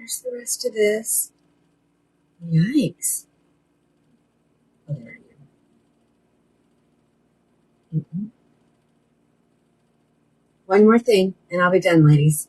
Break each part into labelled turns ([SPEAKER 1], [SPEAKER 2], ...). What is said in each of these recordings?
[SPEAKER 1] there's the rest of this. Yikes. Oh, there you go. One more thing, and I'll be done, ladies.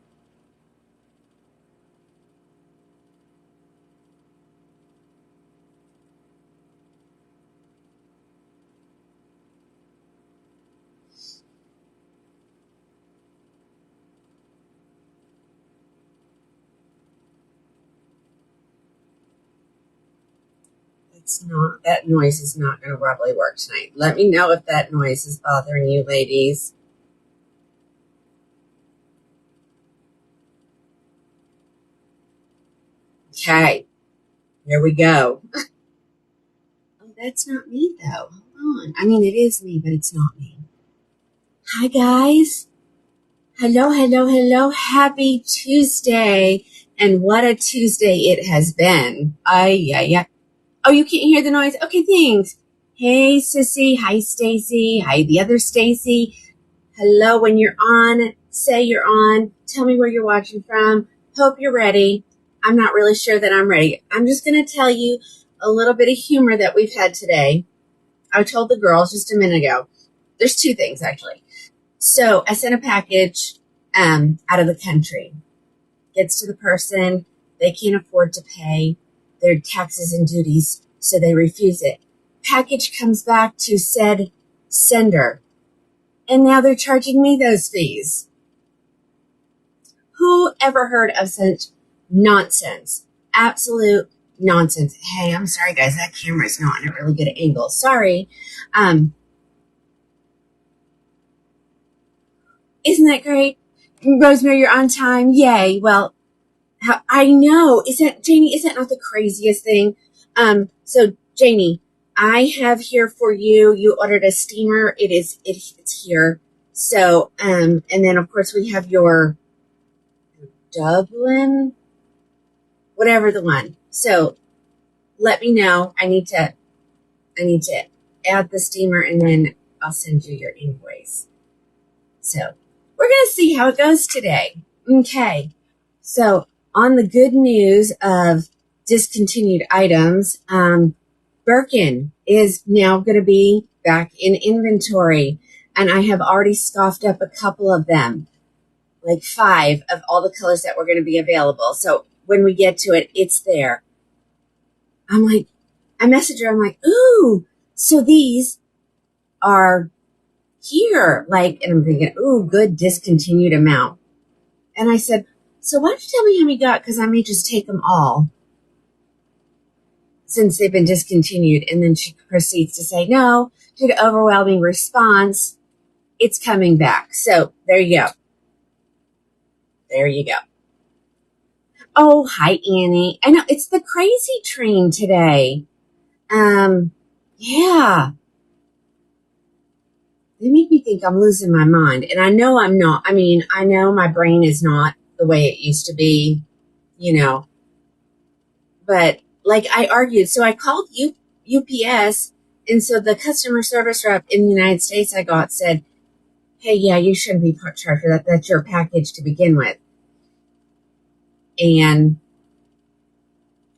[SPEAKER 1] That noise is not going to probably work tonight. Let me know if that noise is bothering you, ladies. Okay, here we go. Oh, that's not me, though. Hold on. I mean, it is me, but it's not me. Hi, guys. Hello, hello, hello. Happy Tuesday. And what a Tuesday it has been. Ay. Oh, you can't hear the noise? Okay, thanks. Hey, Sissy. Hi, Stacy. Hi, the other Stacy. Hello, when you're on, say you're on. Tell me where you're watching from. Hope you're ready. I'm not really sure that I'm ready. I'm just going to tell you a little bit of humor that we've had today. I told the girls just a minute ago. There's two things, actually. So I sent a package out of the country. Gets to the person. They can't afford to pay their taxes and duties, so they refuse it. Package comes back to said sender. And now they're charging me those fees. Who ever heard of such nonsense? Absolute nonsense. Hey, I'm sorry, guys. That camera is not in a really good angle. Sorry. Isn't that great? Rosemary, you're on time. Yay. Well, I know. Janie, is that not the craziest thing? So Janie, I have here for you. You ordered a steamer. It's here. So, and then of course we have your Dublin, whatever the one. So let me know. I need to add the steamer and then I'll send you your invoice. So we're going to see how it goes today. Okay. So on the good news of discontinued items, Birkin is now going to be back in inventory. And I have already scoffed up a couple of them, like 5 of all the colors that were going to be available. So when we get to it, it's there. I'm like, I message her. I'm like, ooh, so these are here. Like, and I'm thinking, ooh, good discontinued amount. And I said, so why don't you tell me how many got? Because I may just take them all since they've been discontinued. And then she proceeds to say, no, due to overwhelming response, it's coming back. So there you go. There you go. Oh, hi, Annie. I know it's the crazy train today. Yeah. They make me think I'm losing my mind. And I know I'm not. I mean, I know my brain is not the way it used to be, but like I argued. So I called UPS. And so the customer service rep in the United States I got said, hey, yeah, you shouldn't be charged for that. That's your package to begin with. And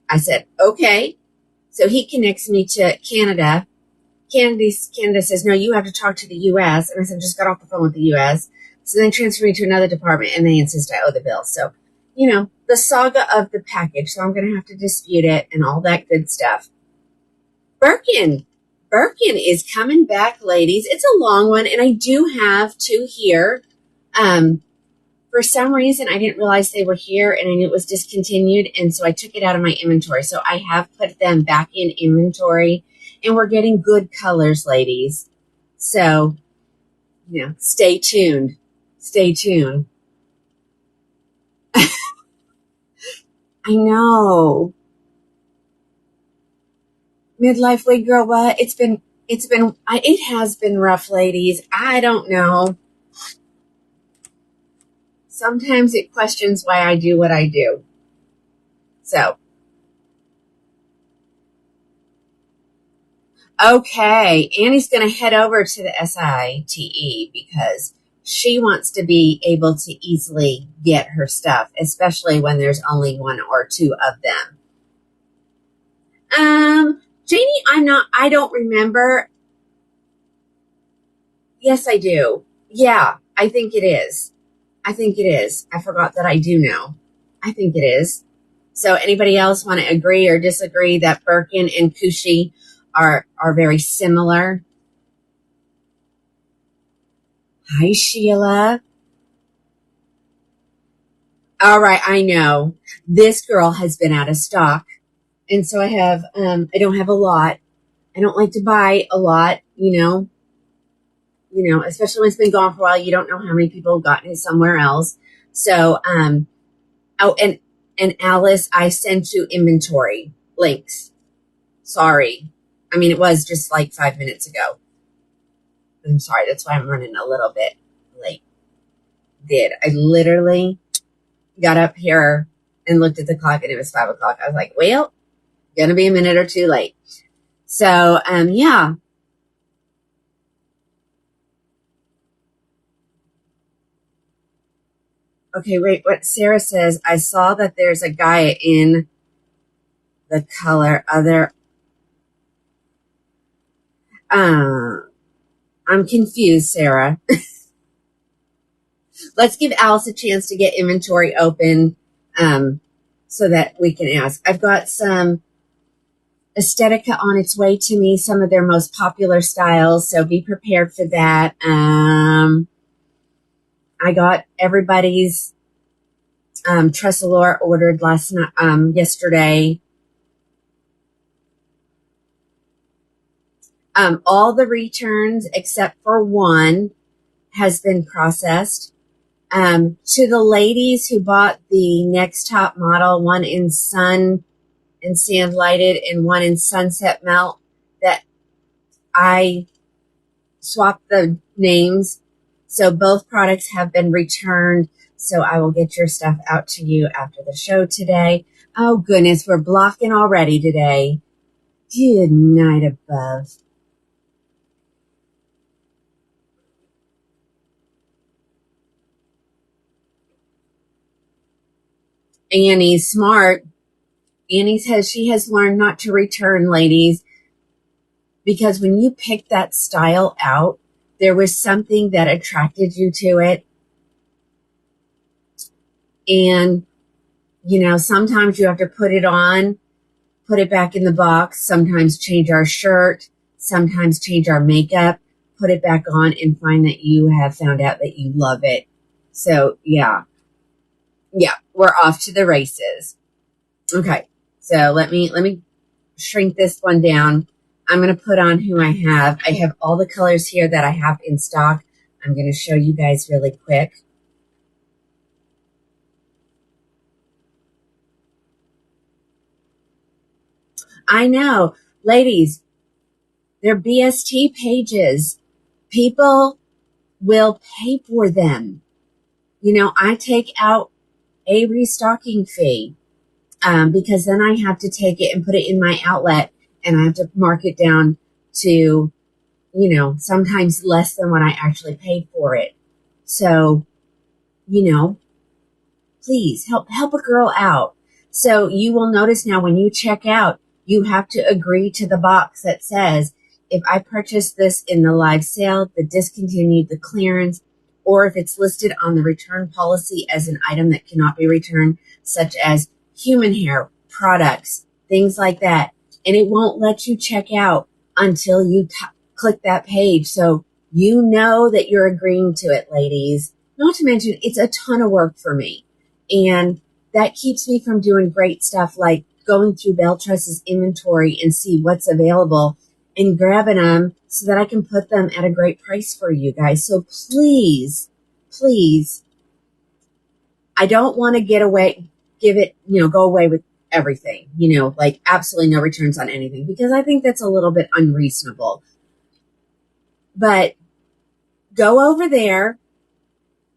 [SPEAKER 1] I said, okay. So he connects me to Canada. Canada says, no, you have to talk to the U.S. And I said, just got off the phone with the U.S. So they transfer me to another department and they insist I owe the bill. So, the saga of the package. So I'm going to have to dispute it and all that good stuff. Birkin is coming back, ladies. It's a long one. And I do have 2 here. For some reason, I didn't realize they were here and I knew it was discontinued. And so I took it out of my inventory. So I have put them back in inventory and we're getting good colors, ladies. So, stay tuned. Stay tuned. I know. Midlife wig girl, what? It has been rough, ladies. I don't know. Sometimes it questions why I do what I do. So, okay. Annie's going to head over to the SITE because she wants to be able to easily get her stuff, especially when there's only one or two of them. Janie, I don't remember. Yes, I do. Yeah, I think it is. I forgot that I do know. I think it is. So anybody else want to agree or disagree that Birkin and Cushy are very similar? Hi, Sheila. All right, I know. This girl has been out of stock. And so I don't have a lot. I don't like to buy a lot, especially when it's been gone for a while. You don't know how many people have gotten it somewhere else. So, oh, and Alice, I sent you inventory links. Sorry. I mean, it was just like 5 minutes ago. I'm sorry. That's why I'm running a little bit late. I literally got up here and looked at the clock and it was 5 o'clock. I was like, well, gonna be a minute or two late. So, yeah. Okay, wait, what Sarah says, I saw that there's a guy in the color other. I'm confused, Sarah. Let's give Alice a chance to get inventory open, so that we can ask. I've got some Estetica on its way to me, some of their most popular styles, so be prepared for that. I got everybody's Tressalore ordered yesterday. All the returns except for one has been processed. To the ladies who bought the next top model, one in sun and sand lighted and one in sunset melt, that I swapped the names. So both products have been returned. So I will get your stuff out to you after the show today. Oh goodness, we're blocking already today. Good night above. Annie's smart. Annie says she has learned not to return, ladies, because when you pick that style out, there was something that attracted you to it. And, sometimes you have to put it on, put it back in the box, sometimes change our shirt, sometimes change our makeup, put it back on and find that you have found out that you love it. So yeah, we're off to the races. Okay. So let me shrink this one down. I'm going to put on who I have. I have all the colors here that I have in stock. I'm going to show you guys really quick. I know, ladies, they're BST pages. People will pay for them. I take out a restocking fee, because then I have to take it and put it in my outlet and I have to mark it down to, sometimes less than what I actually paid for it. So, please help a girl out. So you will notice now when you check out, you have to agree to the box that says, if I purchase this in the live sale, the discontinued, the clearance, or if it's listed on the return policy as an item that cannot be returned, such as human hair products, things like that. And it won't let you check out until you click that page. So you know that you're agreeing to it, ladies. Not to mention, it's a ton of work for me. And that keeps me from doing great stuff like going through Belle Tress's inventory and see what's available and grabbing them so that I can put them at a great price for you guys. So please, I don't want to go away with everything, like absolutely no returns on anything, because I think that's a little bit unreasonable. But go over there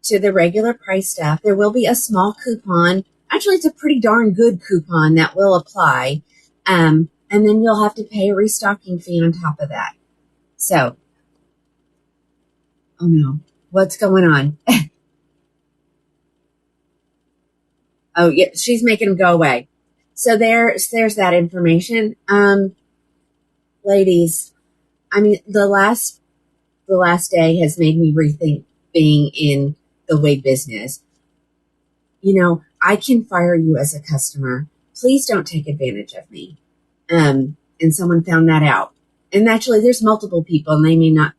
[SPEAKER 1] to the regular price stuff. There will be a small coupon. Actually, it's a pretty darn good coupon that will apply. And then you'll have to pay a restocking fee on top of that. So, oh no, What's going on? Oh, yeah, she's making them go away. So there's that information. Ladies, I mean, the last day has made me rethink being in the wig business. You know, I can fire you as a customer. Please don't take advantage of me. And someone found that out. And naturally, there's multiple people, and they may not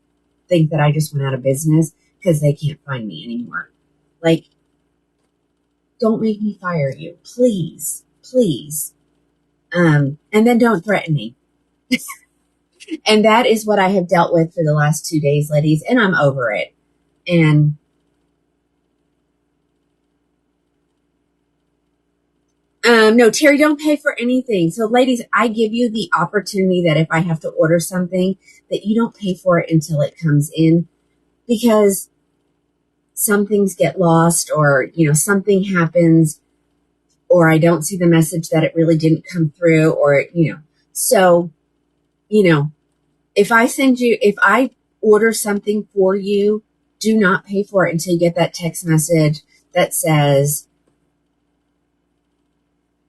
[SPEAKER 1] think that I just went out of business because they can't find me anymore. Like, don't make me fire you. Please, please. And then don't threaten me. And that is what I have dealt with for the last 2 days, ladies, and I'm over it. And no, Terry, don't pay for anything. So, ladies, I give you the opportunity that if I have to order something, that you don't pay for it until it comes in, because some things get lost, or, you know, something happens, or I don't see the message that it really didn't come through, or, you know. So, you know, if I order something for you, do not pay for it until you get that text message that says,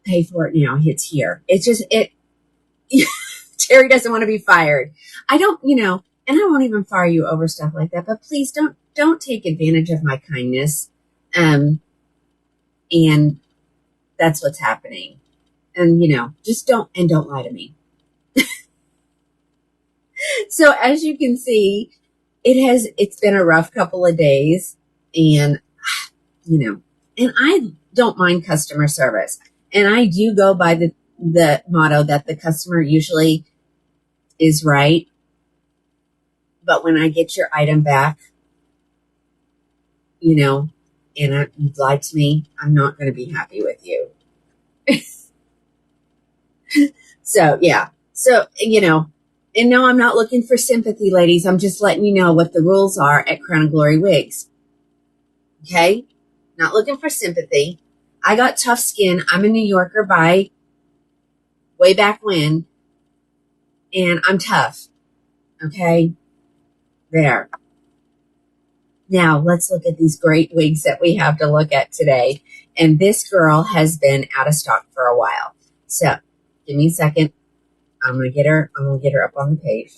[SPEAKER 1] pay for it now, it's here. It's just, Terry doesn't want to be fired. I don't, you know, and I won't even fire you over stuff like that, but please don't take advantage of my kindness. And that's what's happening. And, you know, just don't lie to me. So as you can see, it's been a rough couple of days, and, you know, and I don't mind customer service. And I do go by the motto that the customer usually is right. But when I get your item back, you know, and you've lied to me, I'm not going to be happy with you. So, yeah. So, you know, and no, I'm not looking for sympathy, ladies. I'm just letting you know what the rules are at Crown of Glory Wigs. Okay? Not looking for sympathy. I got tough skin. I'm a New Yorker by way back when, and I'm tough. Okay? There. Now, let's look at these great wigs that we have to look at today. And this girl has been out of stock for a while. So, give me a second. I'm going to get her up on the page.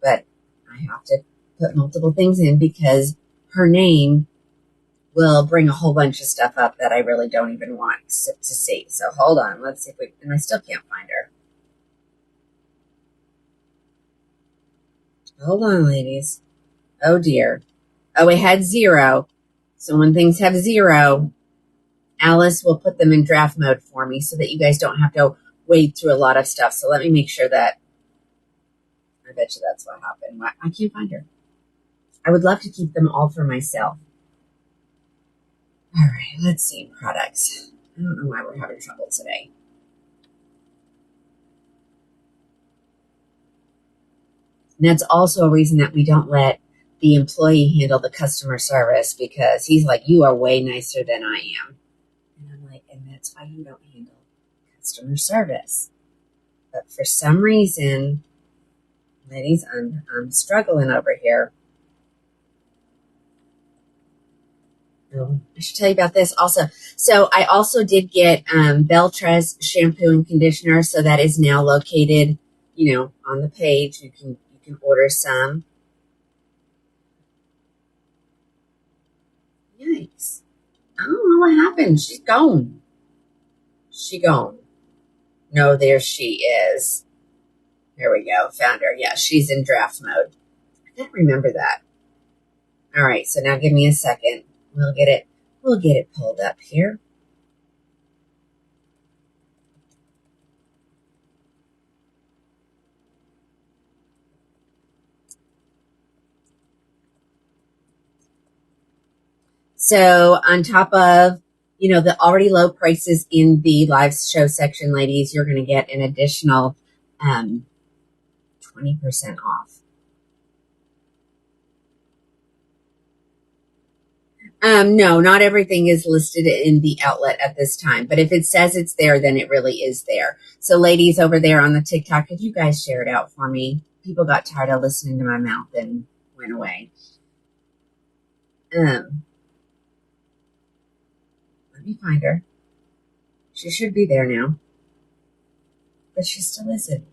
[SPEAKER 1] But I have to put multiple things in because her name will bring a whole bunch of stuff up that I really don't even want to see. So hold on. Let's see if and I still can't find her. Hold on, ladies. Oh, dear. Oh, it had 0. So when things have 0, Alice will put them in draft mode for me so that you guys don't have to wade through a lot of stuff. So let me make sure that, I bet you that's what happened. I can't find her. I would love to keep them all for myself. All right, let's see. Products. I don't know why we're having trouble today. And that's also a reason that we don't let the employee handle the customer service, because he's like, you are way nicer than I am. And I'm like, and that's why you don't handle customer service. But for some reason, ladies, I'm struggling over here. Oh, I should tell you about this also. So I also did get Beltrez shampoo and conditioner. So that is now located, you know, on the page. You can order some. Yikes. I don't know what happened. She's gone. She gone. No, there she is. There we go. Found her. Yeah, she's in draft mode. I can't remember that. All right, so now give me a second. We'll get it pulled up here. So on top of, you know, the already low prices in the live show section, ladies, you're going to get an additional 20% off. No, not everything is listed in the outlet at this time, but if it says it's there, then it really is there. So ladies over there on the TikTok, could you guys share it out for me? People got tired of listening to my mouth and went away. Let me find her. She should be there now. But she still isn't.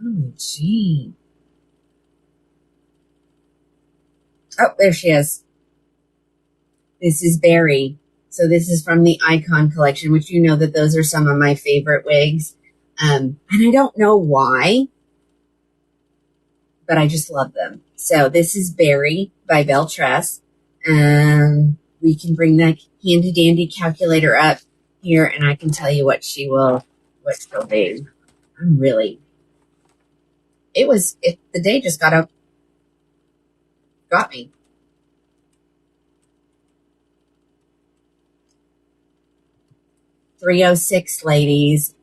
[SPEAKER 1] Oh, gee. Oh, there she is. This is Barry. So this is from the Icon collection, which you know that those are some of my favorite wigs. And I don't know why, but I just love them. So this is Barry by Belle Tress. We can bring the handy dandy calculator up here and I can tell you what she'll be. The day just got me. 306, ladies.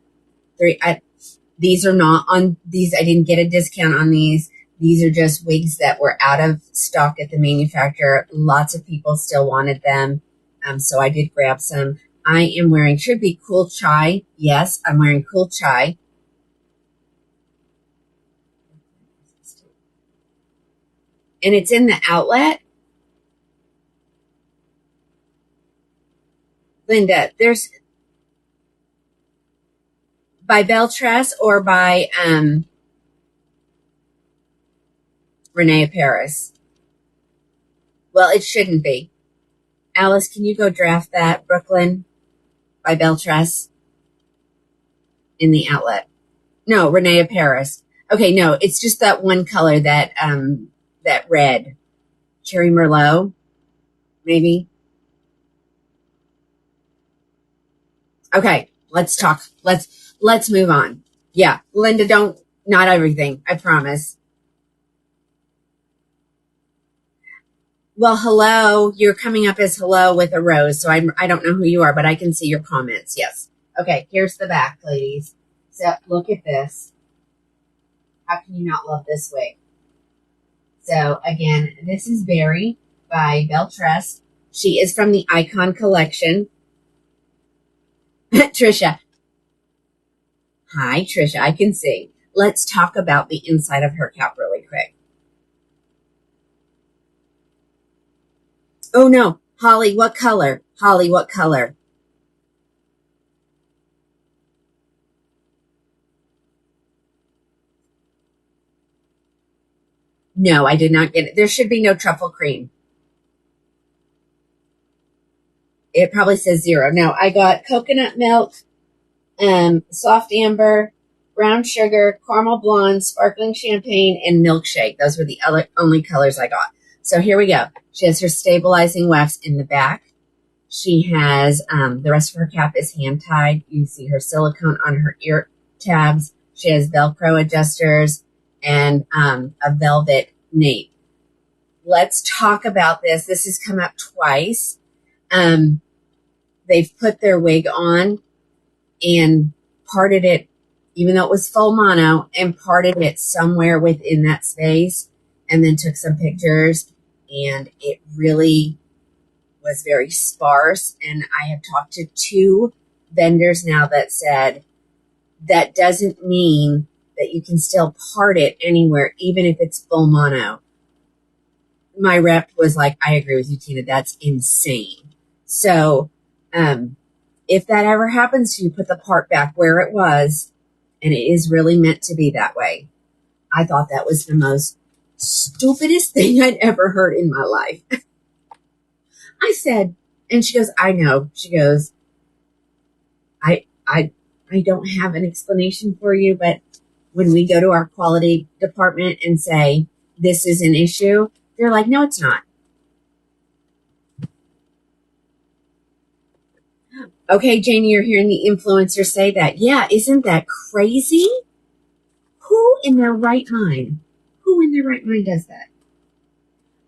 [SPEAKER 1] These are not on these. I didn't get a discount on these. These are just wigs that were out of stock at the manufacturer. Lots of people still wanted them. So I did grab some. I am wearing, should be Cool Chai. Yes, I'm wearing Cool Chai. And it's in the outlet. Linda, there's by Belle Tress or by Renee Paris. Well, it shouldn't be. Alice, can you go draft that? Brooklyn by Belle Tress in the outlet. No, Renee Paris. Okay, no, it's just that one color, that red. Cherry Merlot, maybe. Okay, let's talk. Let's move on. Yeah, Linda, not everything, I promise. Well, hello. You're coming up as hello with a rose, so I don't know who you are, but I can see your comments. Yes. Okay, here's the back, ladies. So look at this. How can you not love this wig? So again, this is Barry by Belle Tress. She is from the Icon collection. Trisha. Hi, Trisha. I can see. Let's talk about the inside of her cap really quick. Oh no, Holly, what color? Holly, what color? No, I did not get it. There should be no truffle cream. It probably says 0. No, I got coconut milk, soft amber, brown sugar, caramel blonde, sparkling champagne, and milkshake. Those were the only colors I got. So here we go. She has her stabilizing wax in the back. She has, the rest of her cap is hand tied. You see her silicone on her ear tabs. She has Velcro adjusters and a velvet nape. Let's talk about this. This has come up twice. They've put their wig on and parted it, even though it was full mono, and parted it somewhere within that space, and then took some pictures, and it really was very sparse. And I have talked to 2 vendors now that said that doesn't mean that you can still part it anywhere, even if it's full mono. My rep was like, I agree with you, Tina. That's insane. So, if that ever happens to you, put the part back where it was, and it is really meant to be that way. I thought that was the most stupidest thing I'd ever heard in my life. I said, and she goes, I know. She goes, I don't have an explanation for you, but when we go to our quality department and say, this is an issue, they're like, no, it's not. Okay, Janie, you're hearing the influencer say that. Yeah, isn't that crazy? Who in their right mind does that?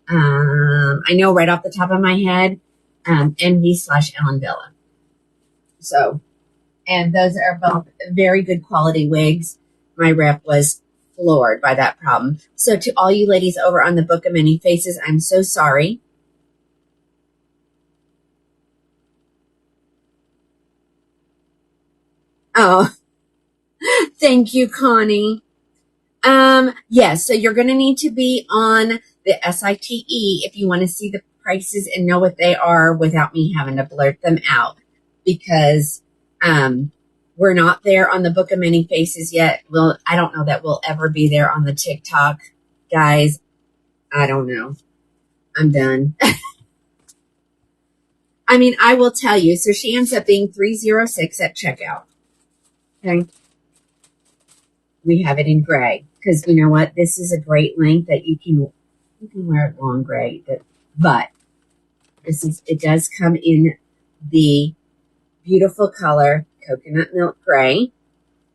[SPEAKER 1] I know right off the top of my head, Envy/Ellen Villa. So, and those are both very good quality wigs. My rep was floored by that problem. So to all you ladies over on the Book of Many Faces, I'm so sorry. Oh, thank you, Connie. Yes, so you're going to need to be on the SITE, if you want to see the prices and know what they are without me having to blurt them out, because we're not there on the Book of Many Faces yet. I don't know that we'll ever be there on the TikTok, guys. I don't know. I'm done. I mean, I will tell you. So she ends up being $306 at checkout. Okay. We have it in gray because you know what? This is a great length that you can wear it long gray, but it does come in the beautiful color coconut milk gray.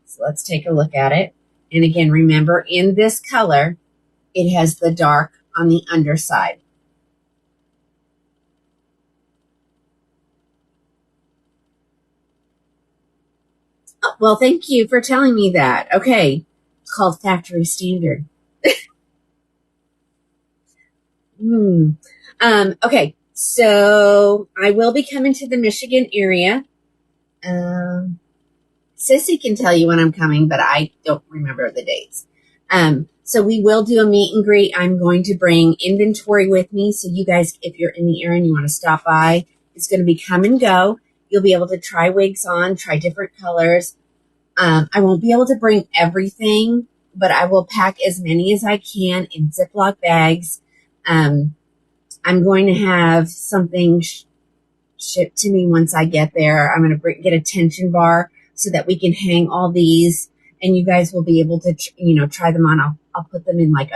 [SPEAKER 1] So let's take a look at it. And again, remember, in this color, it has the dark on the underside. Oh, well, thank you for telling me that. Okay. It's called Factory Standard. Okay. So I will be coming to the Michigan area. Sissy can tell you when I'm coming, but I don't remember the dates. So we will do a meet and greet. I'm going to bring inventory with me. So you guys, if you're in the area and you want to stop by, it's going to be come and go. You'll be able to try wigs on, try different colors. I won't be able to bring everything, but I will pack as many as I can in Ziploc bags. I'm going to have something shipped to me once I get there. I'm going to get a tension bar so that we can hang all these, and you guys will be able to, try them on. I'll put them in like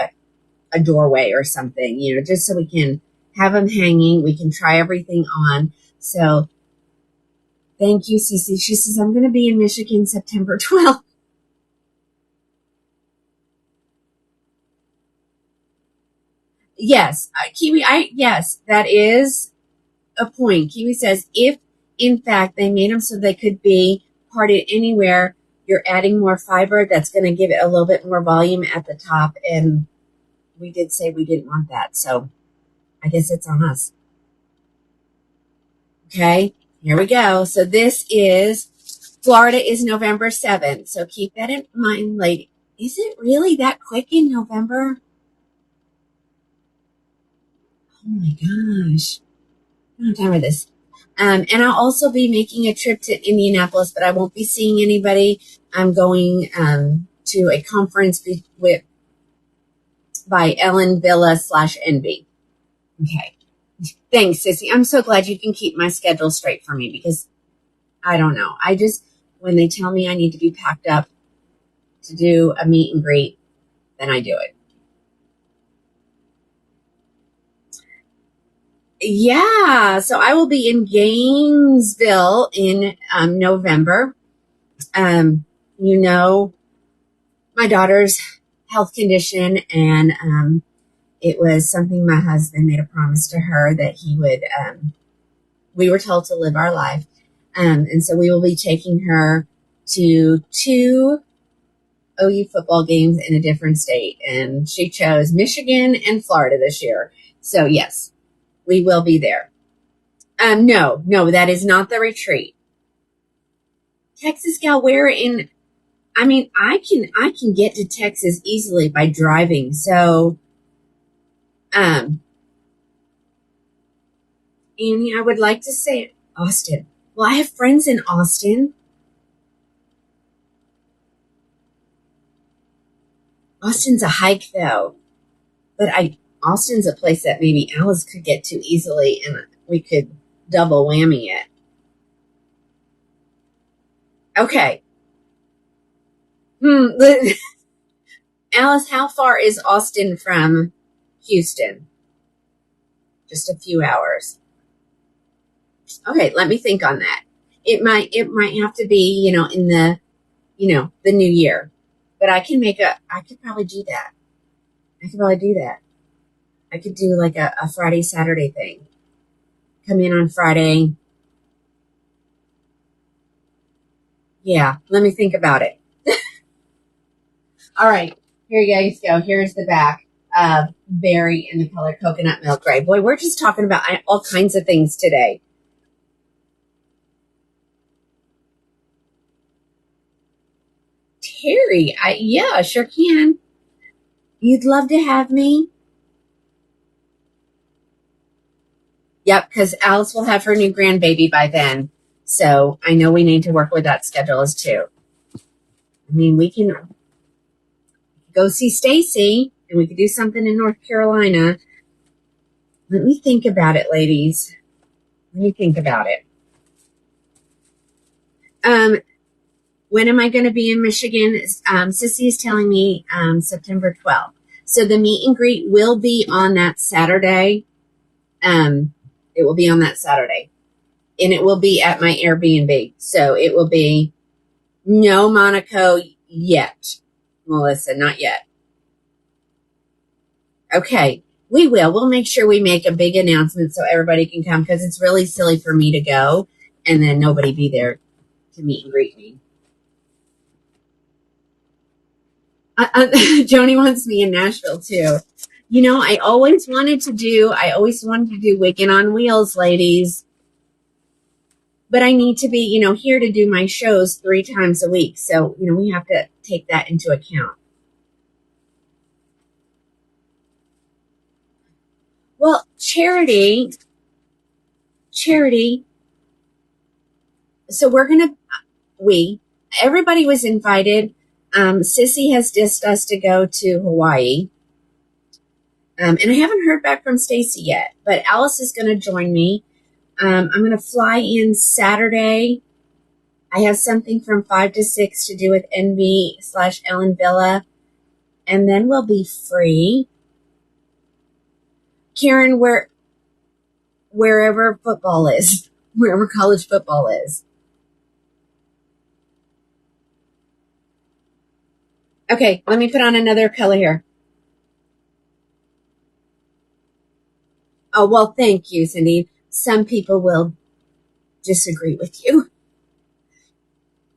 [SPEAKER 1] a doorway or something, just so we can have them hanging. We can try everything on. So thank you, Cece. She says, I'm going to be in Michigan September 12th. Yes, Kiwi, yes, that is a point. Kiwi says, if in fact they made them so they could be parted anywhere, you're adding more fiber. That's going to give it a little bit more volume at the top. And we did say we didn't want that. So I guess it's on us. Okay, here we go. So this is, Florida is November 7th. So keep that in mind, lady. Is it really that quick in November? Oh my gosh. I don't have time for this. And I'll also be making a trip to Indianapolis, but I won't be seeing anybody. I'm going to a conference by Ellen Villa /NB. Okay. Thanks, Sissy. I'm so glad you can keep my schedule straight for me because I don't know. When they tell me I need to be packed up to do a meet and greet, then I do it. Yeah, so I will be in Gainesville in November. My daughter's health condition, and it was something my husband made a promise to her that he would, we were told to live our life. And so we will be taking her to 2 OU football games in a different state. And she chose Michigan and Florida this year. So yes, we will be there. No, that is not the retreat. Texas gal, I can get to Texas easily by driving. So, Annie, I would like to say Austin. Well, I have friends in Austin. Austin's a hike though, but Austin's a place that maybe Alice could get to easily and we could double whammy it. Okay. Alice, how far is Austin from Houston? Just a few hours. Okay, let me think on that. It might have to be, in the new year. But I could probably do that. I could do like a Friday, Saturday thing. Come in on Friday. Yeah, let me think about it. All right, here you guys go. Here's the back of Berry in the color coconut milk gray. Boy, we're just talking about all kinds of things today. Terry, yeah, sure can. You'd love to have me? Yep, because Alice will have her new grandbaby by then. So I know we need to work with that schedule as too. I mean, we can go see Stacy and we could do something in North Carolina. Let me think about it, ladies. Let me think about it. When am I going to be in Michigan? Sissy is telling me September 12th. So the meet and greet will be on that Saturday. It will be on that Saturday. And it will be at my Airbnb. So it will be no Monaco yet. Melissa, not yet. Okay, we will. We'll make sure we make a big announcement so everybody can come because it's really silly for me to go and then nobody be there to meet and greet me. Joni wants me in Nashville too. You know, I always wanted to do Wicked on Wheels, ladies. But I need to be, here to do my shows 3 times a week. So, we have to take that into account. Well, charity. So everybody was invited. Sissy has dissed us to go to Hawaii. And I haven't heard back from Stacy yet, but Alice is going to join me. I'm going to fly in Saturday. I have something from 5 to 6 to do with NB/Ellen Villa. And then we'll be free. Karen, wherever football is, wherever college football is. Okay, let me put on another color here. Oh, well, thank you, Cindy. Some people will disagree with you.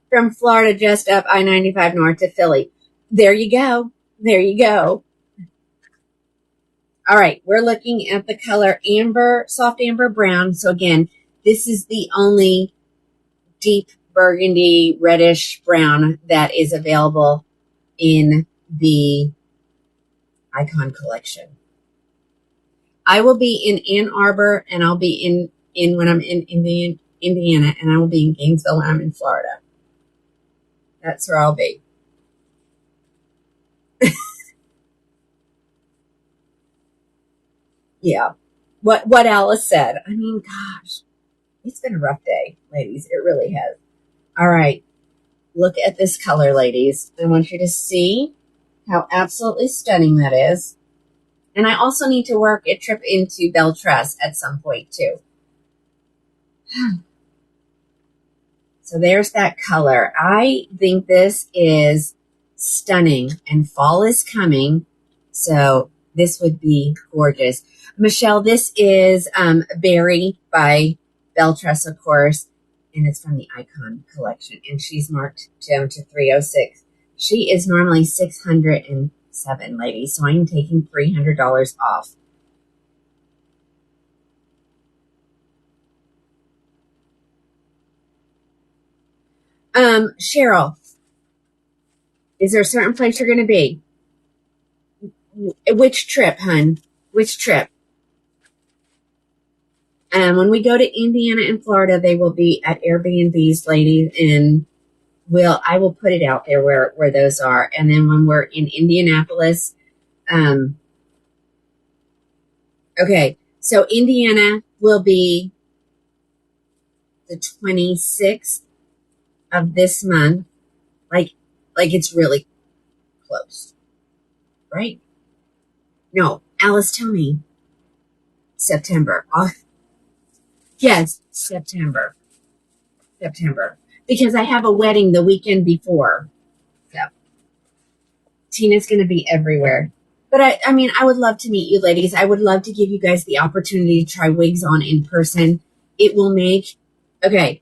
[SPEAKER 1] From Florida, just up I-95 north to Philly. There you go. All right, we're looking at the color amber, soft amber brown. So again, this is the only deep burgundy, reddish brown that is available in the Icon collection. I will be in Ann Arbor, and I'll be in when I'm in Indiana, and I will be in Gainesville when I'm in Florida. That's where I'll be. Yeah. What Alice said. I mean, gosh, it's been a rough day, ladies. It really has. All right. Look at this color, ladies. I want you to see how absolutely stunning that is. And I also need to work a trip into Beltress at some point, too. So there's that color. I think this is stunning, and fall is coming. So this would be gorgeous. Michelle, this is Berry by Beltress, of course, and it's from the Icon collection, and she's marked down to 306. She is normally 607, ladies, so I am taking $300 off. Cheryl, is there a certain place you're going to be? Which trip, hun? Which trip? When we go to Indiana and Florida, they will be at Airbnbs, ladies, and I will put it out there where those are. And then when we're in Indianapolis, okay, so Indiana will be the 26th of this month. Like it's really close, right? No, Alice, tell me. September. Yes, September. Because I have a wedding the weekend before. So Tina's going to be everywhere. But I would love to meet you ladies. I would love to give you guys the opportunity to try wigs on in person. It will make, okay.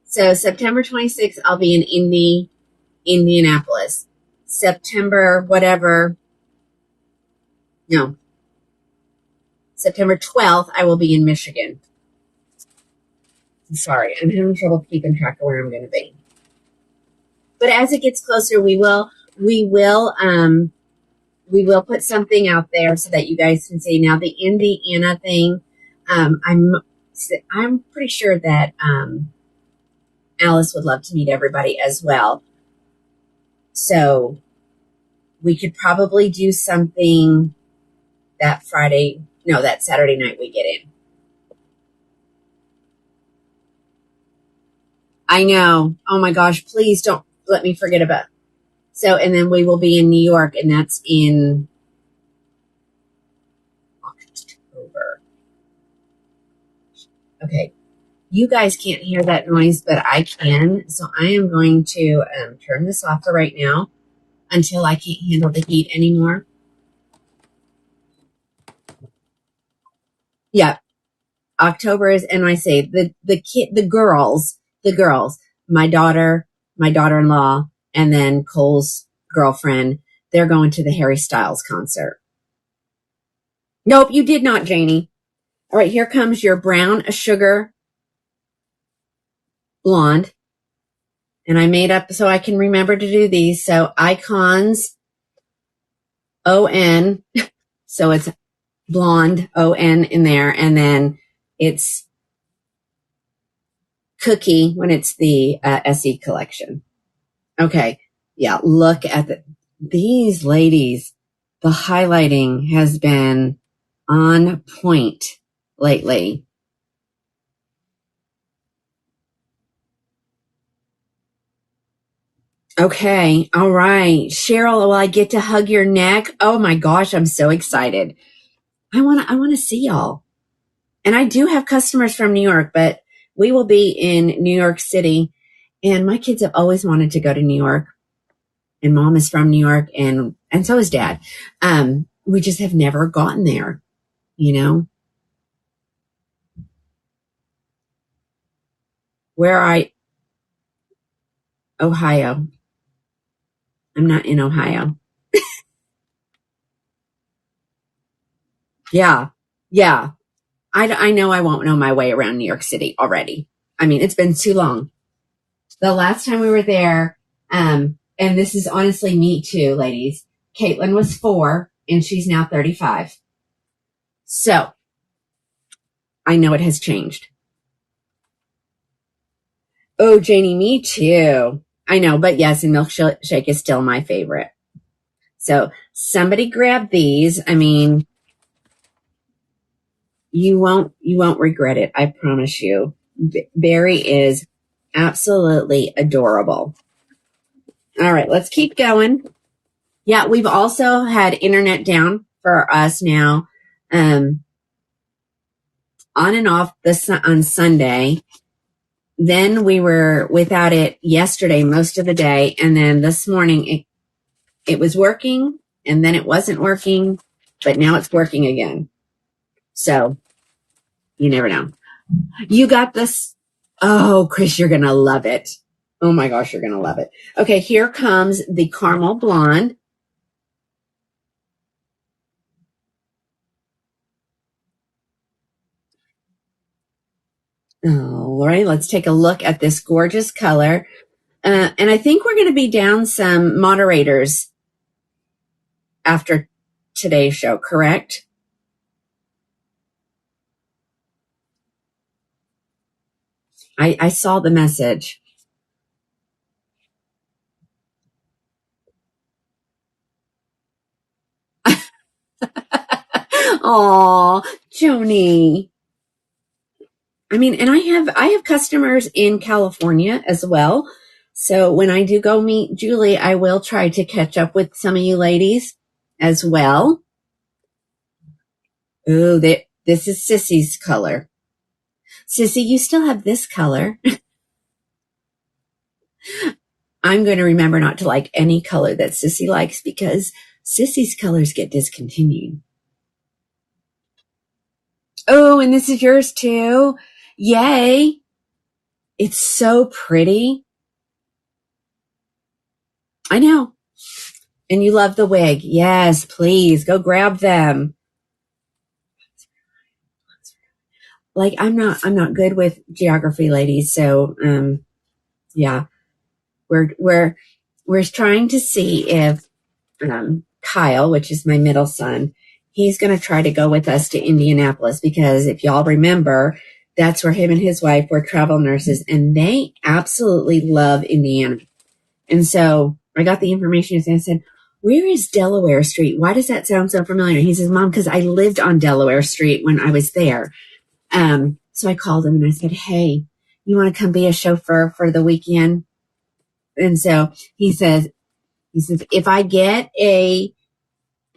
[SPEAKER 1] So September 26th, I'll be in Indianapolis. September 12th, I will be in Michigan. I'm sorry, I'm having trouble keeping track of where I'm going to be. But as it gets closer, we will put something out there so that you guys can see. Now, the Indiana thing, I'm pretty sure that Alice would love to meet everybody as well. So we could probably do something that Saturday night we get in. I know. Oh my gosh, please don't let me forget about. So, and then we will be in New York, and that's in October. Okay. You guys can't hear that noise, but I can. So I am going to turn this off for right now until I can't handle the heat anymore. Yeah. October is, and I say the girls, my daughter-in-law, and then Cole's girlfriend, they're going to the Harry Styles concert. Nope, you did not, Janie. All right, here comes your brown sugar blonde. And I made up so I can remember to do these. So Icons ON. So it's blonde ON in there. And then it's Cookie when it's the SE collection. Okay. Yeah. Look at these ladies. The highlighting has been on point lately. Okay. All right. Cheryl, will I get to hug your neck? Oh my gosh. I'm so excited. I want to see y'all. And I do have customers from New York, but we will be in New York City. And my kids have always wanted to go to New York. And mom is from New York and so is dad. We just have never gotten there, you know? Ohio. I'm not in Ohio. Yeah. Yeah. I know I won't know my way around New York City already. I mean, it's been too long. The last time we were there, and this is honestly me too, ladies. Caitlin was 4 and she's now 35. So I know it has changed. Oh, Janie, me too. I know, but yes, and milkshake is still my favorite. So somebody grab these. I mean, you won't regret it. I promise you. Barry is absolutely adorable. All right, let's keep going. Yeah, we've also had internet down for us now, on and off on Sunday. Then we were without it yesterday, most of the day. And then this morning it was working and then it wasn't working, but now it's working again. So you never know. You got this. Oh, Chris, you're going to love it. Oh my gosh, you're going to love it. Okay, here comes the caramel blonde. All right, let's take a look at this gorgeous color. And I think we're going to be down some moderators after today's show, correct? I saw the message. Aw, Joni. I mean, and I have customers in California as well. So when I do go meet Julie, I will try to catch up with some of you ladies as well. Ooh, this is Sissy's color. Sissy, you still have this color. I'm going to remember not to like any color that Sissy likes because Sissy's colors get discontinued. Oh, and this is yours too. Yay. It's so pretty. I know. And you love the wig. Yes, please go grab them. Like I'm not good with geography, ladies. So, yeah, we're trying to see if, Kyle, which is my middle son, he's going to try to go with us to Indianapolis because if y'all remember, that's where him and his wife were travel nurses and they absolutely love Indiana. And so I got the information and I said, where is Delaware Street? Why does that sound so familiar? He says, Mom, because I lived on Delaware Street when I was there. So I called him and I said, hey, you want to come be a chauffeur for the weekend? And so he says, if I get a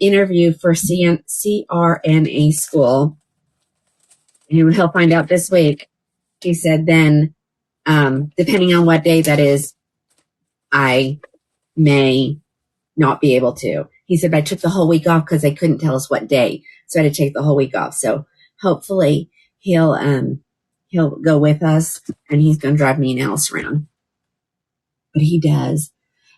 [SPEAKER 1] interview for CRNA school, and he'll find out this week, he said, then, depending on what day that is, I may not be able to. He said, I took the whole week off because they couldn't tell us what day. So I had to take the whole week off. So hopefully he'll go with us and he's going to drive me and Alice around. But he does.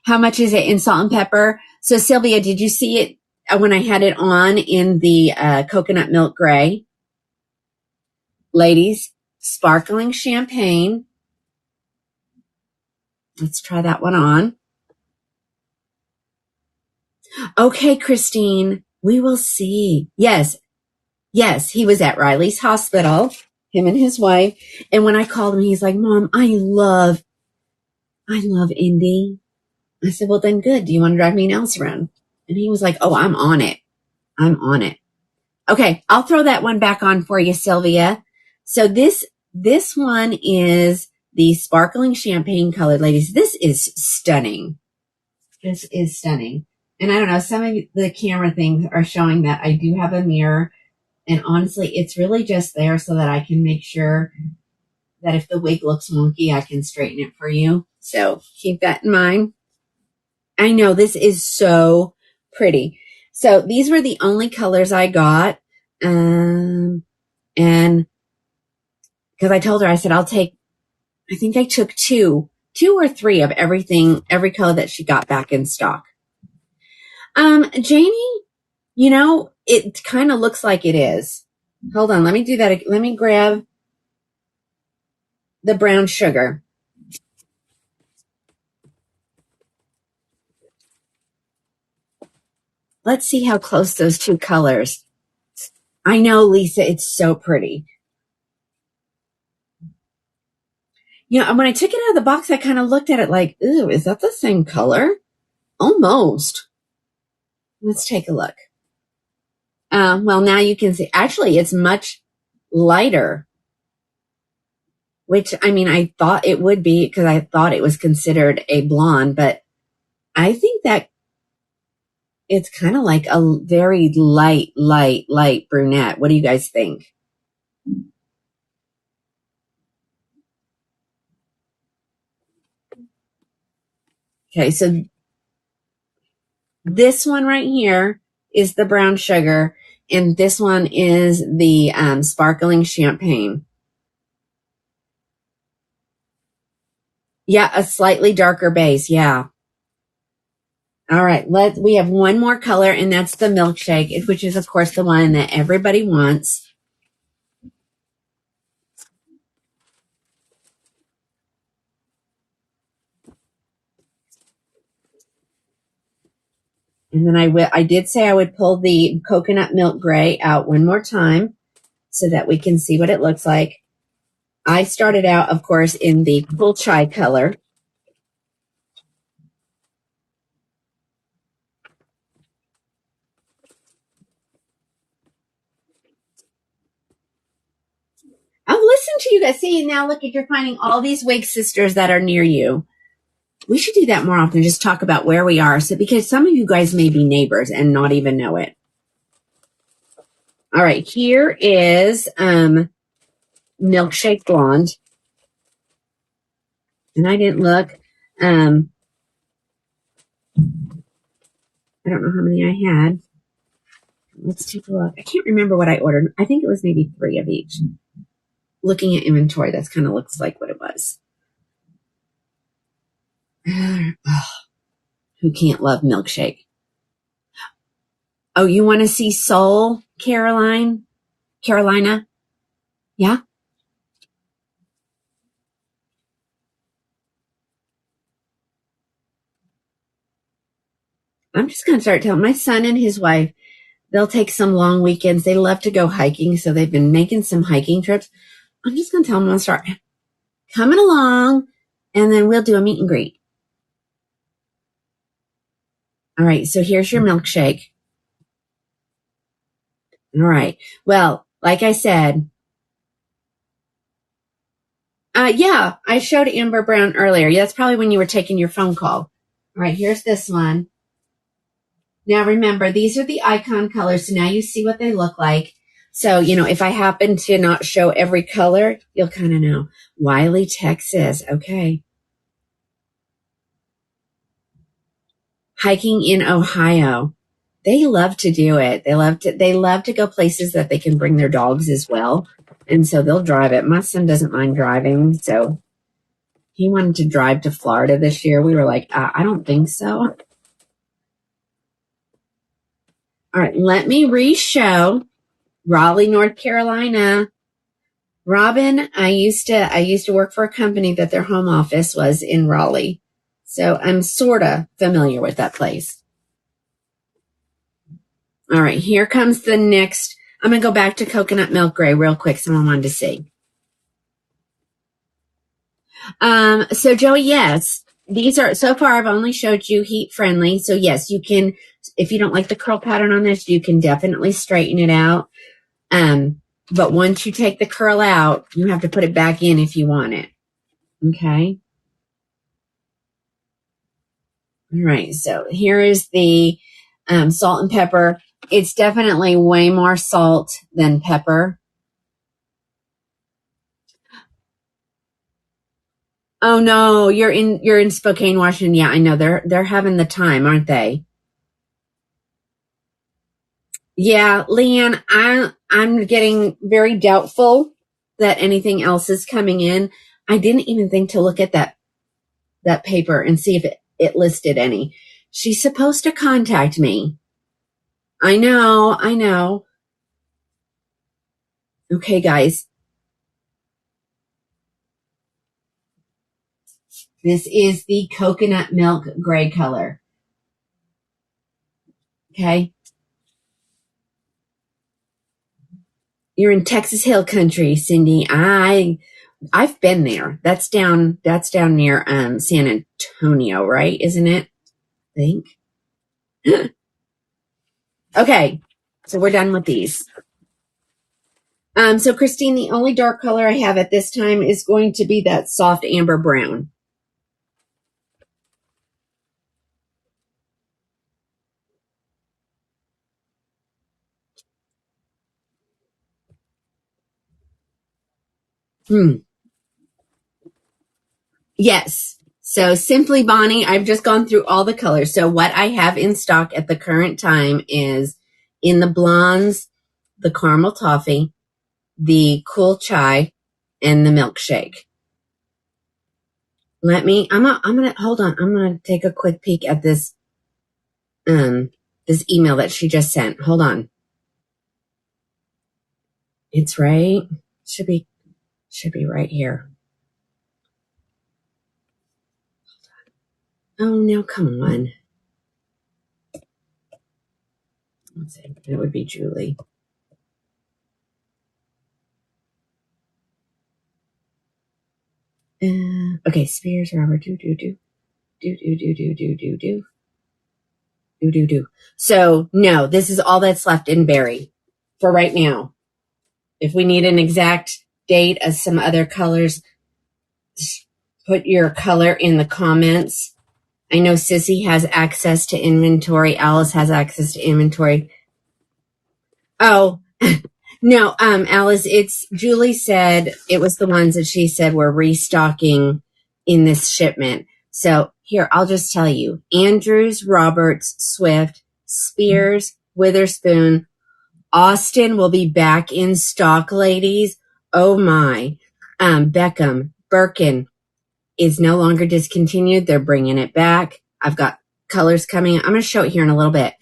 [SPEAKER 1] How much is it in salt and pepper? So Sylvia, did you see it when I had it on in the coconut milk gray? Ladies, sparkling champagne. Let's try that one on. Okay, Christine, we will see. Yes, he was at Riley's hospital, him and his wife. And when I called him, he's like, Mom, I love Indy. I said, well, then good. Do you want to drive me and Alice around? And he was like, oh, I'm on it. Okay, I'll throw that one back on for you, Sylvia. So this one is the sparkling champagne colored, ladies. This is stunning. And I don't know, some of the camera things are showing that I do have a mirror. And honestly, it's really just there so that I can make sure that if the wig looks wonky, I can straighten it for you. So keep that in mind. I know this is so pretty. So these were the only colors I got. And because I told her, I said, I think I took two or three of everything, every color that she got back in stock. Janie, it kind of looks like it is. Hold on. Let me do that. Let me grab the brown sugar. Let's see how close those two colors. I know, Lisa, it's so pretty. When I took it out of the box, I kind of looked at it like, ooh, is that the same color? Almost. Let's take a look. Well, now you can see, actually, it's much lighter, which, I thought it would be because I thought it was considered a blonde, but I think that it's kind of like a very light brunette. What do you guys think? Okay, so this one right here is the brown sugar, and this one is the sparkling champagne. Yeah, a slightly darker base. Yeah. All right, we have one more color, and that's the milkshake, which is, of course, the one that everybody wants. And then I did say I would pull the coconut milk gray out one more time so that we can see what it looks like. I started out, of course, in the cool chai color. I've listened to you guys. See, now look, you're finding all these Wake sisters that are near you. We should do that more often, just talk about where we are. So, because some of you guys may be neighbors and not even know it. All right, here is Milkshake Blonde. And I didn't look. I don't know how many I had. Let's take a look. I can't remember what I ordered. I think it was maybe 3 of each. Looking at inventory, that's kind of looks like what it was. Who can't love milkshake? Oh, you want to see Soul, Carolina? Yeah? I'm just going to start telling my son and his wife, They'll take some long weekends. They love to go hiking, so they've been making some hiking trips. I'm just going to tell them to start coming along, and then we'll do a meet and greet. All right, so here's your milkshake. All right. Well, like I said, yeah, I showed Amber Brown earlier. Yeah, that's probably when you were taking your phone call. All right, here's this one. Now remember, these are the icon colors, so now you see what they look like. So, if I happen to not show every color, you'll kind of know. Wiley, Texas. Okay. Hiking in Ohio. They love to do it. They love to go places that they can bring their dogs as well. And so they'll drive it. My son doesn't mind driving, so he wanted to drive to Florida this year. We were like, I don't think so. All right, let me re-show Raleigh, North Carolina. Robin, I used to work for a company that their home office was in Raleigh. So I'm sort of familiar with that place. All right, here comes the next. I'm going to go back to coconut milk gray real quick. Someone wanted to see. So Joey, yes, these are, so far I've only showed you heat friendly. So yes, you can, if you don't like the curl pattern on this, you can definitely straighten it out. But once you take the curl out, you have to put it back in if you want it. Okay. All right. So here is the salt and pepper. It's definitely way more salt than pepper. Oh no, you're in Spokane, Washington. Yeah, I know. They're having the time, aren't they? Yeah, Leanne, I'm getting very doubtful that anything else is coming in. I didn't even think to look at that paper and see if it listed any. She's supposed to contact me. I know. Okay, guys. This is the coconut milk gray color. Okay. You're in Texas Hill Country, Cindy. I've been there. That's down near San Antonio, right? Isn't it? I think. Okay. So we're done with these. So Christine, the only dark color I have at this time is going to be that soft amber brown. Yes. So Simply Bonnie, I've just gone through all the colors. So what I have in stock at the current time is in the blondes, the caramel toffee, the cool chai, and the milkshake. Hold on. I'm gonna take a quick peek at this email that she just sent. Hold on. It's right. Should be right here. Oh, now come on. Let's see. It would be Julie. Okay, Spears, Robert, do. So, no, this is all that's left in Berry for right now. If we need an exact date of some other colors, put your color in the comments. I know Sissy has access to inventory. Alice has access to inventory. Oh, no, Alice, it's Julie said it was the ones that she said were restocking in this shipment. So here, I'll just tell you, Andrews, Roberts, Swift, Spears, Witherspoon, Austin will be back in stock, ladies. Oh my. Beckham, Birkin is no longer discontinued. They're bringing it back. I've got colors coming. I'm going to show it here in a little bit.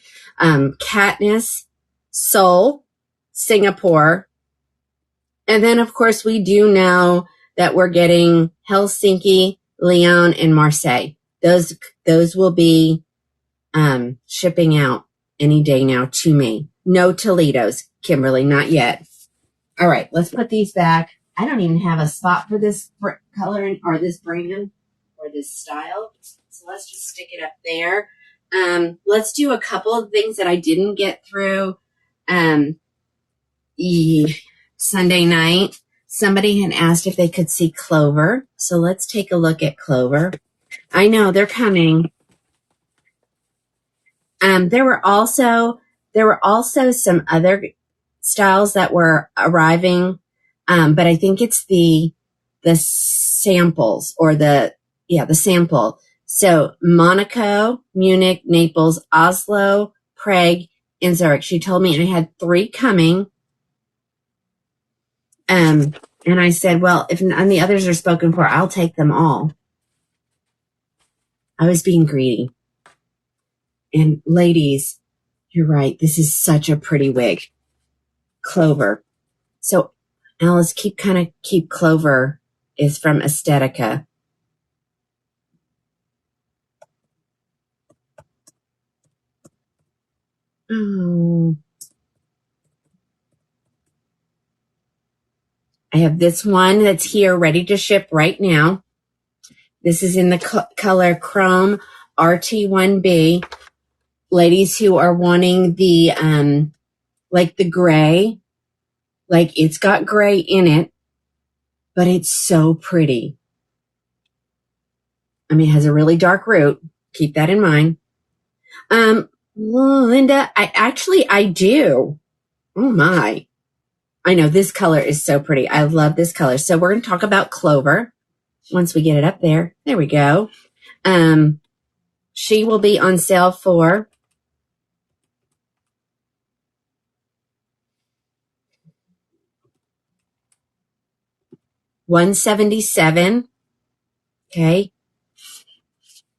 [SPEAKER 1] Katniss, Seoul, Singapore. And then, of course, we do know that we're getting Helsinki, Lyon, and Marseille. Those will be shipping out any day now to me. No Toledos, Kimberly, not yet. All right, let's put these back. I don't even have a spot for this color or this brand or this style. So let's just stick it up there. Let's do a couple of things that I didn't get through. Sunday night, somebody had asked if they could see Clover. So let's take a look at Clover. I know they're coming. There were also some other styles that were arriving, but I think it's the samples or the sample. So Monaco, Munich, Naples, Oslo, Prague, and Zurich. She told me I had 3 coming. And I said, well, if none of the others are spoken for, I'll take them all. I was being greedy. And ladies, you're right. This is such a pretty wig. Clover. So Alice, keep Clover is from Estetica. Oh. I have this one that's here ready to ship right now. This is in the color Chrome RT1B. Ladies who are wanting the, like the gray, like it's got gray in it, but it's so pretty. I mean, it has a really dark root. Keep that in mind. Linda, I do. Oh my. I know this color is so pretty. I love this color. So we're going to talk about Clover once we get it up there. There we go. She will be on sale for $177. Okay.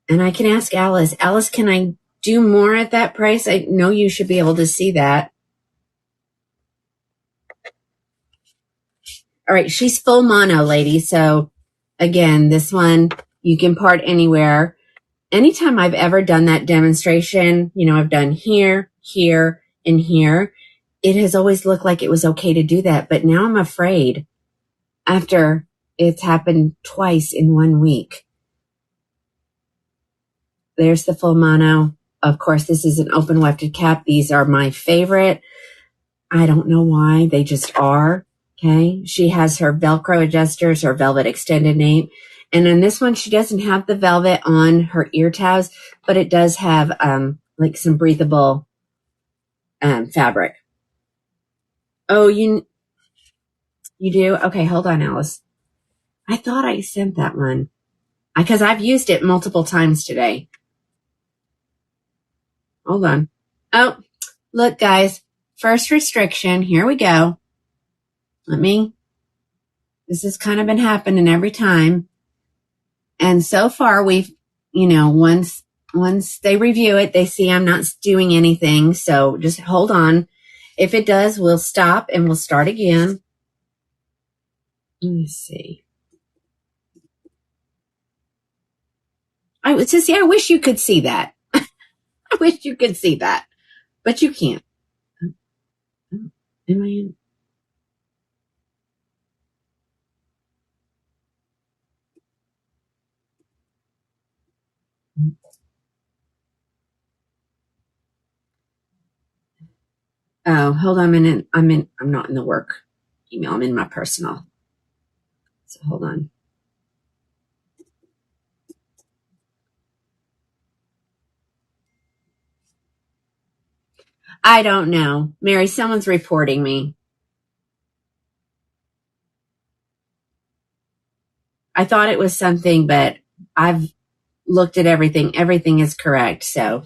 [SPEAKER 1] And I can ask Alice. Alice, can I do more at that price? I know you should be able to see that. All right. She's full mono, lady. So again, this one you can part anywhere. Anytime I've ever done that demonstration, I've done here, here, and here. It has always looked like it was okay to do that. But now I'm afraid after it's happened twice in 1 week. There's the full mono. Of course, this is an open wefted cap. These are my favorite. I don't know why. They just are. Okay. She has her Velcro adjusters, her velvet extended nape. And in this one, she doesn't have the velvet on her ear tabs, but it does have like some breathable fabric. Oh, you do? Okay, hold on, Alice. I thought I sent that one because I've used it multiple times today. Hold on. Oh, look, guys. First restriction. Here we go. This has kind of been happening every time. And so far we've, once they review it, they see I'm not doing anything. So just hold on. If it does, we'll stop and we'll start again. Let me see. I wish you could see that. I wish you could see that, but you can't. Am I in? Oh, hold on a minute. I'm not in the work email. I'm in my personal. So hold on. I don't know. Mary, someone's reporting me. I thought it was something, but I've looked at everything. Everything is correct. So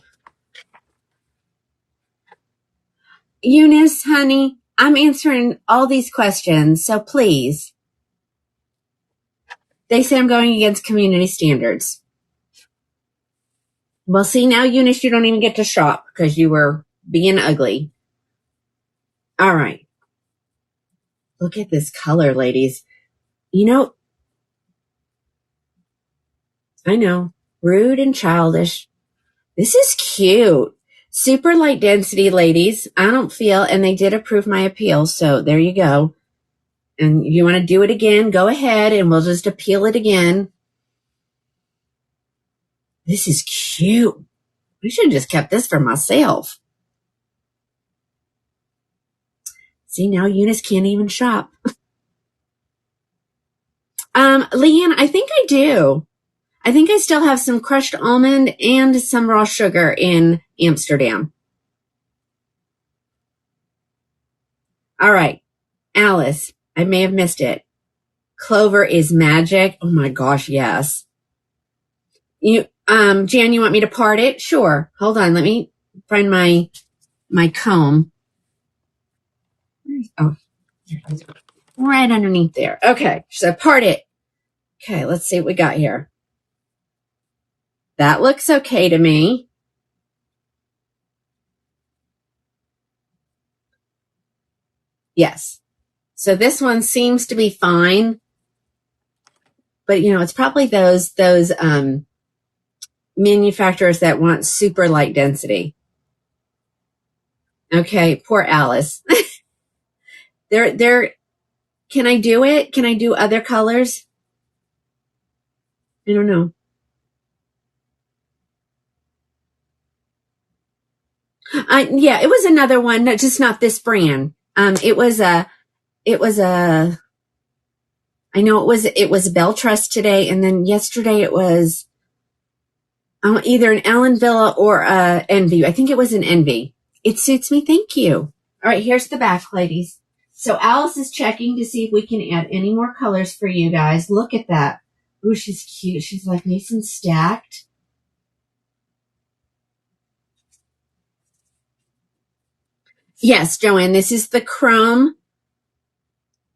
[SPEAKER 1] Eunice, honey, I'm answering all these questions. So please. They say I'm going against community standards. Well, see, now, Eunice, you don't even get to shop because you were being ugly. All right. Look at this color, ladies. I know, rude and childish. This is cute. Super light density, ladies. I don't feel, and they did approve my appeal, so there you go. And you want to do it again, go ahead, and we'll just appeal it again. This is cute. I should have just kept this for myself. See, now Eunice can't even shop. Leanne, I think I do. I think I still have some crushed almond and some raw sugar in Amsterdam. All right, Alice, I may have missed it. Clover is magic. Oh my gosh, yes. Jan, you want me to part it? Sure. Hold on, let me find my comb. Oh, right underneath there. Okay, so part it. Okay, let's see what we got here. That looks okay to me. Yes. So this one seems to be fine. But it's probably those manufacturers that want super light density. Okay, poor Alice. They're can I do it? Can I do other colors? I don't know. Yeah, it was another one, just not this brand. It was a I know it was Bell Trust today, and then yesterday it was either an Ellen Villa or Envy. I think it was an Envy. It suits me, thank you. All right, here's the back, ladies. So Alice is checking to see if we can add any more colors for you guys. Look at that. Ooh, she's cute. She's like nice and stacked. Yes, Joanne, this is the Chrome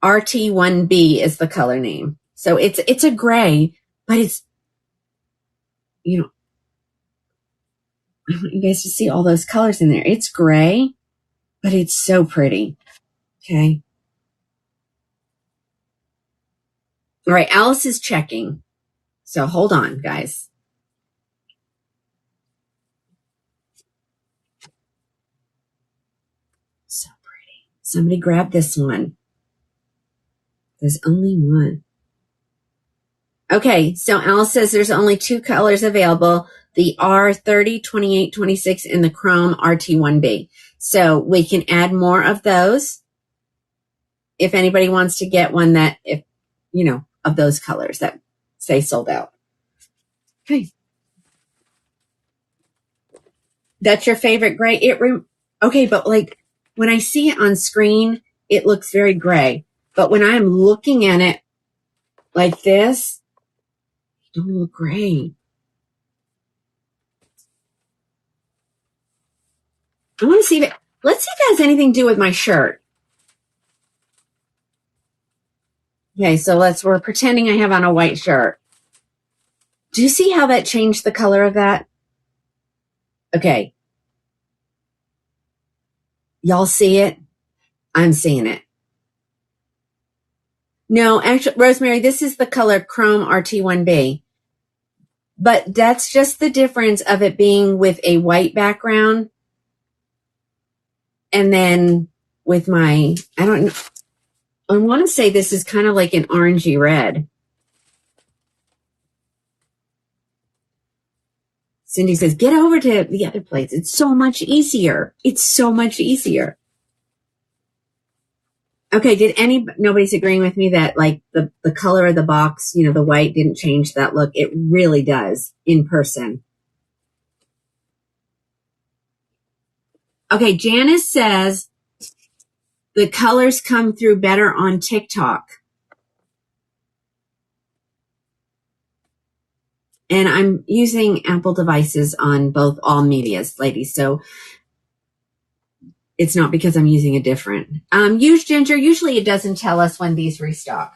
[SPEAKER 1] RT1B is the color name. So it's a gray, but it's, I want you guys to see all those colors in there. It's gray, but it's so pretty. Okay. All right, Alice is checking. So hold on, guys. So pretty. Somebody grab this one. There's only one. Okay, so Alice says there's only 2 colors available, the R30, 28, 26, and the Chrome RT1B. So we can add more of those if anybody wants to get one that, of those colors that say sold out. Okay. That's your favorite gray? Okay, but like when I see it on screen, it looks very gray. But when I'm looking at it like this, it don't look gray. I want to see if let's see if it has anything to do with my shirt. Okay, so we're pretending I have on a white shirt. Do you see how that changed the color of that? Okay. Y'all see it? I'm seeing it. No, actually, Rosemary, this is the color Chrome RT1B. But that's just the difference of it being with a white background. And then with I don't know. I want to say this is kind of like an orangey red. Cindy says, get over to the other place. It's so much easier. It's so much easier. Okay, nobody's agreeing with me that like the color of the box, the white didn't change that look. It really does in person. Okay, Janice says the colors come through better on TikTok. And I'm using Apple devices on all medias, ladies. So it's not because I'm using a different. Use Ginger. Usually it doesn't tell us when these restock.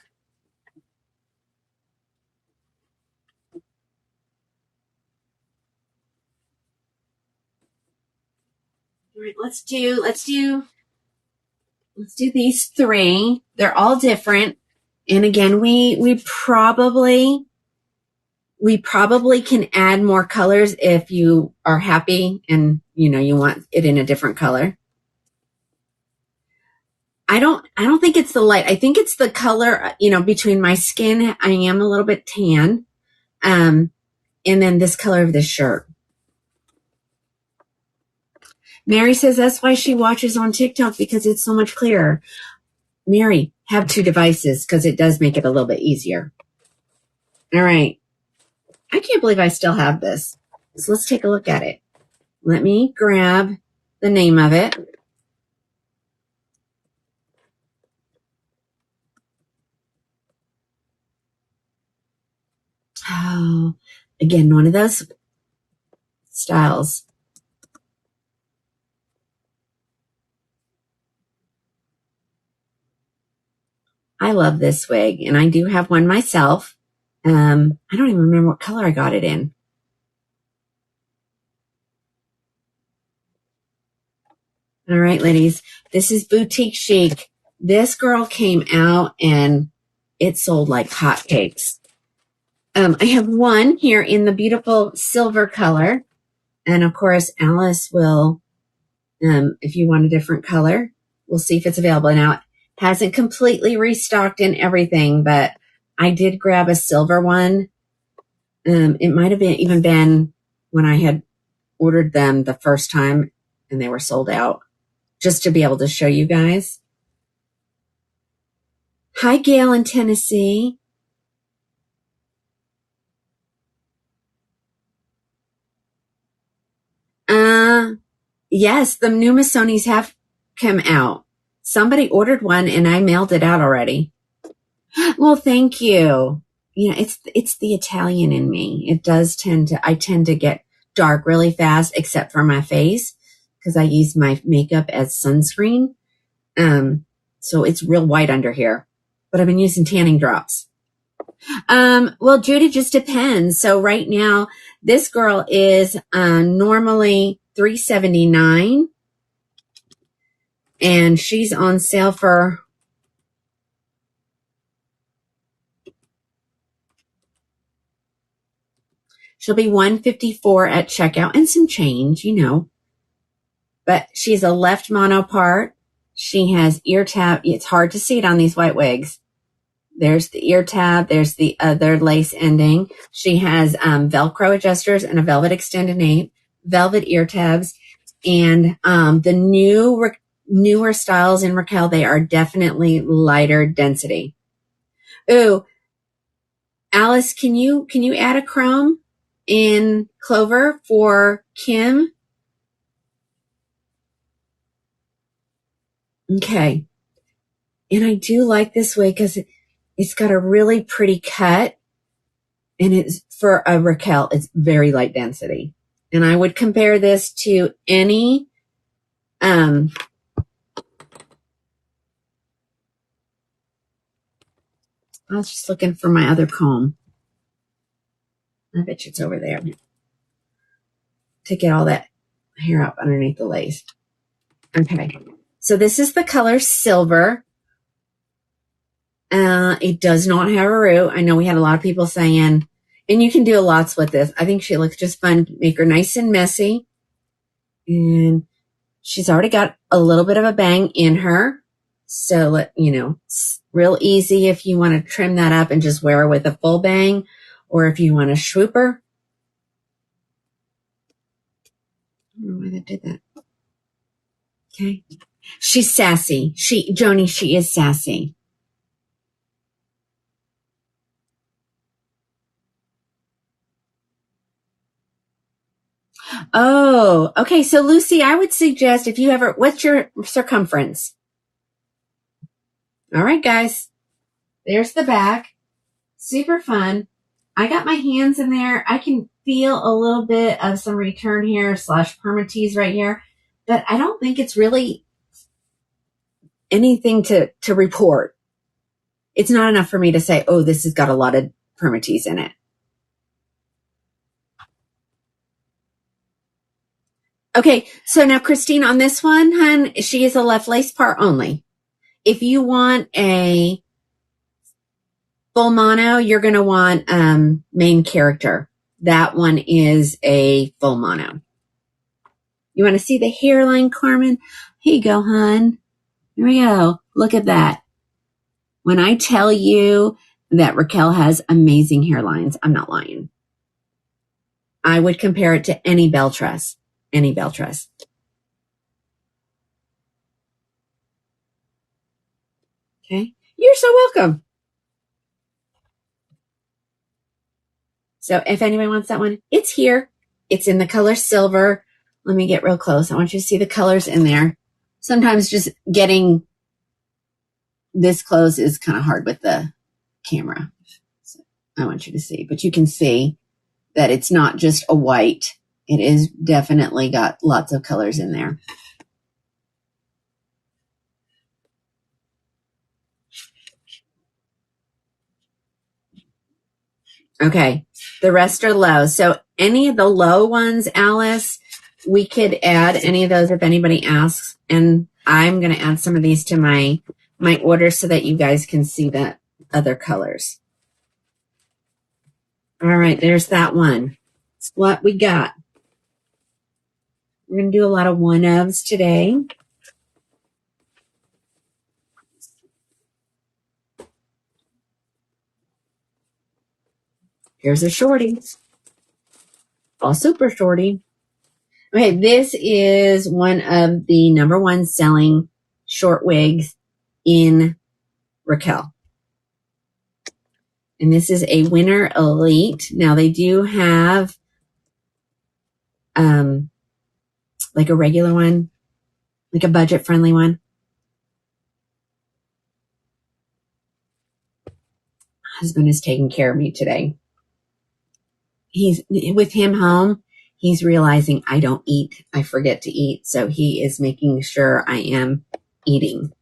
[SPEAKER 1] All right, let's do these 3. They're all different. And again, we probably We probably can add more colors if you are happy and, you want it in a different color. I don't think it's the light. I think it's the color, between my skin. I am a little bit tan. And then this color of this shirt. Mary says that's why she watches on TikTok, because it's so much clearer. Mary, have 2 devices because it does make it a little bit easier. All right. I can't believe I still have this. So let's take a look at it. Let me grab the name of it. Oh, again, one of those styles. I love this wig, and I do have one myself. I don't even remember what color I got it in. All right, ladies, this is Boutique Chic. This girl came out and it sold like hotcakes. I have one here in the beautiful silver color. And of course, Alice will, if you want a different color, we'll see if it's available. Now, it hasn't completely restocked in everything, but I did grab a silver one. It might have even been when I had ordered them the first time and they were sold out, just to be able to show you guys. Hi, Gail in Tennessee. Yes, the new Missonis have come out. Somebody ordered one and I mailed it out already. Well, thank you. It's the Italian in me. I tend to get dark really fast, except for my face, because I use my makeup as sunscreen. So it's real white under here, but I've been using tanning drops. Well, Judy, just depends. So right now, this girl is normally $379, and she's on sale for she'll be $154 at checkout and some change, But she's a left mono part. She has ear tab. It's hard to see it on these white wigs. There's the ear tab. There's the other lace ending. She has Velcro adjusters and a velvet extended nape, velvet ear tabs, and the newer styles in Raquel, they are definitely lighter density. Ooh, Alice, can you add a chrome in Clover for Kim? Okay. And I do like this wig because it's got a really pretty cut, and it's for a Raquel, it's very light density. And I would compare this to any, I was just looking for my other comb. I bet you it's over there to get all that hair up underneath the lace. Okay. So this is the color silver. It does not have a root. I know we had a lot of people saying, and you can do lots with this. I think she looks just fun. Make her nice and messy. And she's already got a little bit of a bang in her. So, it's real easy if you want to trim that up and just wear her with a full bang, or if you want to swoop her. I don't know why that did that. Okay. She's sassy. Joni, she is sassy. Oh, okay. So Lucy, I would suggest what's your circumference? All right, guys, there's the back. Super fun. I got my hands in there. I can feel a little bit of some return hair / permatease right here, but I don't think it's really anything to report. It's not enough for me to say, oh, this has got a lot of permatease in it. Okay, so now Christine, on this one, hun, she is a left lace part only. If you want a full mono, you're going to want main character. That one is a full mono. You want to see the hairline, Carmen? Here you go, hon. Here we go. Look at that. When I tell you that Raquel has amazing hairlines, I'm not lying. I would compare it to any bell tress. Any bell tress. Okay. You're so welcome. So if anybody wants that one, it's here. It's in the color silver. Let me get real close. I want you to see the colors in there. Sometimes just getting this close is kind of hard with the camera. So I want you to see, but you can see that it's not just a white. It is definitely got lots of colors in there. Okay, the rest are low. So any of the low ones, Alice, we could add any of those if anybody asks. And I'm going to add some of these to my order so that you guys can see the other colors. All right, there's that one. That's what we got. We're going to do a lot of one-ofs today. Here's a shorty. All super shorty. Okay, this is one of the #1 selling short wigs in Raquel. And this is a Winter Elite. Now they do have like a regular one, like a budget friendly one. Husband is taking care of me today. He's with him home. He's realizing I don't eat. I forget to eat. So he is making sure I am eating.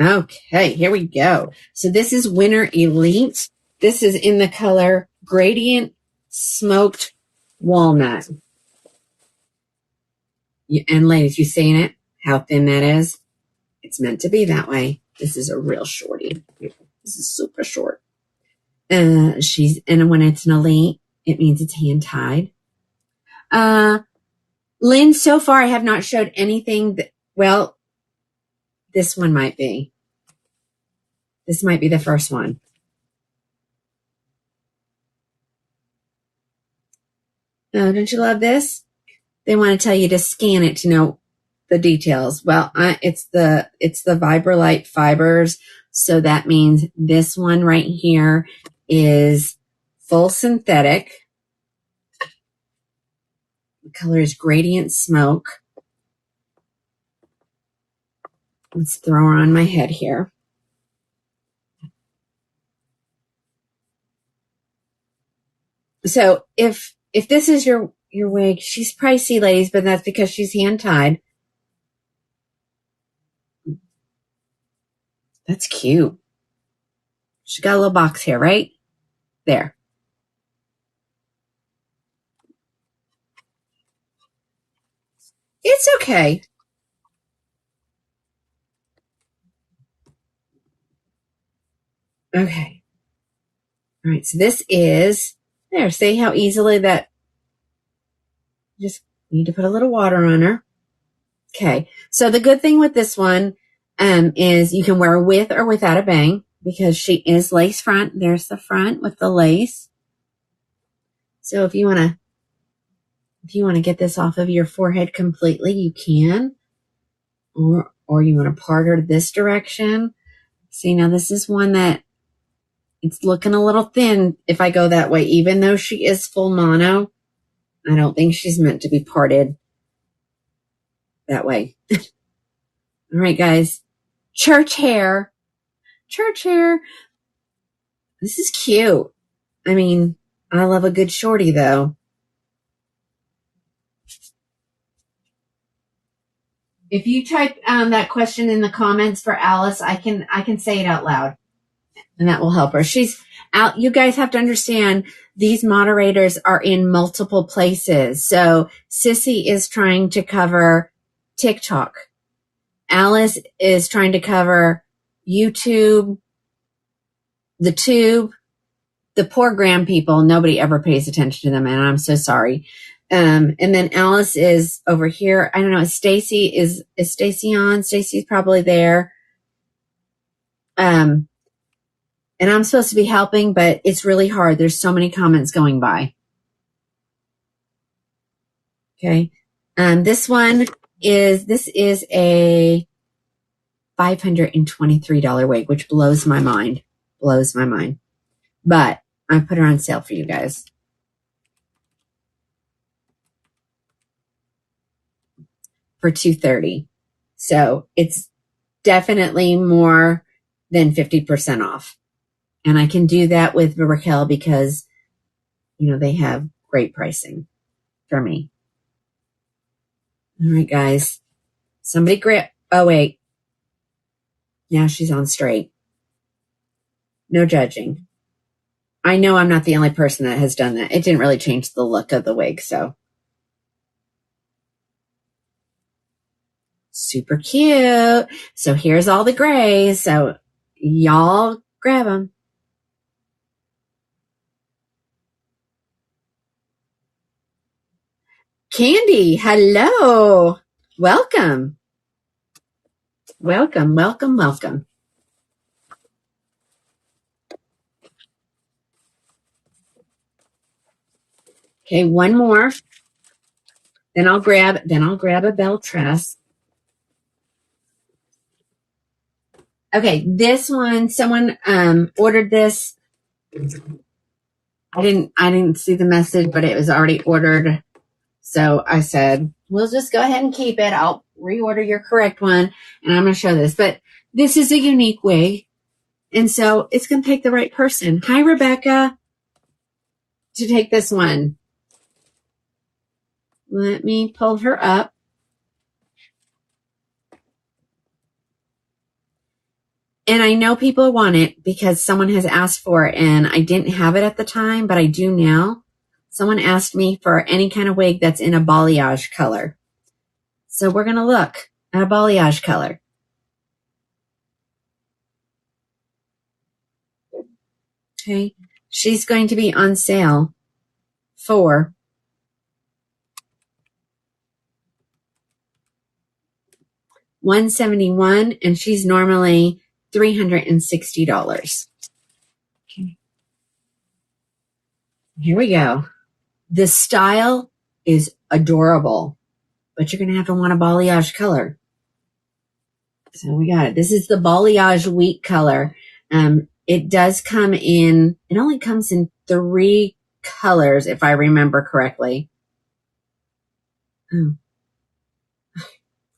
[SPEAKER 1] Okay, here we go. So this is Winter Elite. This is in the color Gradient Smoked Walnut. And ladies, you seen it? How thin that is? It's meant to be that way. This is a real shorty. This is super short. And when it's an elite, it means it's hand tied. Lynn, so far I have not showed anything that, well, this one might be. This might be the first one. Oh, don't you love this? They want to tell you to scan it to know the details. Well, it's the Vibrolite fibers. So that means this one right here is full synthetic. The color is Gradient Smoke. Let's throw her on my head here. So if this is your wig, she's pricey, ladies, but that's because she's hand tied. That's cute. She got a little box here, right? There. It's okay. Okay. All right. So this is there. See how easily that just need to put a little water on her. Okay. So the good thing with this one is you can wear her with or without a bang because she is lace front. There's the front with the lace. So if you want to get this off of your forehead completely, you can. Or you want to part her this direction. See, now this is one that it's looking a little thin if I go that way. Even though she is full mono, I don't think she's meant to be parted that way. All right, guys. Church hair. Church hair. This is cute. I mean, I love a good shorty, though. If you type that question in the comments for Alice, I can say it out loud. And that will help her. She's out. You guys have to understand these moderators are in multiple places. So Sissy is trying to cover TikTok. Alice is trying to cover YouTube, the Tube, the poor Graham people. Nobody ever pays attention to them, and I'm so sorry. And then Alice is over here. I don't know. Stacy is Stacy on? Stacy's probably there. And I'm supposed to be helping, but it's really hard. There's so many comments going by. Okay. This is a $523 wig, which blows my mind. Blows my mind. But I put her on sale for you guys. For $230. So it's definitely more than 50% off. And I can do that with Raquel because, they have great pricing for me. All right, guys. Somebody grab. Oh, wait. Now she's on straight. No judging. I know I'm not the only person that has done that. It didn't really change the look of the wig, so. Super cute. So here's all the grays. So y'all grab them. Candy, hello. Welcome. Welcome, welcome, welcome. Okay, one more. Then I'll grab a bell tress. Okay, this one, someone ordered this. I didn't see the message, but it was already ordered. So I said, we'll just go ahead and keep it. I'll reorder your correct one, and I'm going to show this. But this is a unique wig, and so it's going to take the right person. Hi, Rebecca, to take this one. Let me pull her up. And I know people want it because someone has asked for it, and I didn't have it at the time, but I do now. Someone asked me for any kind of wig that's in a balayage color. So we're going to look at a balayage color. Okay. She's going to be on sale for $171, and she's normally $360. Okay. Here we go. The style is adorable, but you're going to have to want a balayage color. So we got it. This is the balayage wheat color. It does come in, it only comes in 3 colors, if I remember correctly. Oh,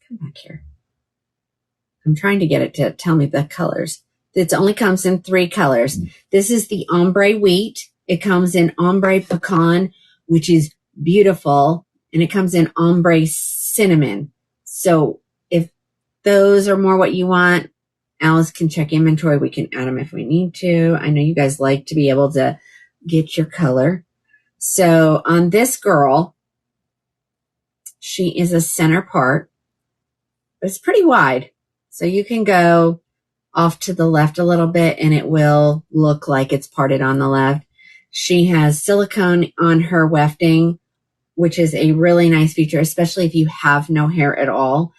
[SPEAKER 1] come back here. I'm trying to get it to tell me the colors. It only comes in 3 colors. This is the ombre wheat. It comes in ombre pecan, which is beautiful. And it comes in ombre cinnamon. So if those are more what you want, Alice can check inventory. We can add them if we need to. I know you guys like to be able to get your color. So on this girl, she is a center part, but it's pretty wide. So you can go off to the left a little bit and it will look like it's parted on the left. She has silicone on her wefting, which is a really nice feature, especially if you have no hair at all.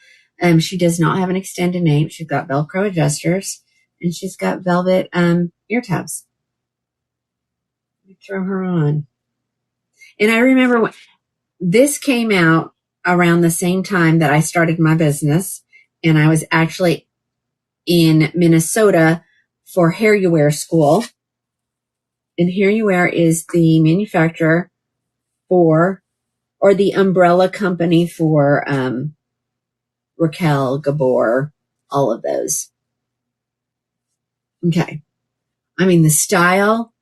[SPEAKER 1] She does not have an extended nape. She's got Velcro adjusters and she's got velvet ear tabs. Throw her on. And I remember when this came out around the same time that I started my business, and I was actually in Minnesota for Hair You Wear school. And Hair You Wear is the manufacturer for, or the umbrella company for Raquel, Gabor, all of those. Okay. I mean, the style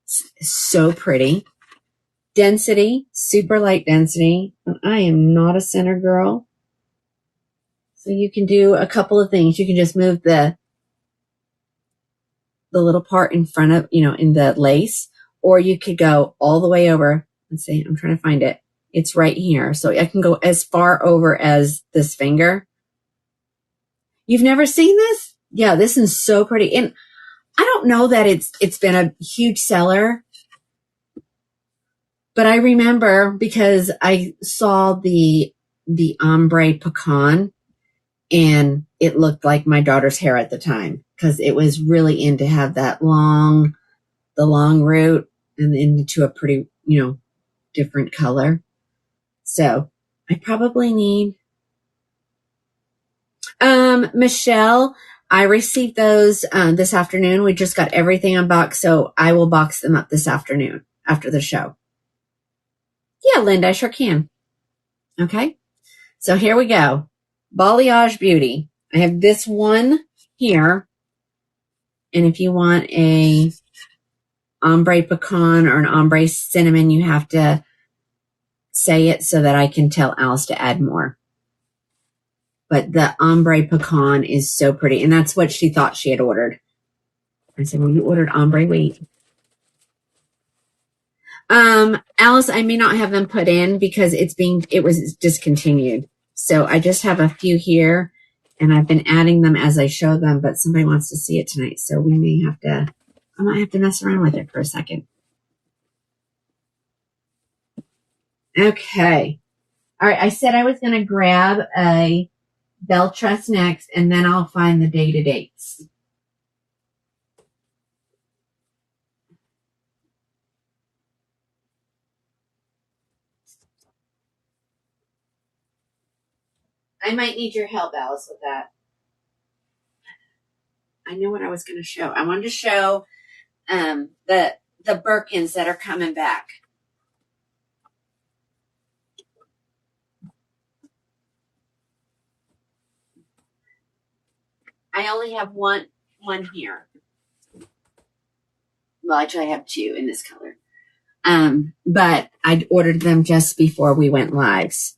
[SPEAKER 1] is so pretty. Density, super light density. And I am not a center girl. So you can do a couple of things. You can just move the the little part in front of, in the lace, or you could go all the way over. Let's see, I'm trying to find it. It's right here. So I can go as far over as this finger. You've never seen this? Yeah, this is so pretty. And I don't know that it's been a huge seller, but I remember because I saw the ombre pecan, and it looked like my daughter's hair at the time because it was really in to have the long root and into a pretty, different color. So I probably need, Michelle, I received those this afternoon. We just got everything unboxed, so I will box them up this afternoon after the show. Yeah, Linda, I sure can. Okay. So here we go. Balayage Beauty. I have this one here. And if you want a ombre pecan or an ombre cinnamon, you have to say it so that I can tell Alice to add more. But the ombre pecan is so pretty. And that's what she thought she had ordered. I said, well, you ordered ombre, wait. Alice, I may not have them put in because it was discontinued. So I just have a few here and I've been adding them as I show them, but somebody wants to see it tonight. So I might have to mess around with it for a second. Okay. All right. I said I was going to grab a Belle Tress next, and then I'll find the dates. I might need your help, Alice, with that. I know what I was going to show. I wanted to show the Birkins that are coming back. I only have one here. Well, actually, I have two in this color. But I ordered them just before we went lives.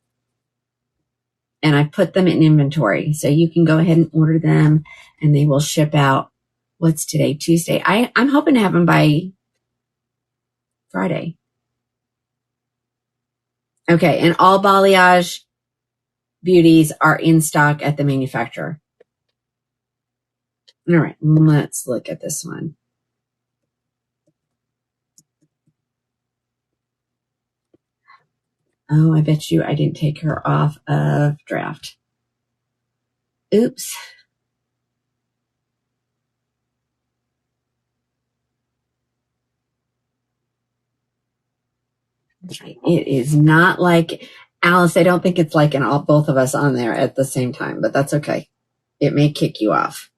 [SPEAKER 1] And I put them in inventory. So you can go ahead and order them and they will ship out. What's today? Tuesday. I'm hoping to have them by Friday. Okay. And all balayage beauties are in stock at the manufacturer. All right. Let's look at this one. Oh, I bet you I didn't take her off of draft. Oops. It is not like Alice. I don't think it's like both of us on there at the same time, but that's okay. It may kick you off.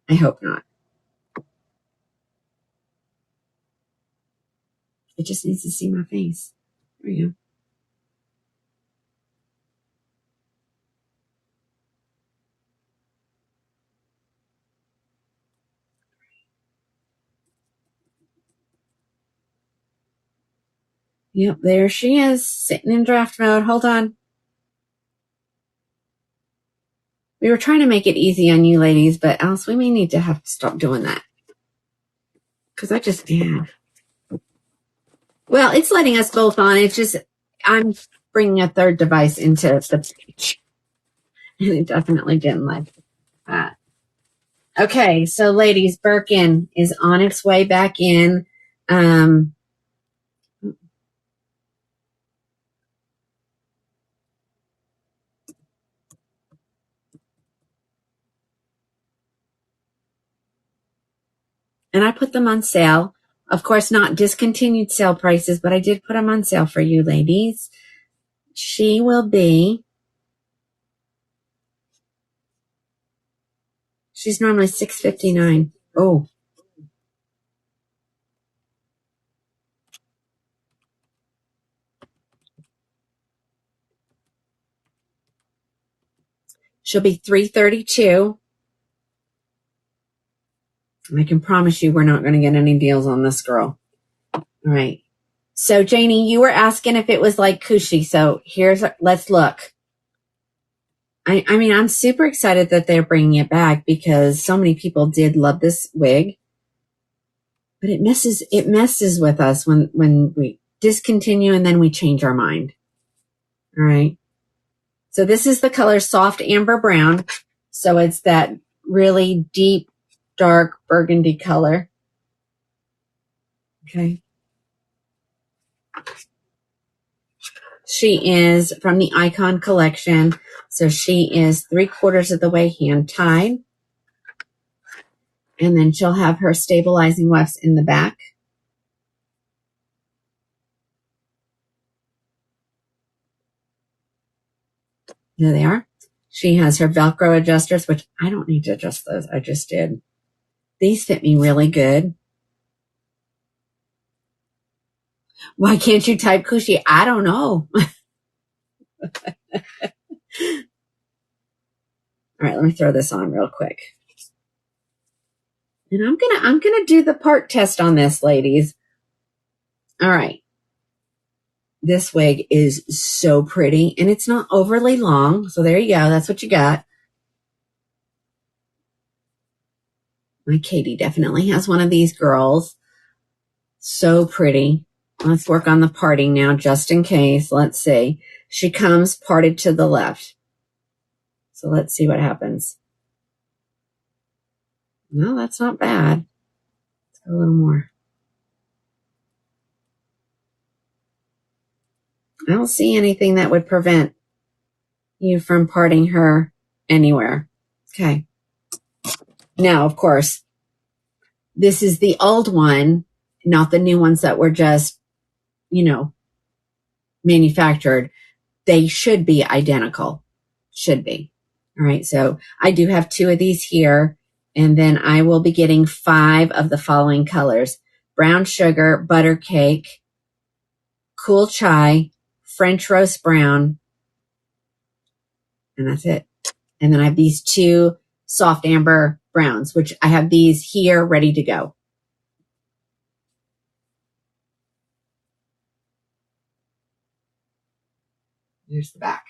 [SPEAKER 1] I hope not. It just needs to see my face. There we go. Yep, there she is, sitting in draft mode. Hold on. We were trying to make it easy on you ladies, but Alice, we may need to have to stop doing that. Because Well, it's letting us both on. It's just, I'm bringing a third device into the page. And it definitely didn't like that. Okay, so ladies, Birkin is on its way back in. And I put them on sale. Of course, not discontinued sale prices, but I did put them on sale for you ladies. She will be, she's normally $6.59. Oh. She'll be $3.32. I can promise you we're not going to get any deals on this girl. All right. So, Janie, you were asking if it was like Cushy. So let's look. I mean, I'm super excited that they're bringing it back because so many people did love this wig. But it messes with us when we discontinue and then we change our mind. All right. So this is the color Soft Amber Brown. So it's that really deep, dark burgundy color. Okay. She is from the Icon collection. So she is 3/4 of the way hand tied. And then she'll have her stabilizing wefts in the back. There they are. She has her Velcro adjusters, which I don't need to adjust those. I just did. These fit me really good. Why can't you type cushy? I don't know. All right, let me throw this on real quick. And I'm gonna do the part test on this, ladies. All right. This wig is so pretty, and it's not overly long. So there you go. That's what you got. My Katie definitely has one of these girls. So pretty. Let's work on the parting now, just in case. Let's see. She comes parted to the left. So let's see what happens. No, that's not bad. Let's go a little more. I don't see anything that would prevent you from parting her anywhere. Okay. Now, of course, this is the old one, not the new ones that were just, manufactured. They should be identical. Should be. All right. So I do have 2 of these here, and then I will be getting 5 of the following colors: brown sugar, butter cake, cool chai, French roast brown, and that's it. And then I have these 2 soft amber browns, which I have these here ready to go. Here's the back.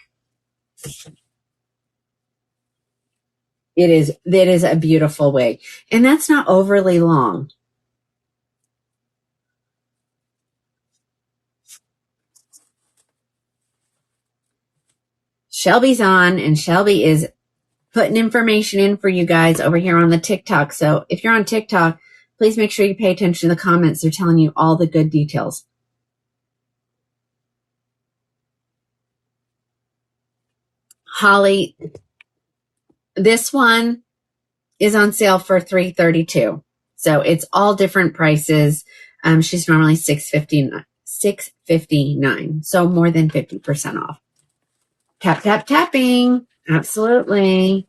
[SPEAKER 1] It is a beautiful wig, and that's not overly long. Shelby's on, and Shelby is putting information in for you guys over here on the TikTok. So if you're on TikTok, please make sure you pay attention to the comments. They're telling you all the good details. Holly, this one is on sale for $332. So it's all different prices. She's normally $659. So more than 50% off. Tap, tap, tapping. Absolutely.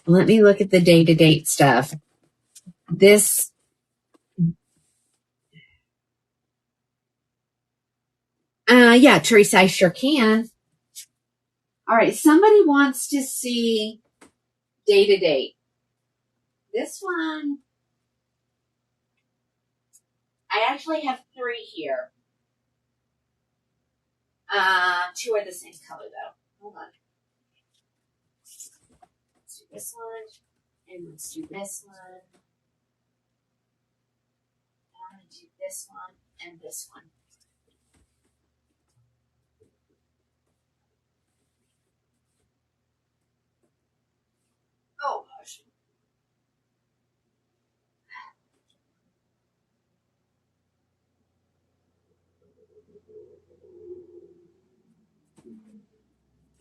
[SPEAKER 1] Let me look at the day-to-date stuff. This, yeah, Teresa, I sure can. All right, somebody wants to see day-to-date. This one, I actually have 3 here. 2 are the same color, though. Hold on. Let's do this one, and let's do this one. And I'm going to do this one and this one. Oh, gosh.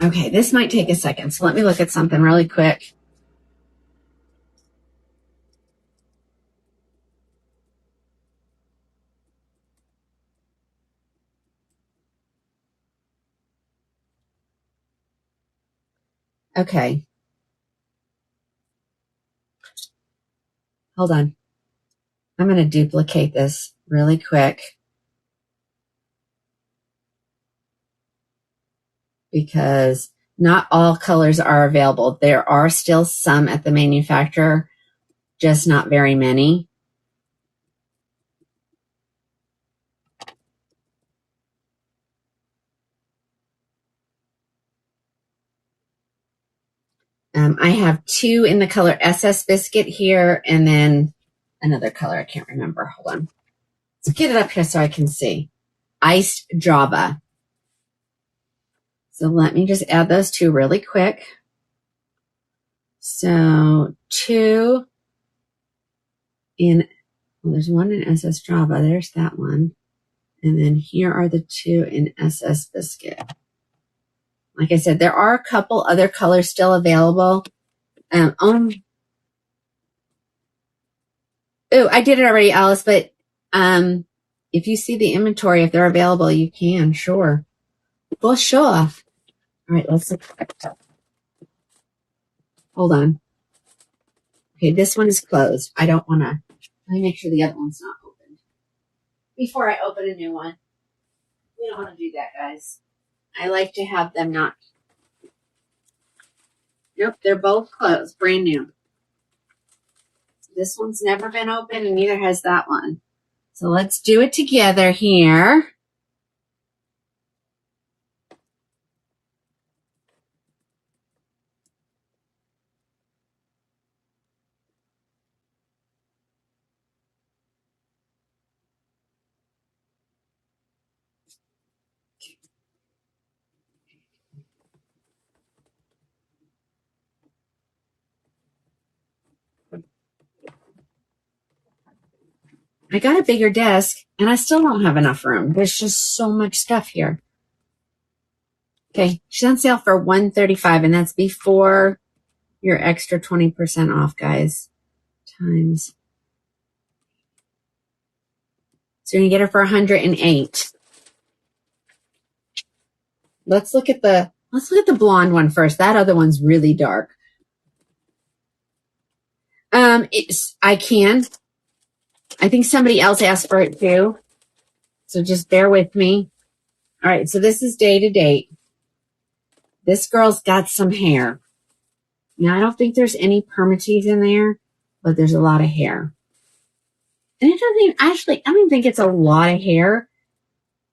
[SPEAKER 1] Okay, this might take a second, so let me look at something really quick. Okay. Hold on. I'm going to duplicate this really quick because not all colors are available. There are still some at the manufacturer, just not very many. I have 2 in the color SS Biscuit here, and then another color I can't remember. Hold on. Let's get it up here so I can see. Iced Java. So let me just add those 2 really quick. So 2 in, well, there's 1 in SS Java. There's that one. And then here are the 2 in SS Biscuit. Like I said, there are a couple other colors still available. Oh, I did it already, Alice, but if you see the inventory, if they're available, you can, sure. Well, sure. All right, let's look. Hold on. Okay, this one is closed. I don't want to. Let me make sure the other one's not open before I open a new one. We don't want to do that, guys. I like to have them not. Nope, they're both closed, brand new. This one's never been opened, and neither has that one. So let's do it together here. I got a bigger desk, and I still don't have enough room. There's just so much stuff here. Okay, she's on sale for $135, and that's before your extra 20% off, guys. Times. So you're going to get her for $108. Let's look at the blonde one first. That other one's really dark. I think somebody else asked for it too. So just bear with me. All right, so this is day to date. This girl's got some hair. Now, I don't think there's any permatease in there, but there's a lot of hair. And it doesn't even, actually, I don't even think it's a lot of hair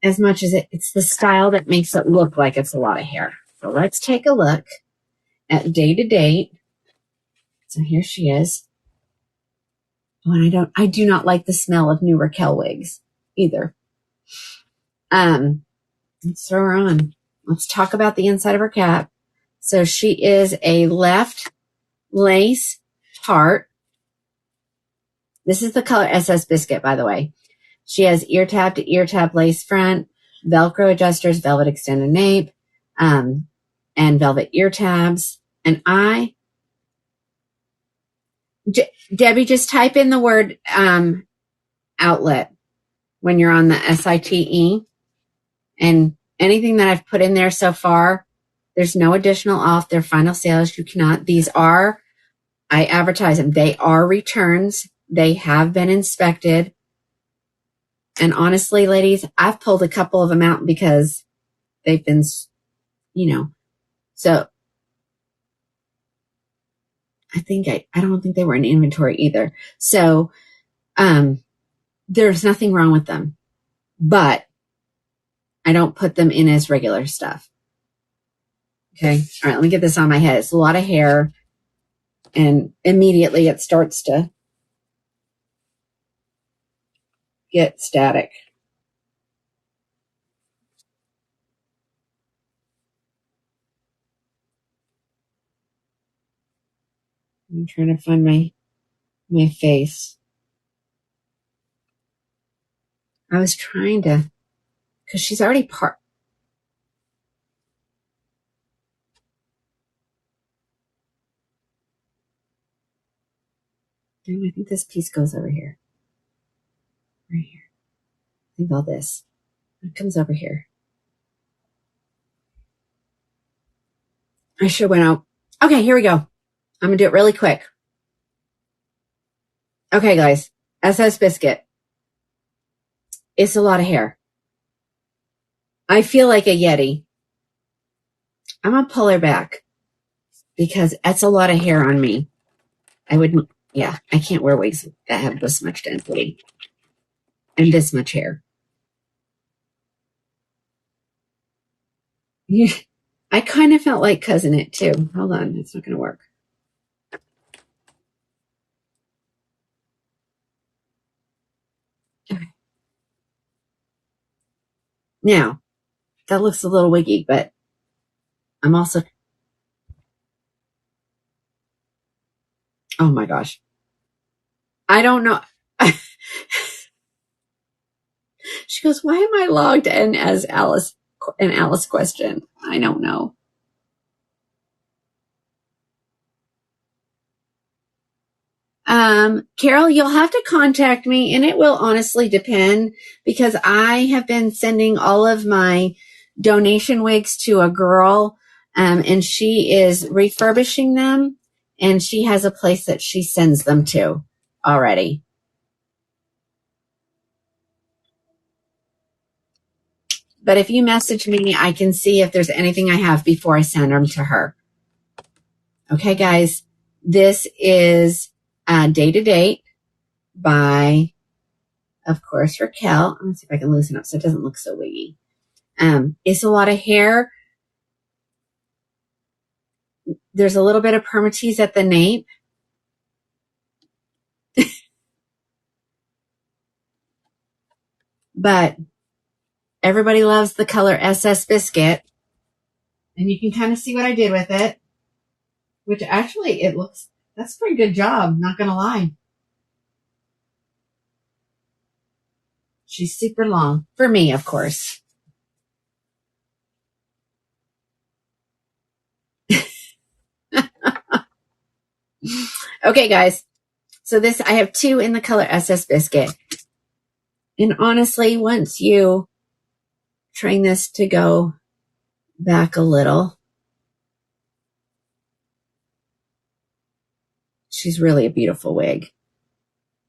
[SPEAKER 1] as much as it's the style that makes it look like it's a lot of hair. So let's take a look at day to date. So here she is. Oh, and I do not like the smell of new Raquel wigs either. Let's throw her on. Let's talk about the inside of her cap. So she is a left lace part. This is the color SS Biscuit, by the way. She has ear tab to ear tab lace front, Velcro adjusters, velvet extended nape, and velvet ear tabs. And Debbie, just type in the word outlet when you're on the SITE, and anything that I've put in there so far, there's no additional off. Their final sales. You cannot. These are, I advertise them. They are returns. They have been inspected. And honestly, ladies, I've pulled a couple of them out because they've been, so I don't think they were in inventory either. So, there's nothing wrong with them, but I don't put them in as regular stuff. Okay. All right. Let me get this on my head. It's a lot of hair, and immediately it starts to get static. I'm trying to find my face. I was trying to, because she's already part. I think this piece goes over here. Right here. I think all this. It comes over here. I should have went out. Okay, here we go. I'm going to do it really quick. Okay, guys. SS Biscuit. It's a lot of hair. I feel like a Yeti. I'm going to pull her back because that's a lot of hair on me. I can't wear wigs that have this much density and this much hair. Yeah, I kind of felt like cousin it too. Hold on, it's not going to work. Now, that looks a little wiggy, but I'm also, oh my gosh. I don't know. She goes, why am I logged in as Alice, an Alice question? I don't know. Carol, you'll have to contact me, and it will honestly depend because I have been sending all of my donation wigs to a girl, and she is refurbishing them, and she has a place that she sends them to already. But if you message me, I can see if there's anything I have before I send them to her. Okay, guys, this is Day to Date by, of course, Raquel. Let's see if I can loosen up so it doesn't look so wiggy. It's a lot of hair. There's a little bit of permatease at the nape. But everybody loves the color SS Biscuit. And you can kind of see what I did with it. Which actually, it looks, that's a pretty good job, not going to lie. She's super long. For me, of course. Okay, guys. So this, I have two in the color SS Biscuit. And honestly, once you train this to go back a little, she's really a beautiful wig.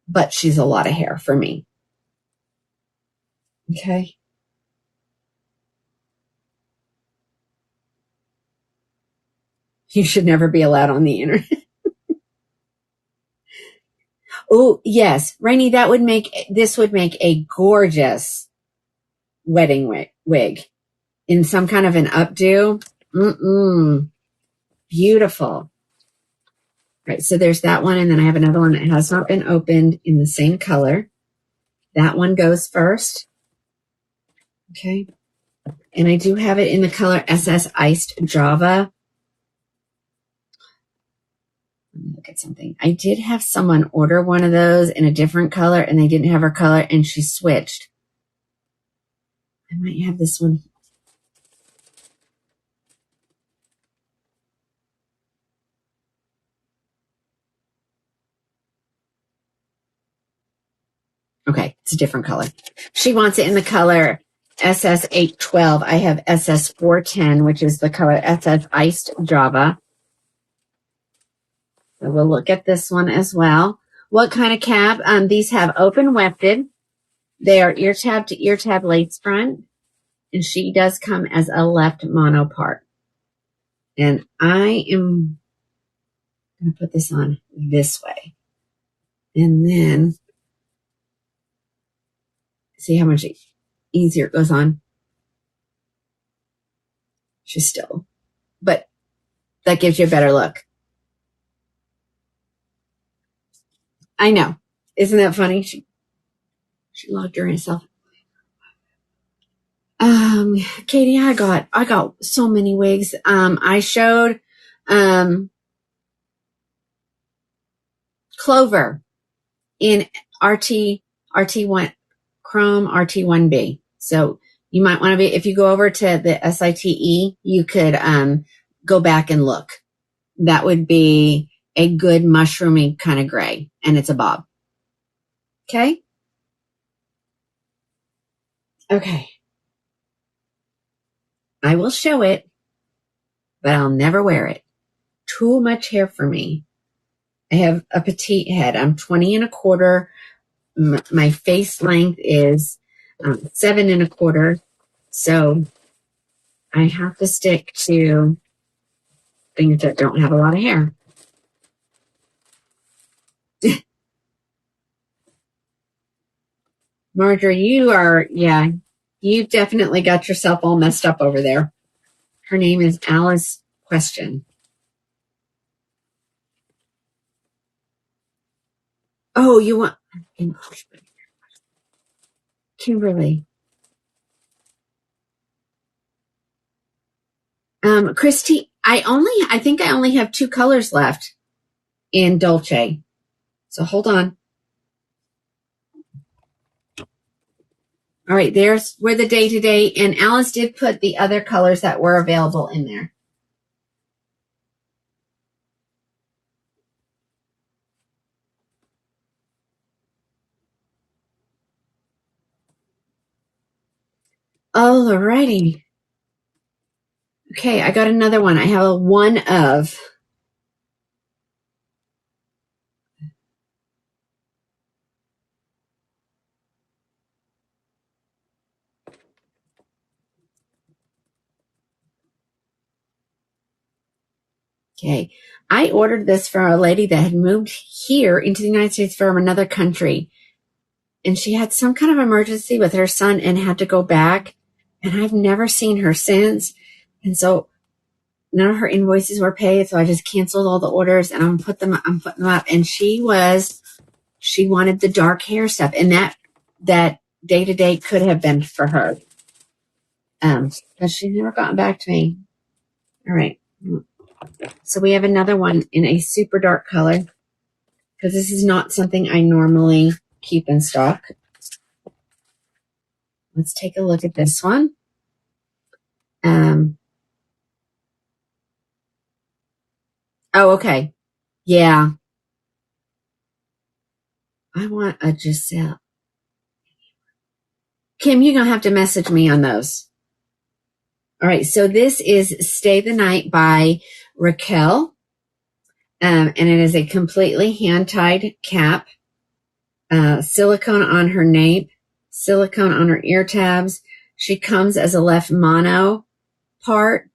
[SPEAKER 1] But she's a lot of hair for me. Okay. You should never be allowed on the internet. Oh, yes. Rainy, this would make a gorgeous wedding wig in some kind of an updo. Beautiful. Right. So there's that one. And then I have another one that has not been opened in the same color. That one goes first. Okay. And I do have it in the color SS Iced Java. Let me look at something. I did have someone order one of those in a different color and they didn't have her color and she switched. I might have this one. Okay, it's a different color. She wants it in the color SS 812. I have SS 410, which is the color SS Iced Java. So we'll look at this one as well. What kind of cap? These have open wefted. They are ear tab to ear tab lace front. And she does come as a left mono part. And I am going to put this on this way. And then see how much easier it goes on. She's still, but that gives you a better look. I know. Isn't that funny? She logged herself. Katie, I got so many wigs. I showed, Clover in RT1 Chrome RT1B. So you might want to be, if you go over to the SITE, you could, go back and look. That would be a good mushroomy kind of gray, and it's a bob. Okay. Okay. I will show it, but I'll never wear it. Too much hair for me. I have a petite head. I'm 20 and a quarter. My face length is 7 and a quarter. So I have to stick to things that don't have a lot of hair. Marjorie, you've definitely got yourself all messed up over there. Her name is Alice Question. Oh, you want Kimberly. Christy, I think I only have 2 colors left in Dolce. So hold on. All right, there's where the day-to-day, and Alice did put the other colors that were available in there. Alrighty. Okay, I got another one. I have a one of. Okay, I ordered this for a lady that had moved here into the United States from another country. And she had some kind of emergency with her son and had to go back. And I've never seen her since. And so none of her invoices were paid. So I just canceled all the orders and I'm putting them up. And she wanted the dark hair stuff. And that day-to-day could have been for her. But she's never gotten back to me. All right. So we have another one in a super dark color because this is not something I normally keep in stock. Let's take a look at this one. Oh, okay. Yeah. I want a Giselle. Kim, you're going to have to message me on those. All right. So this is Stay the Night by Raquel. And it is a completely hand-tied cap. Silicone on her nape. Silicone on her ear tabs. She comes as a left mono part.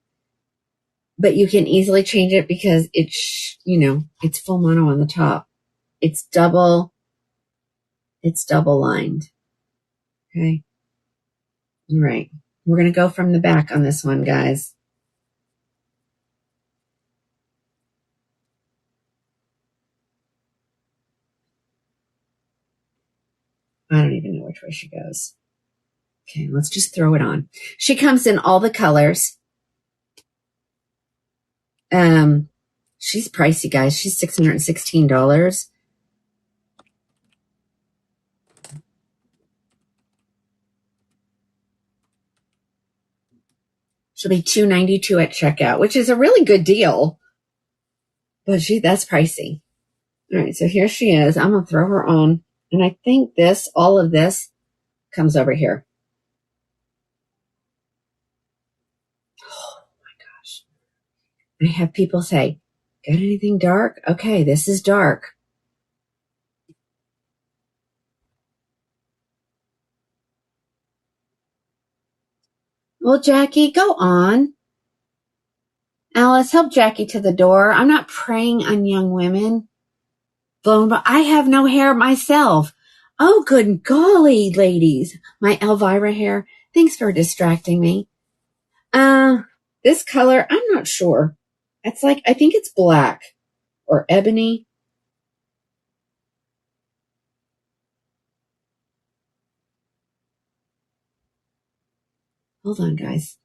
[SPEAKER 1] But you can easily change it because it's, it's full mono on the top. It's double lined. Okay. All right. We're going to go from the back on this one, guys. I don't even know which way she goes. Okay, let's just throw it on. She comes in all the colors. She's pricey, guys. She's $616. She'll be $292 at checkout, which is a really good deal. But that's pricey. All right, so here she is. I'm going to throw her on. And I think all of this comes over here. Oh my gosh. I have people say, got anything dark? Okay, this is dark. Well, Jackie, go on. Alice, help Jackie to the door. I'm not preying on young women. But I have no hair myself. Oh, good golly, ladies. My Elvira hair. Thanks for distracting me. This color, I'm not sure. It's like, I think it's black or ebony. Hold on, guys.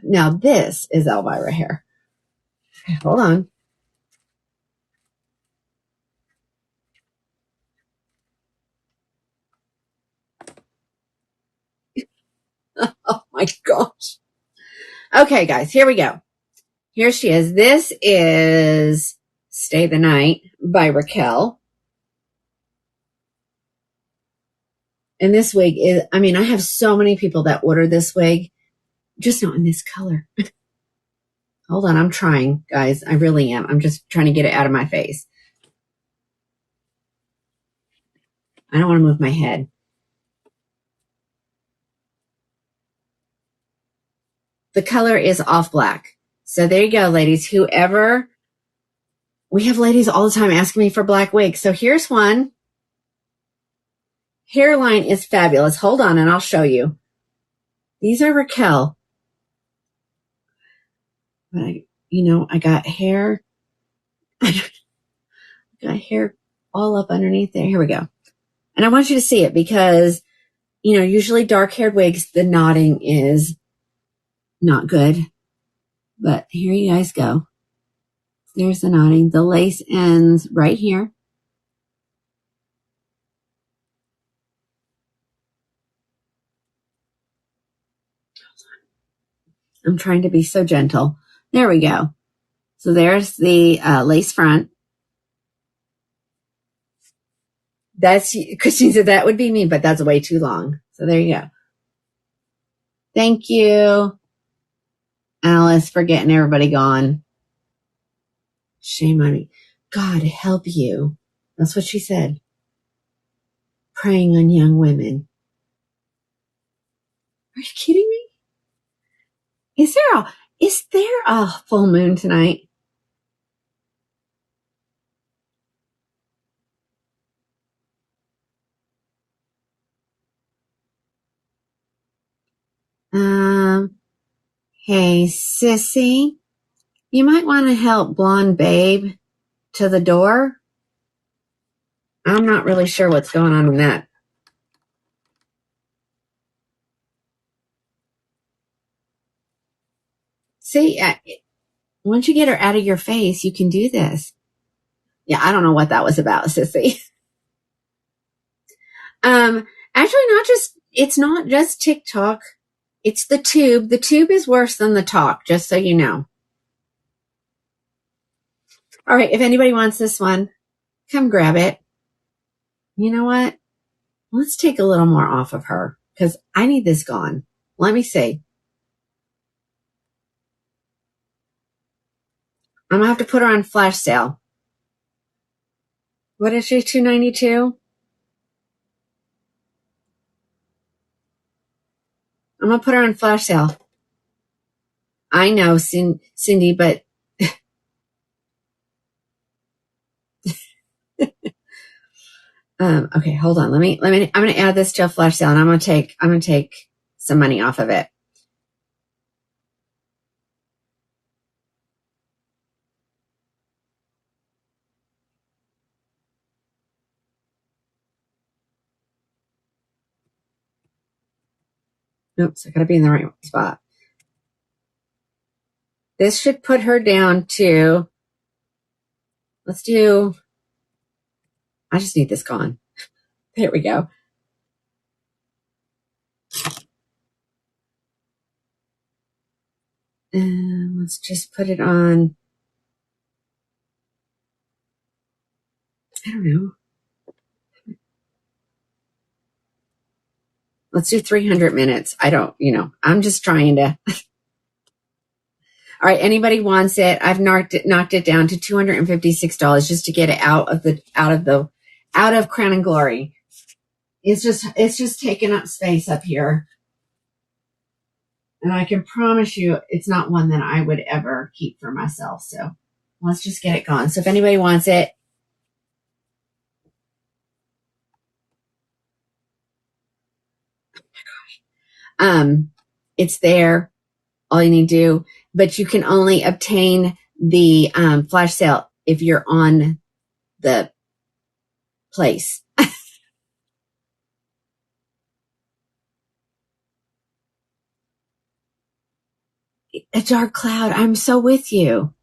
[SPEAKER 1] Now this is Elvira hair. Hold on. Oh my gosh. Okay, guys, here we go. Here she is. This is Stay the Night by Raquel. And this wig is, I have so many people that order this wig, just not in this color. Hold on, I'm trying, guys. I really am. I'm just trying to get it out of my face. I don't want to move my head. The color is off black. So there you go, ladies. We have ladies all the time asking me for black wigs. So here's one. Hairline is fabulous. Hold on and I'll show you. These are Raquel. But I got hair. I got hair all up underneath there. Here we go. And I want you to see it because, usually dark-haired wigs, the knotting is not good. But here you guys go. There's the knotting. The lace ends right here. I'm trying to be so gentle. There we go. So there's the lace front. That's, Christine said that would be me, but that's way too long. So there you go. Thank you, Alice, for getting everybody gone. Shame on me. God help you. That's what she said. Preying on young women. Are you kidding me? Is there a full moon tonight? Hey, sissy, you might want to help Blonde Babe to the door. I'm not really sure what's going on in that. See, once you get her out of your face, you can do this. Yeah, I don't know what that was about, sissy. Actually, it's not just TikTok. It's the tube. The tube is worse than the talk, just so you know. All right, if anybody wants this one, come grab it. You know what? Let's take a little more off of her because I need this gone. Let me see. I'm going to have to put her on flash sale. What is she, $292? I'm going to put her on flash sale. I know, Cindy, but okay, hold on. I'm going to add this to a flash sale and I'm going to take some money off of it. Oops, I got to be in the right spot. This should put her down to, I just need this gone. There we go. And let's just put it on, I don't know. Let's do 300 minutes. I'm just trying to. All right, anybody wants it? I've knocked it down to $256 just to get it out of Crown and Glory. It's just taking up space up here. And I can promise you it's not one that I would ever keep for myself. So let's just get it gone. So if anybody wants it, it's there. All you need to do, but you can only obtain the flash sale if you're on the place. A dark cloud. I'm so with you.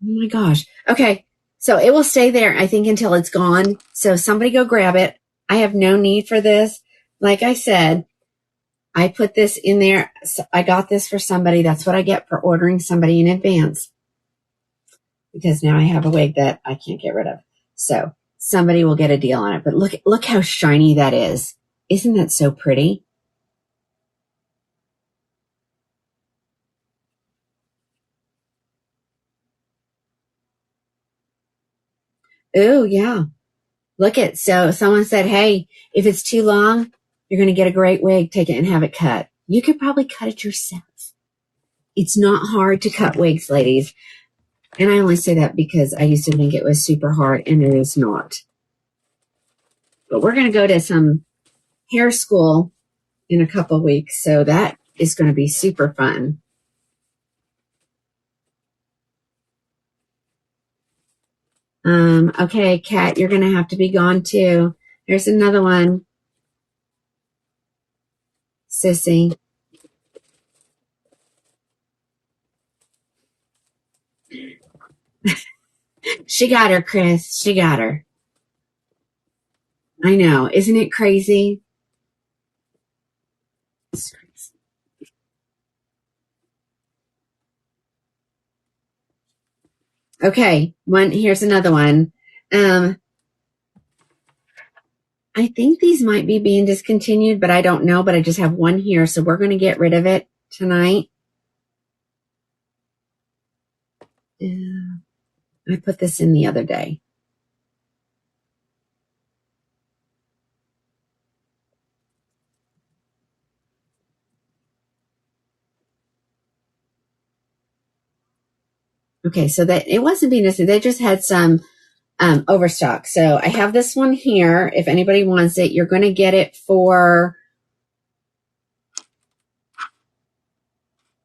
[SPEAKER 1] Oh my gosh. Okay. So it will stay there, I think, until it's gone. So somebody go grab it. I have no need for this. Like I said, I put this in there. So I got this for somebody. That's what I get for ordering somebody in advance. Because now I have a wig that I can't get rid of. So somebody will get a deal on it. But look how shiny that is. Isn't that so pretty? Oh, yeah. Look at, so someone said, hey, if it's too long, you're going to get a great wig, take it and have it cut. You could probably cut it yourself. It's not hard to cut wigs, ladies. And I only say that because I used to think it was super hard and it is not. But we're going to go to some hair school in a couple of weeks. So that is going to be super fun. Okay, Kat, you're going to have to be gone too. There's another one. Sissy. She got her, Chris. She got her. I know. Isn't it crazy? It's crazy. Okay, here's another one. I think these might be being discontinued, but I don't know, but I just have one here, so we're going to get rid of it tonight. I put this in the other day. Okay, so that it wasn't being discontinued. They just had some overstock. So I have this one here. If anybody wants it, you're going to get it for,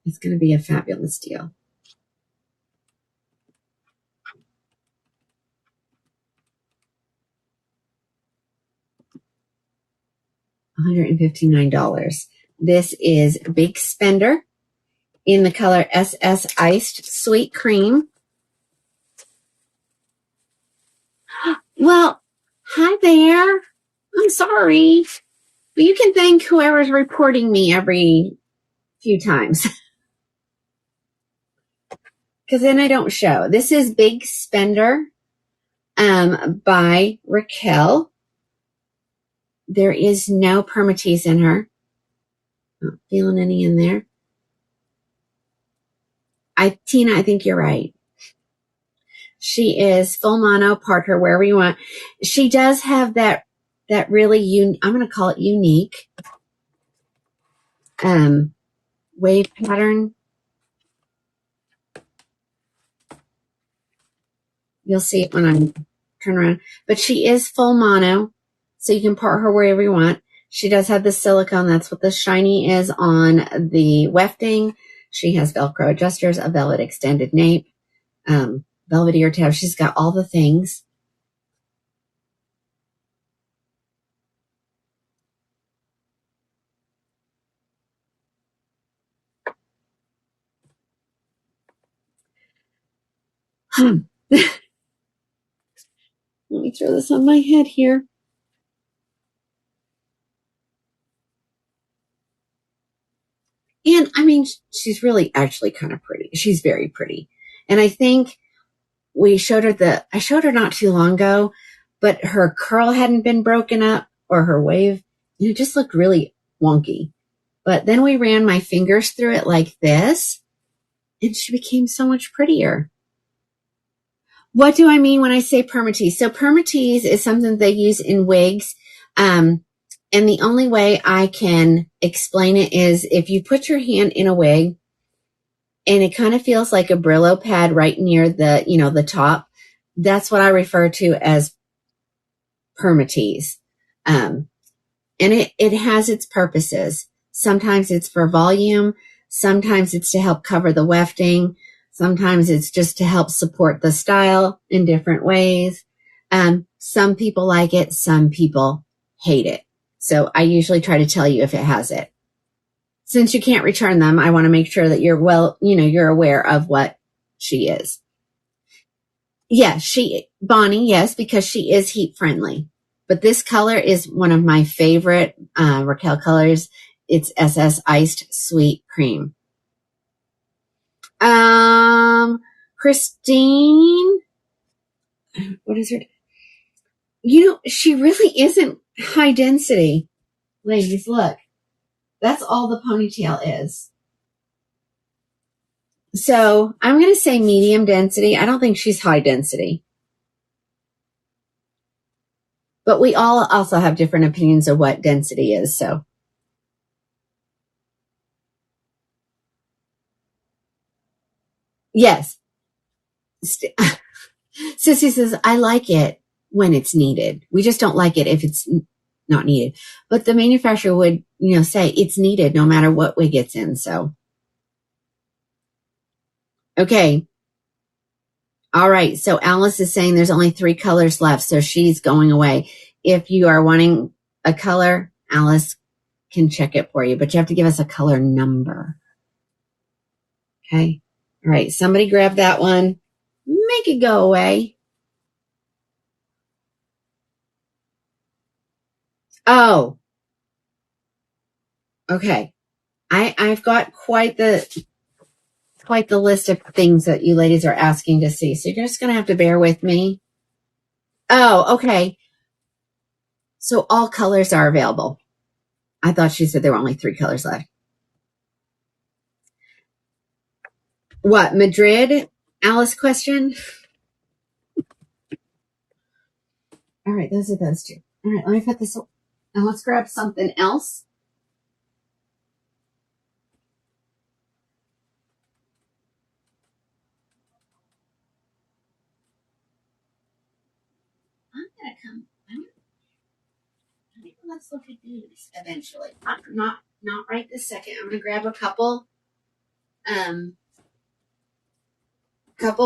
[SPEAKER 1] it's going to be a fabulous deal. $159. This is Big Spender in the color SS Iced Sweet Cream. Well, hi there. I'm sorry. But you can thank whoever's reporting me every few times. Because then I don't show. This is Big Spender by Raquel. There is no permatease in her. Not feeling any in there. Tina, I think you're right. She is full mono, part her wherever you want. She does have that really I'm going to call it unique wave pattern. You'll see it when I turn around. But she is full mono, so you can part her wherever you want. She does have the silicone. That's what the shiny is on the wefting. She has Velcro adjusters, a velvet extended nape, velvet ear tab. She's got all the things. Let me throw this on my head here. And I mean, she's really actually kind of pretty. She's very pretty. And I think I showed her not too long ago, but her curl hadn't been broken up or her wave, it just looked really wonky. But then we ran my fingers through it like this and she became so much prettier. What do I mean when I say permatease? So permatease is something that they use in wigs. And the only way I can explain it is if you put your hand in a wig and it kind of feels like a Brillo pad right near the top, that's what I refer to as permatease. And it has its purposes. Sometimes it's for volume. Sometimes it's to help cover the wefting. Sometimes it's just to help support the style in different ways. Some people like it. Some people hate it. So I usually try to tell you if it has it. Since you can't return them, I want to make sure that you're aware of what she is. Yeah, Bonnie, yes, because she is heat friendly. But this color is one of my favorite Raquel colors. It's SS Iced Sweet Cream. Christine, what is her? She really isn't high density. Ladies, look. That's all the ponytail is. So I'm going to say medium density. I don't think she's high density. But we all also have different opinions of what density is, so. Yes. Sissy says, I like it when it's needed. We just don't like it if it's not needed. But the manufacturer would, say it's needed no matter what wig it's in, so. Okay. All right. So Alice is saying there's only 3 colors left. So she's going away. If you are wanting a color, Alice can check it for you, but you have to give us a color number. Okay. All right. Somebody grab that one. Make it go away. Oh, okay. I've got quite the list of things that you ladies are asking to see. So you're just going to have to bear with me. Oh, okay. So all colors are available. I thought she said there were only 3 colors left. What, Madrid? Alice question? All right, those are those 2. All right, let me put this, and let's grab something else. I'm going to come, let's look at these eventually. Not right this second. I'm going to grab a couple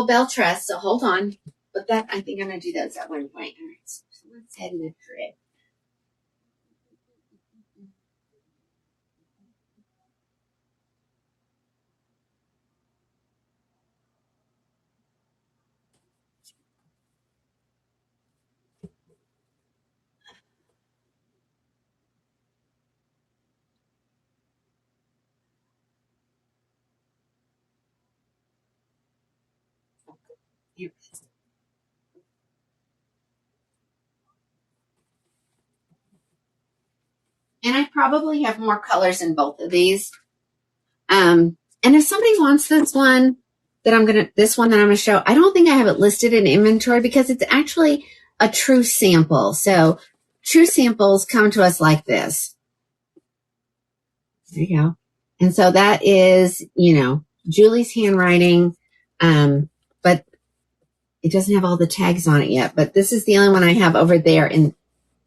[SPEAKER 1] Beltress, so hold on. But that, I think I'm going to do those at one point. All right, so let's head Madrid. Here. And I probably have more colors in both of these. And if somebody wants this one that I'm going to show, I don't think I have it listed in inventory because it's actually a true sample. So true samples come to us like this. There you go. And so that is, Julie's handwriting. But it doesn't have all the tags on it yet, but this is the only one I have over there in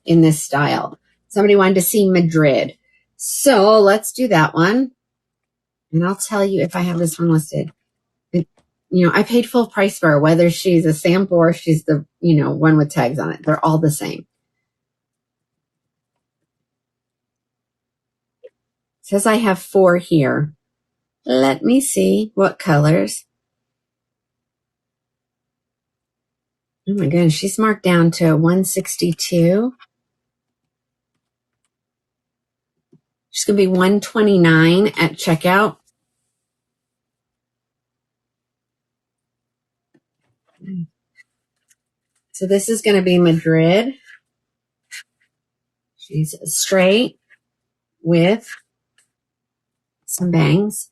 [SPEAKER 1] this style. Somebody wanted to see Madrid. So let's do that one. And I'll tell you if I have this one listed. I paid full price for her, whether she's a sample or she's the, one with tags on it. They're all the same. It says I have 4 here. Let me see what colors. Oh my goodness, she's marked down to 162. She's going to be 129 at checkout. So this is going to be Madrid. She's straight with some bangs.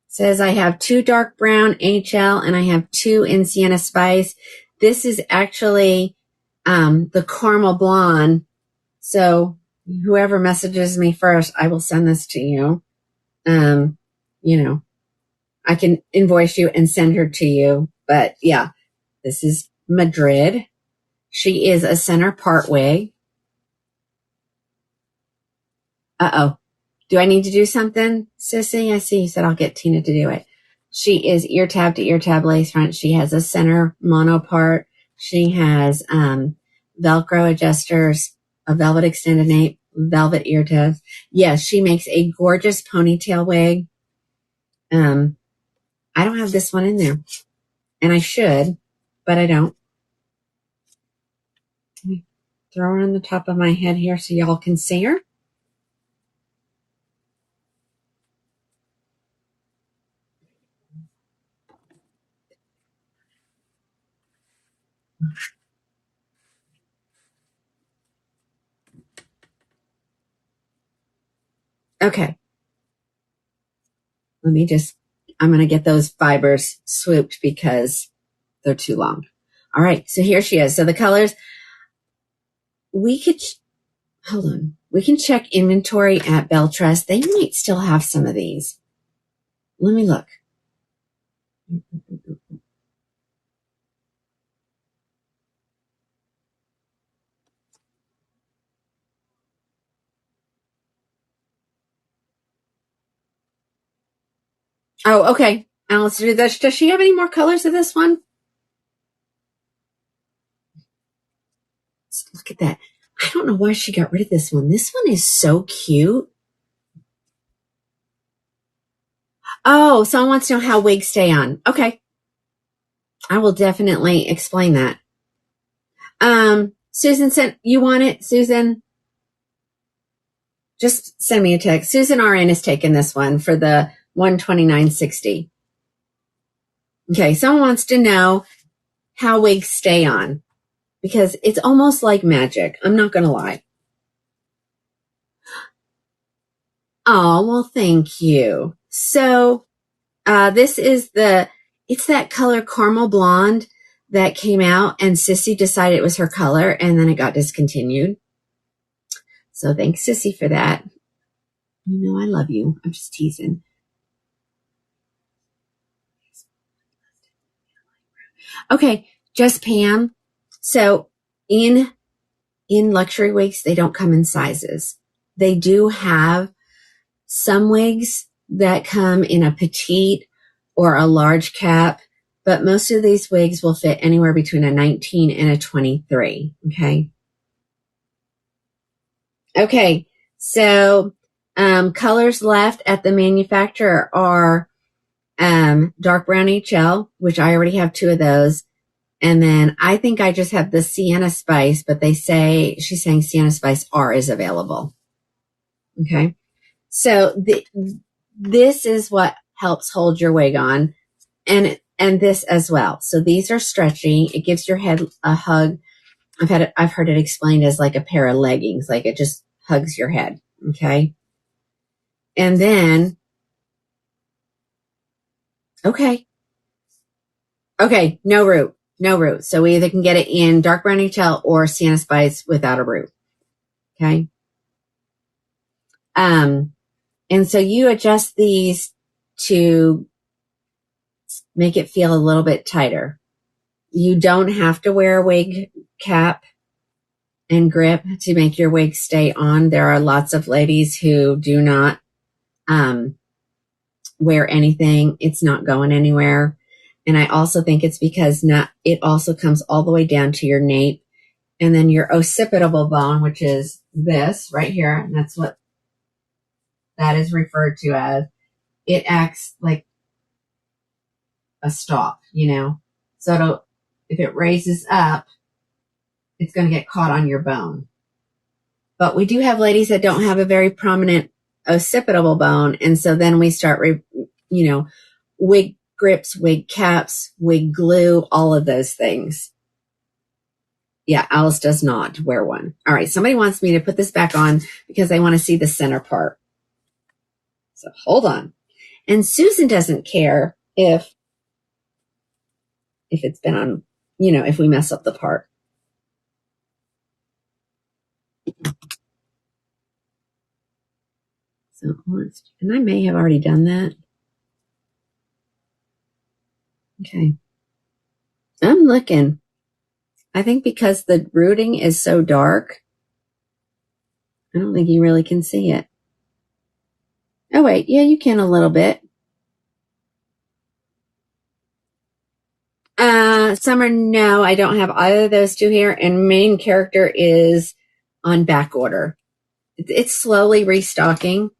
[SPEAKER 1] Says I have 2 dark brown HL and I have 2 in Sienna Spice. This is actually the caramel blonde. So whoever messages me first, I will send this to you. I can invoice you and send her to you. But yeah, this is Madrid. She is a center part wig. Uh-oh. Do I need to do something, Sissy? I see you said I'll get Tina to do it. She is ear tab to ear tab lace front. She has a center mono part. She has Velcro adjusters, a velvet extended nape, velvet ear tabs. Yes, she makes a gorgeous ponytail wig. I don't have this one in there, and I should, but I don't. Let me throw her on the top of my head here so y'all can see her. Okay. I'm going to get those fibers swooped because they're too long. All right. So here she is. So the colors, hold on. We can check inventory at Beltress. They might still have some of these. Let me look. Oh, okay. Alice, does she have any more colors of this one? Look at that. I don't know why she got rid of this one. This one is so cute. Oh, someone wants to know how wigs stay on. Okay. I will definitely explain that. Susan sent, you want it, Susan? Just send me a text. Susan RN is taking this one for the 129.60. Okay, someone wants to know how wigs stay on because it's almost like magic. I'm not going to lie. Oh, well, thank you. So, this is it's that color caramel blonde that came out and Sissy decided it was her color and then it got discontinued. So thanks, Sissy, for that. You know I love you. I'm just teasing. Okay, just Pam. So in luxury wigs, they don't come in sizes. They do have some wigs that come in a petite or a large cap, but most of these wigs will fit anywhere between a 19 and a 23. Okay. Okay. So, colors left at the manufacturer are, dark brown HL, which I already have 2 of those. And then I think I just have the Sienna Spice, but she's saying Sienna Spice R is available. Okay. So this is what helps hold your wig on and this as well. So these are stretchy. It gives your head a hug. I've heard it explained as like a pair of leggings, like it just hugs your head. Okay. And then, okay. Okay. No root. No root. So we either can get it in dark brown HL or Sienna Spice without a root. Okay. And so you adjust these to make it feel a little bit tighter. You don't have to wear a wig cap and grip to make your wig stay on. There are lots of ladies who do not wear anything. It's not going anywhere. And I also think it's because it also comes all the way down to your nape and then your occipital bone, which is this right here. And that's what that is referred to as. It acts like a stop, So if it raises up, it's going to get caught on your bone. But we do have ladies that don't have a very prominent occipital bone. And so then we start, wig grips, wig caps, wig glue, all of those things. Yeah, Alice does not wear one. All right, somebody wants me to put this back on because they want to see the center part. So hold on. And Susan doesn't care if it's been on, if we mess up the part. So, and I may have already done that. Okay. I'm looking. I think because the rooting is so dark, I don't think you really can see it. Oh, wait. Yeah, you can a little bit. Summer, no, I don't have either of those 2 here. And main character is on back order. It's slowly restocking.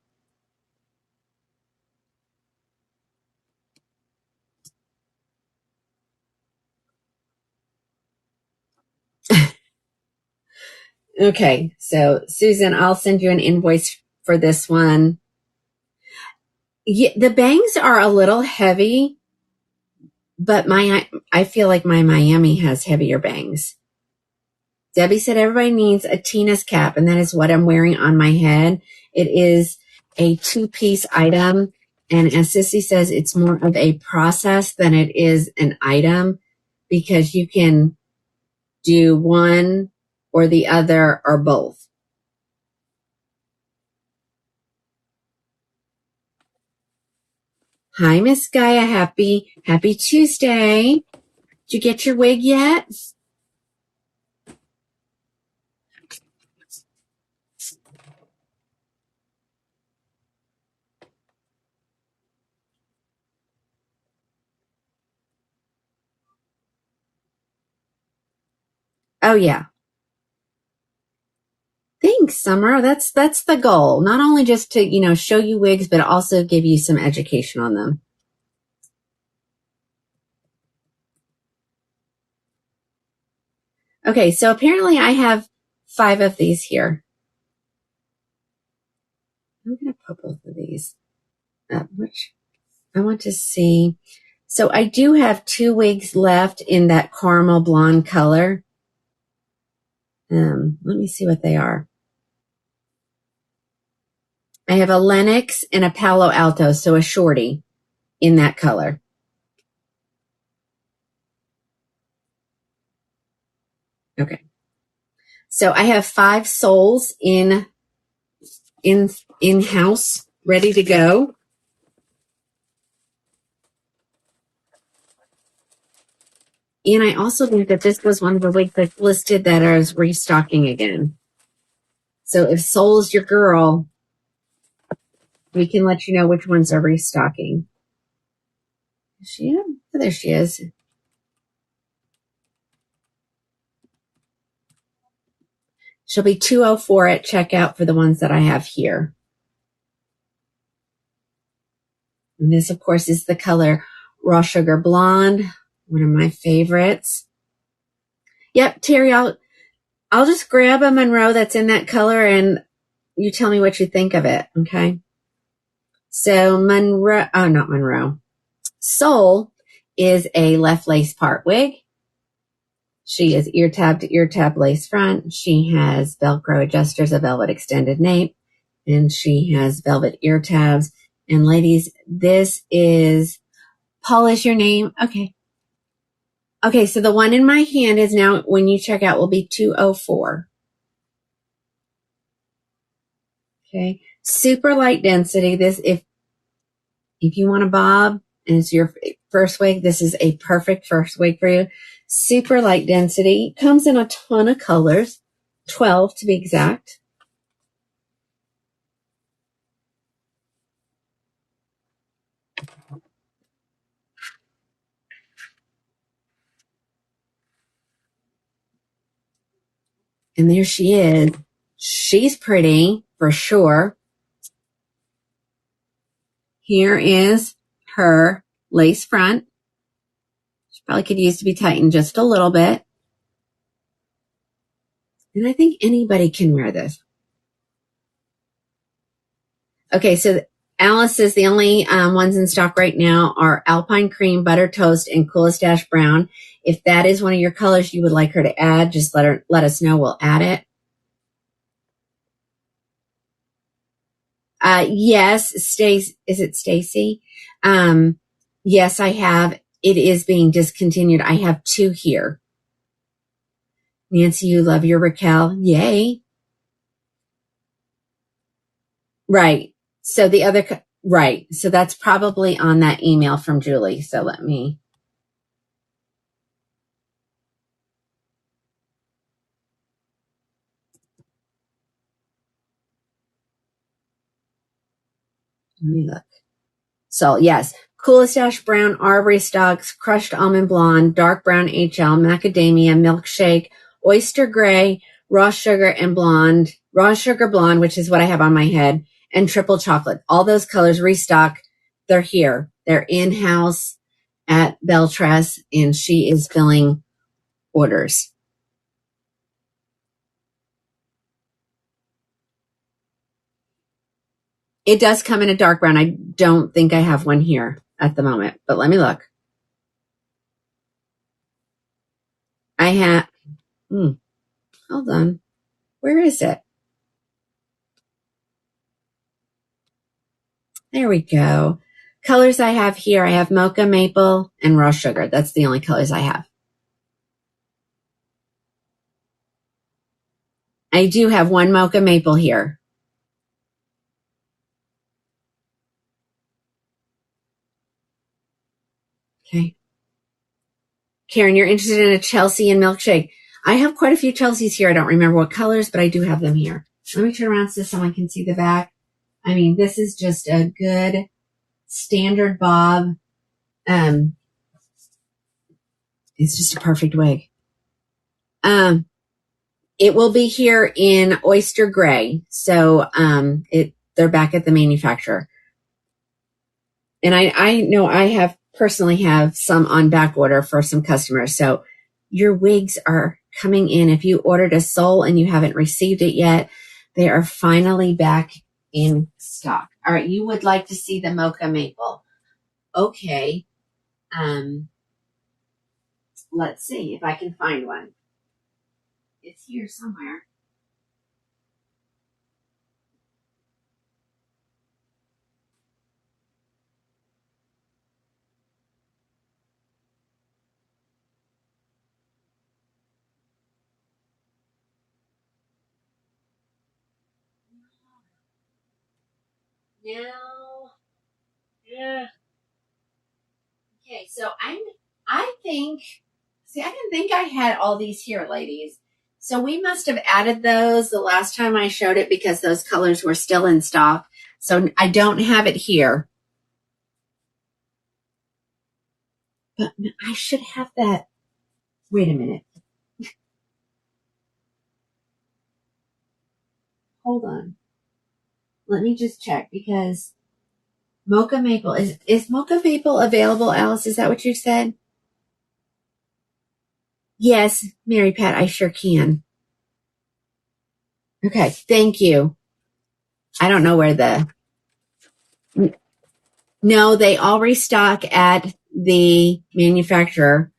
[SPEAKER 1] Okay. So Susan, I'll send you an invoice for this one. Yeah, the bangs are a little heavy, but I feel like my Miami has heavier bangs. Debbie said everybody needs a Tina's cap, and that is what I'm wearing on my head. It is a 2-piece item, and as Sissy says, it's more of a process than it is an item because you can do one or the other or both. Hi, Miss Gaia. Happy Tuesday. Did you get your wig yet? Oh, yeah. Thanks, Summer. That's the goal. Not only just to, show you wigs, but also give you some education on them. Okay, so apparently I have 5 of these here. I'm going to put both of these up, which I want to see. So I do have 2 wigs left in that caramel blonde color. Let me see what they are. I have a Lennox and a Palo Alto, so a shorty in that color. Okay. So I have 5 soles in-house ready to go. And I also think that this was one of the wigs that's listed that I was restocking again. So if Soul's your girl, we can let you know which ones are restocking. Is she in? Oh, there she is. She'll be $204 at checkout for the ones that I have here. And this, of course, is the color Raw Sugar Blonde, one of my favorites. Yep, Terry, I'll just grab a Monroe that's in that color and you tell me what you think of it, okay? So not Monroe. Soul is a left lace part wig. She is ear tab to ear tab lace front. She has Velcro adjusters, a velvet extended nape, and she has velvet ear tabs. And ladies, this is, Paul is your name? Okay. Okay, so the one in my hand is now, when you check out, will be $204. Okay. Super light density. This, if you want a bob and it's your first wig, this is a perfect first wig for you. Super light density. Comes in a ton of colors, 12 to be exact. And there she is. She's pretty for sure. Here is her lace front. She probably could use to be tightened just a little bit. And I think anybody can wear this. Okay, so Alice says the only ones in stock right now are Alpine Cream, Butter Toast, and Coolest Dash Brown. If that is one of your colors you would like her to add, just let us know. We'll add it. Yes, Stacy. Is it Stacy? Yes, I have. It is being discontinued. I have 2 here. Nancy, you love your Raquel. Yay. Right. So the other, right. So that's probably on that email from Julie. So let me look. So yes, Coolest Dash Brown, Arbery Stocks, Crushed Almond Blonde, Dark Brown HL, Macadamia, Milkshake, Oyster Gray, Raw Sugar and Blonde, Raw Sugar Blonde, which is what I have on my head, and Triple Chocolate. All those colors restock. They're here. They're in-house at Beltress, and she is filling orders. It does come in a dark brown. I don't think I have one here at the moment, but let me look. I have, hold on. Where is it? There we go. Colors I have here, I have Mocha Maple and Raw Sugar. That's the only colors I have. I do have one Mocha Maple here. Okay. Karen, you're interested in a Chelsea and Milkshake. I have quite a few Chelseas here. I don't remember what colors, but I do have them here. Let me turn around so someone can see the back. I mean, this is just a good standard bob. It's just a perfect wig. It will be here in Oyster Gray. So they're back at the manufacturer. And I know I have personally have some on back order for some customers. So your wigs are coming in. If you ordered a sole and you haven't received it yet, they are finally back in stock. All right, you would like to see the mocha maple. Okay. Let's see if I can find one. It's here somewhere. No. Yeah. Okay, so I think, see, I didn't think I had all these here, ladies. So we must have added those the last time I showed it because those colors were still in stock. So I don't have it here. But I should have that. Wait a minute. Hold on. Let me just check because Mocha Maple, is Mocha Maple available, Alice? Is that what you said? Yes, Mary Pat, I sure can. Okay, thank you. I don't know where no, they all restock at the manufacturer,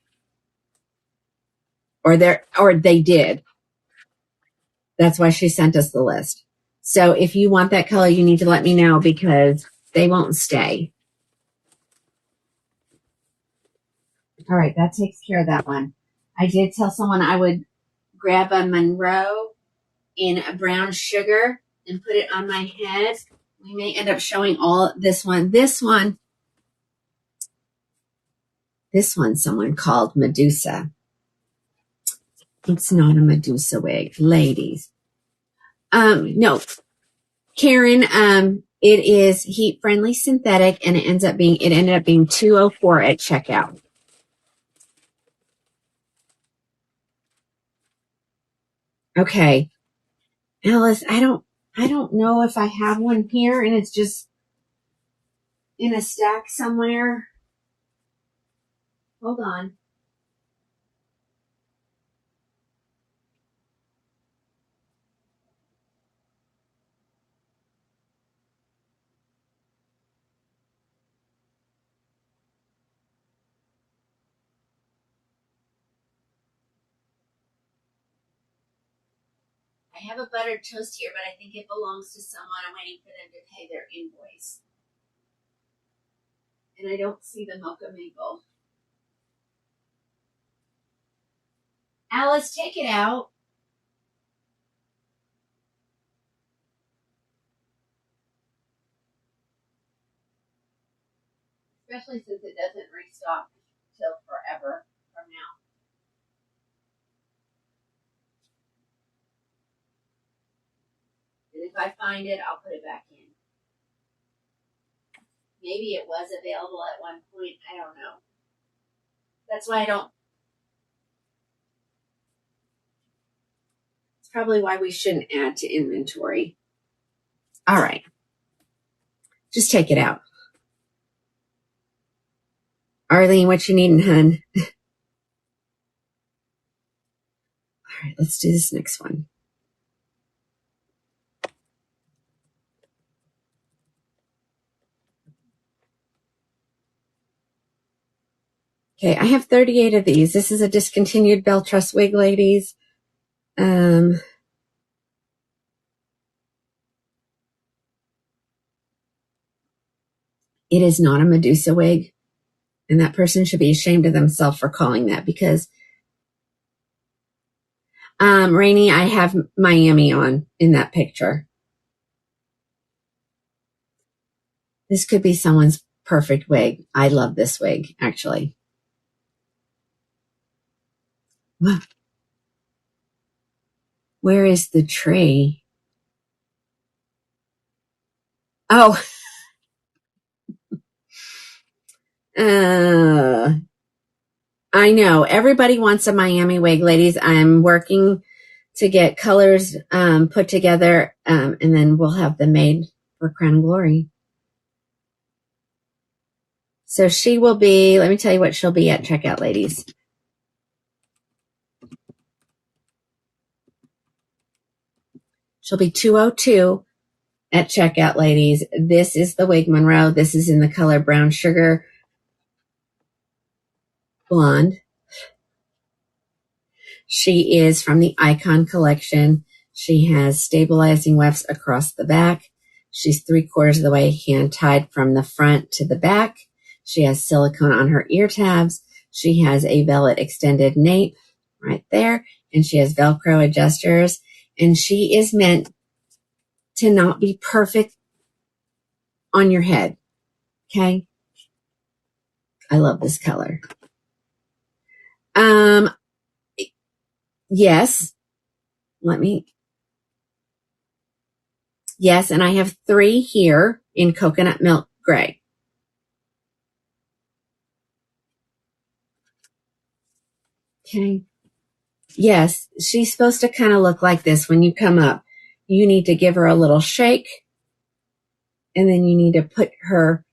[SPEAKER 1] or they did. That's why she sent us the list. So if you want that color, you need to let me know because they won't stay. All right, that takes care of that one. I did tell someone I would grab a Monroe in a brown sugar and put it on my head. We may end up showing all this one. This one someone called Medusa. It's not a Medusa wig, ladies. No, Karen, it is heat friendly synthetic and it ended up being $204 at checkout. Okay. Alice, I don't know if I have one here and it's just in a stack somewhere. Hold on. I have a buttered toast here, but I think it belongs to someone. I'm waiting for them to pay their invoice. And I don't see the mocha maple. Alice, take it out. Especially since it doesn't restock till forever from now. And if I find it, I'll put it back in. Maybe it was available at one point. I don't know. That's why I don't. It's probably why we shouldn't add to inventory. All right. Just take it out. Arlene, what you needing, hun? All right, let's do this next one. Okay, I have 38 of these. This is a discontinued Belle Trust wig, ladies. It is not a Medusa wig, and that person should be ashamed of themselves for calling that because, Rainey, I have Miami on in that picture. This could be someone's perfect wig. I love this wig, actually. Where is the tree? Oh, I know. Everybody wants a Miami wig, ladies. I'm working to get colors put together, and then we'll have them made for Crown and Glory. So she will be, let me tell you what she'll be at checkout, ladies. She'll be 202 at checkout, ladies. This is the wig Monroe. This is in the color Brown Sugar Blonde. She is from the Icon collection. She has stabilizing wefts across the back. She's 3/4 of the way hand tied from the front to the back. She has silicone on her ear tabs. She has a velvet extended nape right there. And she has Velcro adjusters. And she is meant to not be perfect on your head. Okay? I love this color. Yes. Yes, and I have 3 here in coconut milk gray. Okay. Yes, she's supposed to kind of look like this when you come up. You need to give her a little shake, and then you need to put her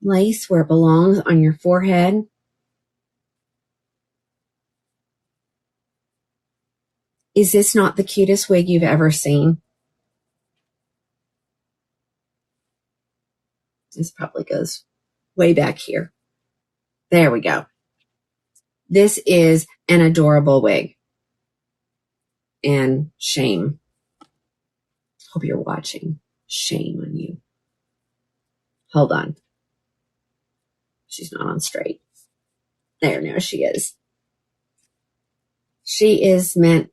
[SPEAKER 1] lace where it belongs on your forehead. Is this not the cutest wig you've ever seen? This probably goes way back here. There we go. This is an adorable wig. And shame. Hope you're watching. Shame on you. Hold on. She's not on straight. There, now she is. She is meant,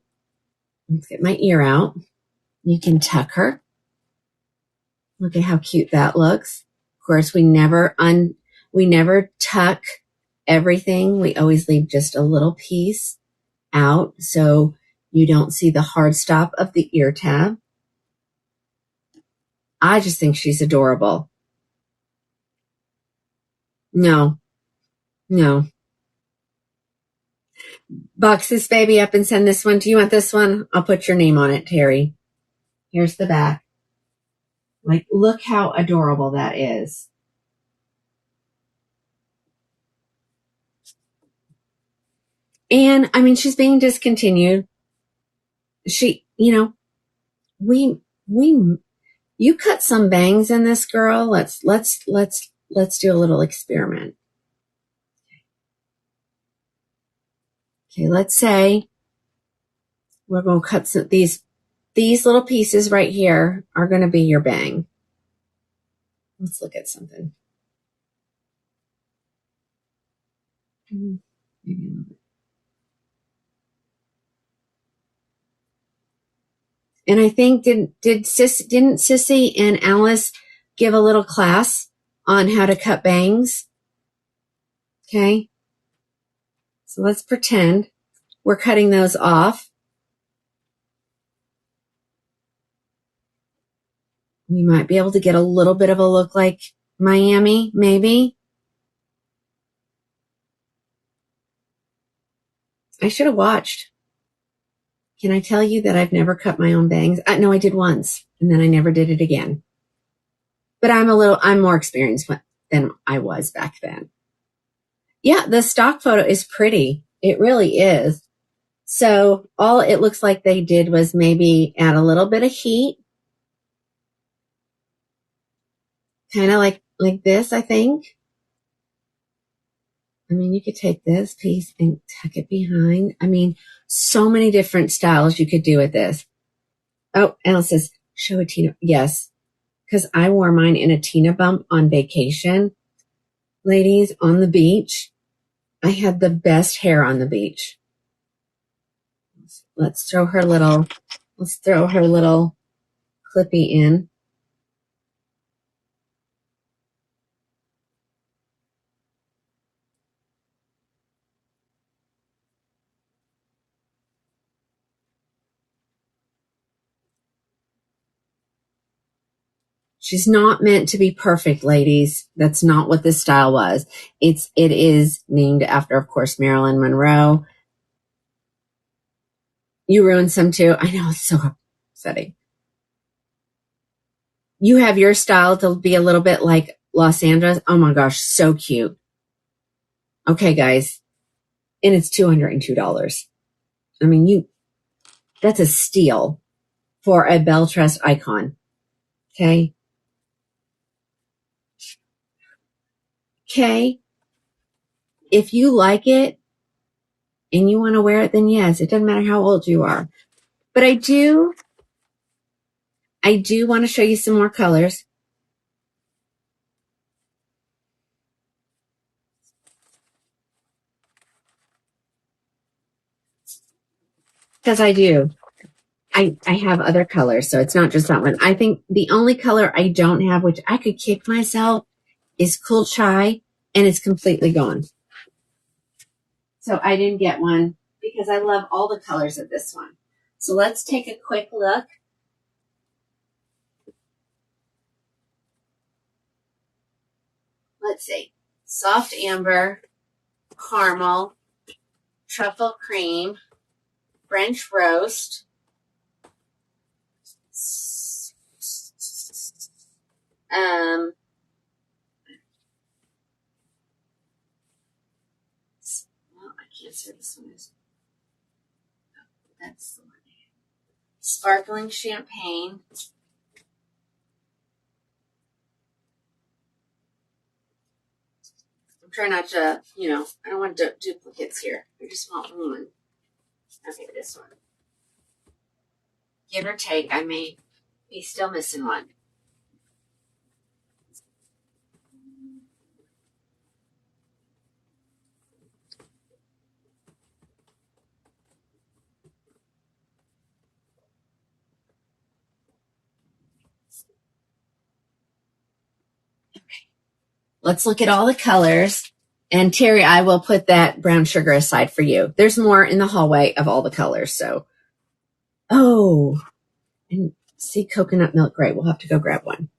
[SPEAKER 1] let's get my ear out. You can tuck her. Look at how cute that looks. Of course, we never tuck everything. We always leave just a little piece out so you don't see the hard stop of the ear tab. I just think she's adorable. No. Box this baby up and send this one. Do you want this one? I'll put your name on it, Terry. Here's the back. Like, look how adorable that is. And I mean, she's being discontinued. You cut some bangs in this girl. Let's do a little experiment. Okay, let's say we're going to cut some, these little pieces right here are going to be your bang. Let's look at something. Maybe a little bit. And I think didn't Sissy and Alice give a little class on how to cut bangs? Okay. So let's pretend we're cutting those off. We might be able to get a little bit of a look like Miami, maybe. I should have watched. Can I tell you that I've never cut my own bangs? No, I did once, and then I never did it again. But I'm more experienced than I was back then. Yeah, the stock photo is pretty. It really is. So all it looks like they did was maybe add a little bit of heat. Kind of like this, I think. I mean, you could take this piece and tuck it behind. I mean, so many different styles you could do with this. Oh, Alice says, show a Tina. Yes, because I wore mine in a Tina bump on vacation. Ladies, on the beach. I had the best hair on the beach. Let's throw her little clippy in. She's not meant to be perfect, ladies. That's not what this style was. It is named after, of course, Marilyn Monroe. You ruined some too. I know, it's so upsetting. You have your style to be a little bit like Los Angeles. Oh my gosh, so cute. Okay, guys. And it's $202. I mean, that's a steal for a Belle-Tress icon. Okay. Okay. If you like it and you want to wear it, then yes, it doesn't matter how old you are. But I do want to show you some more colors. Because I do. I have other colors, so it's not just that one. I think the only color I don't have, which I could kick myself, is Cool Chai, and it's completely gone. So I didn't get one because I love all the colors of this one. So let's take a quick look. Let's see. Soft amber, caramel, truffle cream, French roast, well, I can't see what this one is. Oh, that's the one. Sparkling champagne. I'm trying not to, I don't want duplicates here. I just want one. Okay, this one. Give or take, I may be still missing one. Let's look at all the colors. And Terry, I will put that brown sugar aside for you. There's more in the hallway of all the colors. So, oh, and see coconut milk. Great. We'll have to go grab one.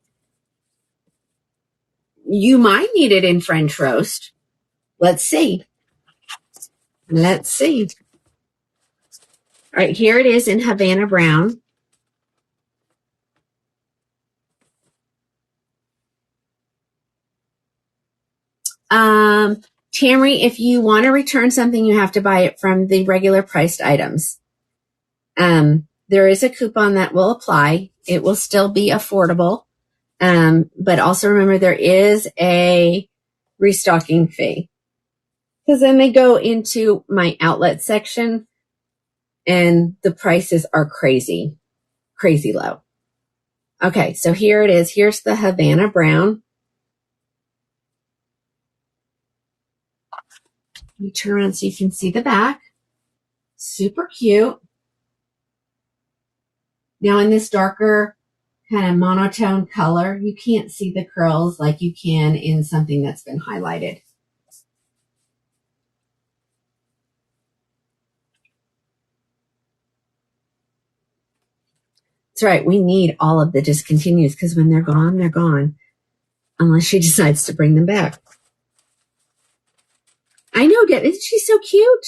[SPEAKER 1] You might need it in French roast. Let's see. Let's see. All right, here it is in Havana Brown. Tammy, if you want to return something, you have to buy it from the regular priced items. There is a coupon that will apply. It will still be affordable. But also remember there is a restocking fee. Because then they go into my outlet section and the prices are crazy, crazy low. Okay, so here it is. Here's the Havana Brown. Let me turn around so you can see the back. Super cute. Now in this darker kind of monotone color, you can't see the curls like you can in something that's been highlighted. That's right. We need all of the discontinues because when they're gone, they're gone. Unless she decides to bring them back. I know, isn't she so cute?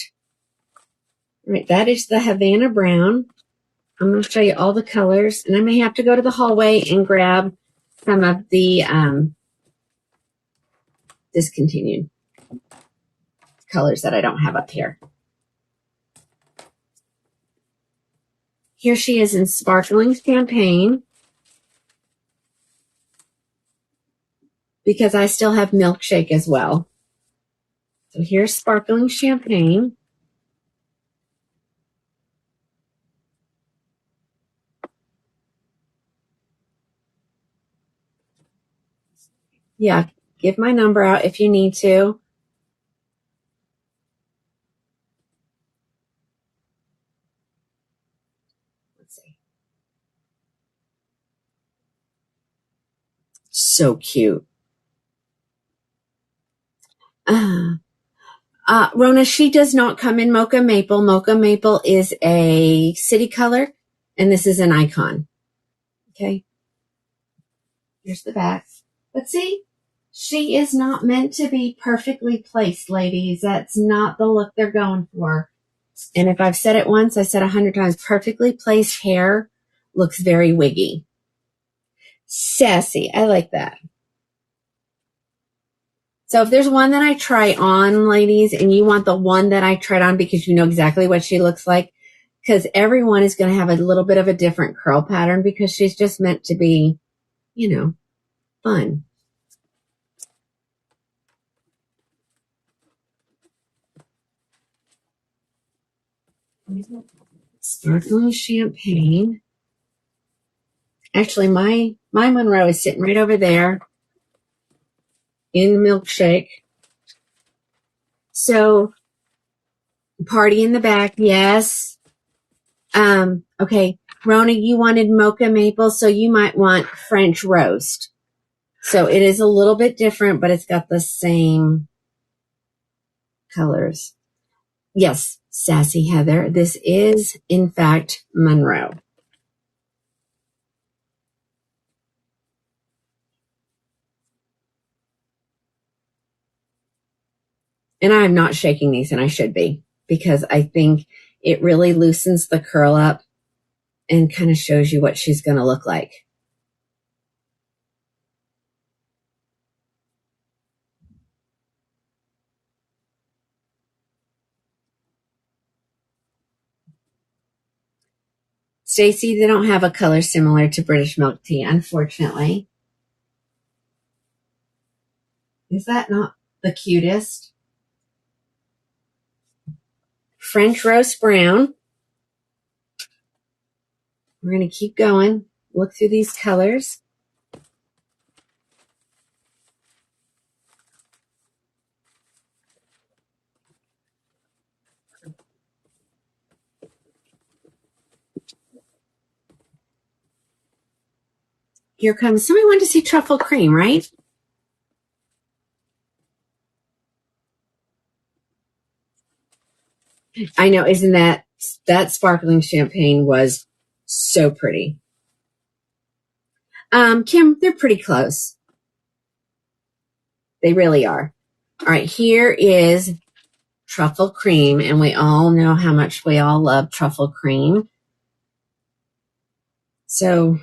[SPEAKER 1] All right, that is the Havana Brown. I'm going to show you all the colors, and I may have to go to the hallway and grab some of the discontinued colors that I don't have up here. Here she is in Sparkling Champagne, because I still have Milkshake as well. So here's Sparkling Champagne. Yeah, give my number out if you need to. Let's see. So cute. Rona, she does not come in Mocha Maple. Mocha Maple is a city color, and this is an icon. Okay. Here's the back. But see, she is not meant to be perfectly placed, ladies. That's not the look they're going for. And if I've said it once, I said 100 times, perfectly placed hair looks very wiggy. Sassy. I like that. So if there's one that I try on, ladies, and you want the one that I tried on because you know exactly what she looks like, because everyone is going to have a little bit of a different curl pattern because she's just meant to be, you know, fun. Sparkling champagne. Actually, my Monroe is sitting right over there in the milkshake. So, party in the back, yes. Okay, Rona, you wanted mocha maple, so you might want French roast. So it is a little bit different, but it's got the same colors. Yes, Sassy Heather. This is, in fact, Monroe. And I'm not shaking these, and I should be, because I think it really loosens the curl up and kind of shows you what she's going to look like. Stacy, they don't have a color similar to British milk tea, unfortunately. Is that not the cutest? French roast brown. We're going to keep going. Look through these colors. Here comes, somebody wanted to see truffle cream, right? I know, isn't that sparkling champagne was so pretty. Kim, they're pretty close. They really are. All right, here is truffle cream, and we all know how much we all love truffle cream. So,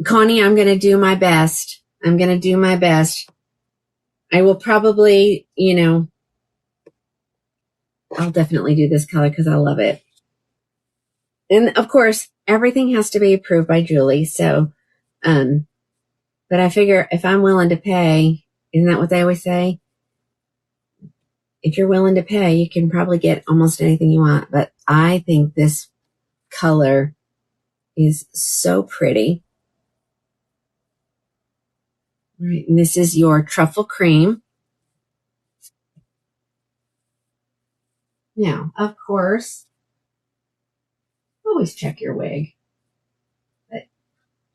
[SPEAKER 1] Connie, I'm going to do my best. I'm going to do my best. I will probably, I'll definitely do this color because I love it. And of course, everything has to be approved by Julie. So, but I figure if I'm willing to pay, isn't that what they always say? If you're willing to pay, you can probably get almost anything you want. But I think this color is so pretty. Right, and this is your truffle cream. Now, of course, always check your wig. But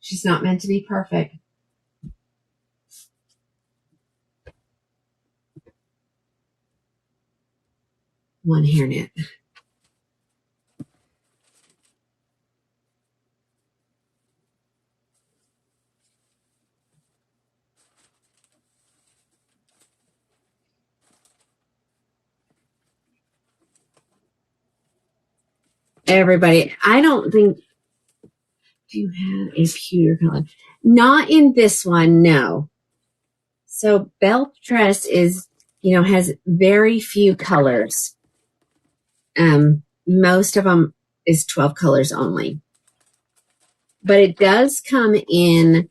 [SPEAKER 1] she's not meant to be perfect. One hairnet. Everybody, I don't think, do you have a pewter color? Not in this one, no. So Belle Tress is, has very few colors. Most of them is 12 colors only. But it does come in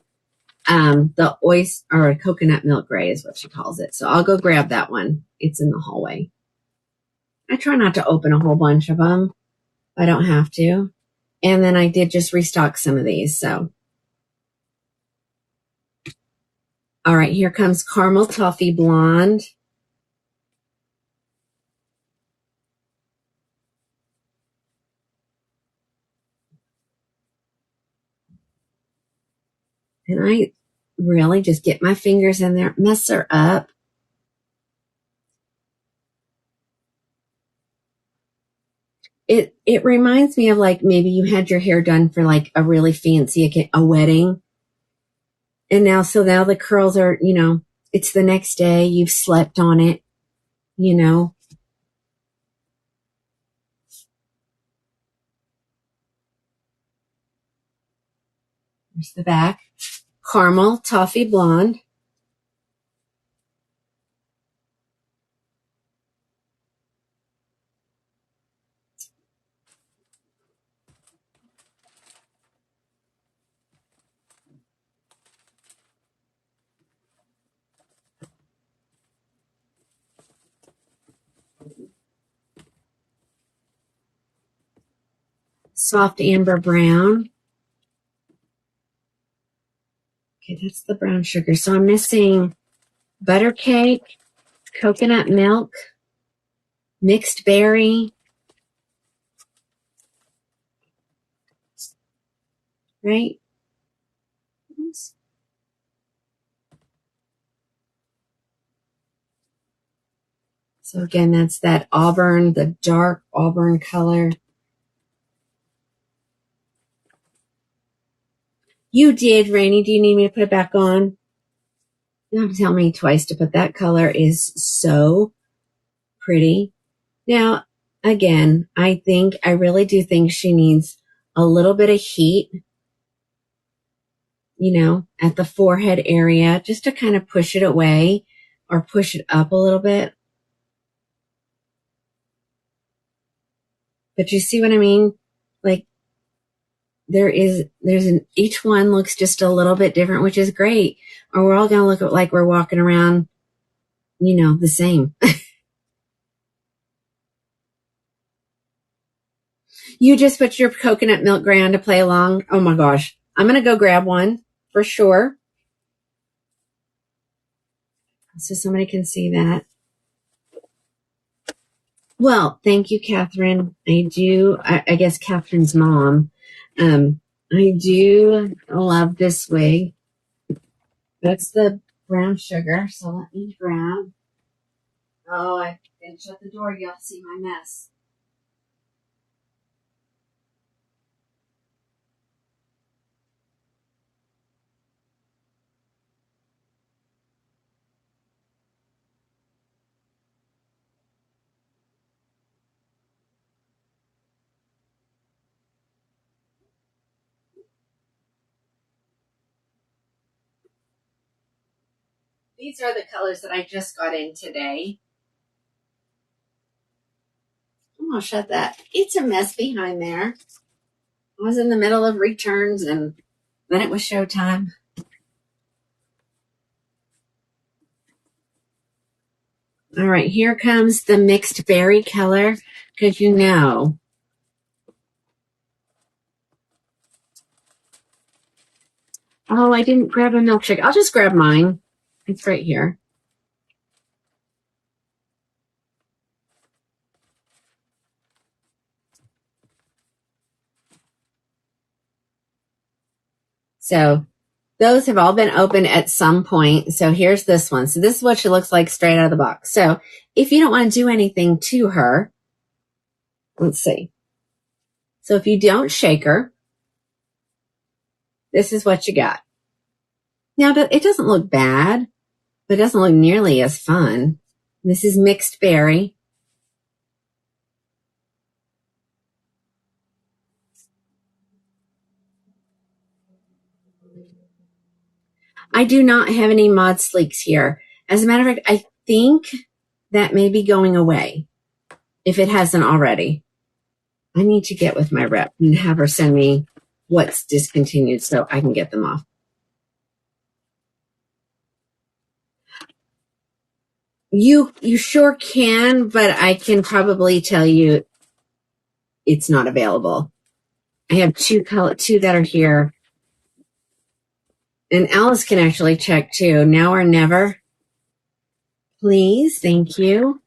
[SPEAKER 1] the oyster or coconut milk gray is what she calls it. So I'll go grab that one. It's in the hallway. I try not to open a whole bunch of them. I don't have to. And then I did just restock some of these. So, all right, here comes Caramel Toffee Blonde. And I really just get my fingers in there, mess her up. It reminds me of like maybe you had your hair done for like a really fancy a wedding. And now the curls are, it's the next day, you've slept on it, you know. There's the back. Caramel toffee blonde. Soft amber brown. Okay, that's the brown sugar. So I'm missing butter cake, coconut milk, mixed berry, right? So again, that's that auburn, the dark auburn color. You did, Rainy. Do you need me to put it back on? You don't have to tell me twice to put that color is so pretty. Now, again, I really do think she needs a little bit of heat, at the forehead area, just to kind of push it away or push it up a little bit. But you see what I mean? Like each one looks just a little bit different, which is great. Or we're all going to look like we're walking around, the same. You just put your coconut milk gray on to play along. Oh my gosh. I'm going to go grab one for sure. So somebody can see that. Well, thank you, Catherine. I guess Catherine's mom. I do love this wig. That's the brown sugar. So let me grab. Oh, I didn't shut the door. You'll see my mess. These are the colors that I just got in today. I'm going to shut that. It's a mess behind there. I was in the middle of returns and then it was showtime. All right, here comes the mixed berry color because Oh, I didn't grab a milkshake. I'll just grab mine. It's right here. So those have all been opened at some point. So here's this one. So this is what she looks like straight out of the box. So if you don't want to do anything to her, let's see. So if you don't shake her, this is what you got. Now, it doesn't look bad, but it doesn't look nearly as fun. This is mixed berry. I do not have any Mod Sleeks here. As a matter of fact, I think that may be going away if it hasn't already. I need to get with my rep and have her send me what's discontinued so I can get them off. You sure can, but I can probably tell you it's not available. I have two that are here. And Alice can actually check too. Now or never. Please, thank you.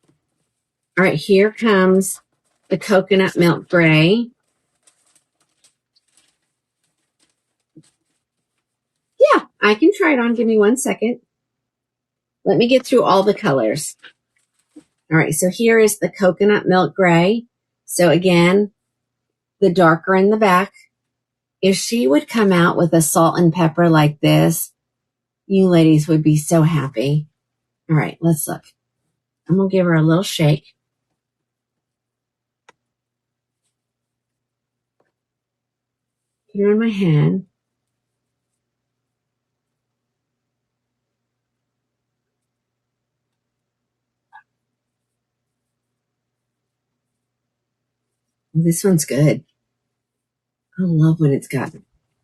[SPEAKER 1] All right, here comes the coconut milk gray. Yeah, I can try it on. Give me 1 second. Let me get through all the colors. All right, so here is the coconut milk gray. So again, the darker in the back. If she would come out with a salt and pepper like this, you ladies would be so happy. All right, let's look. I'm going to give her a little shake. Put her in my hand. This one's good. I love when it's got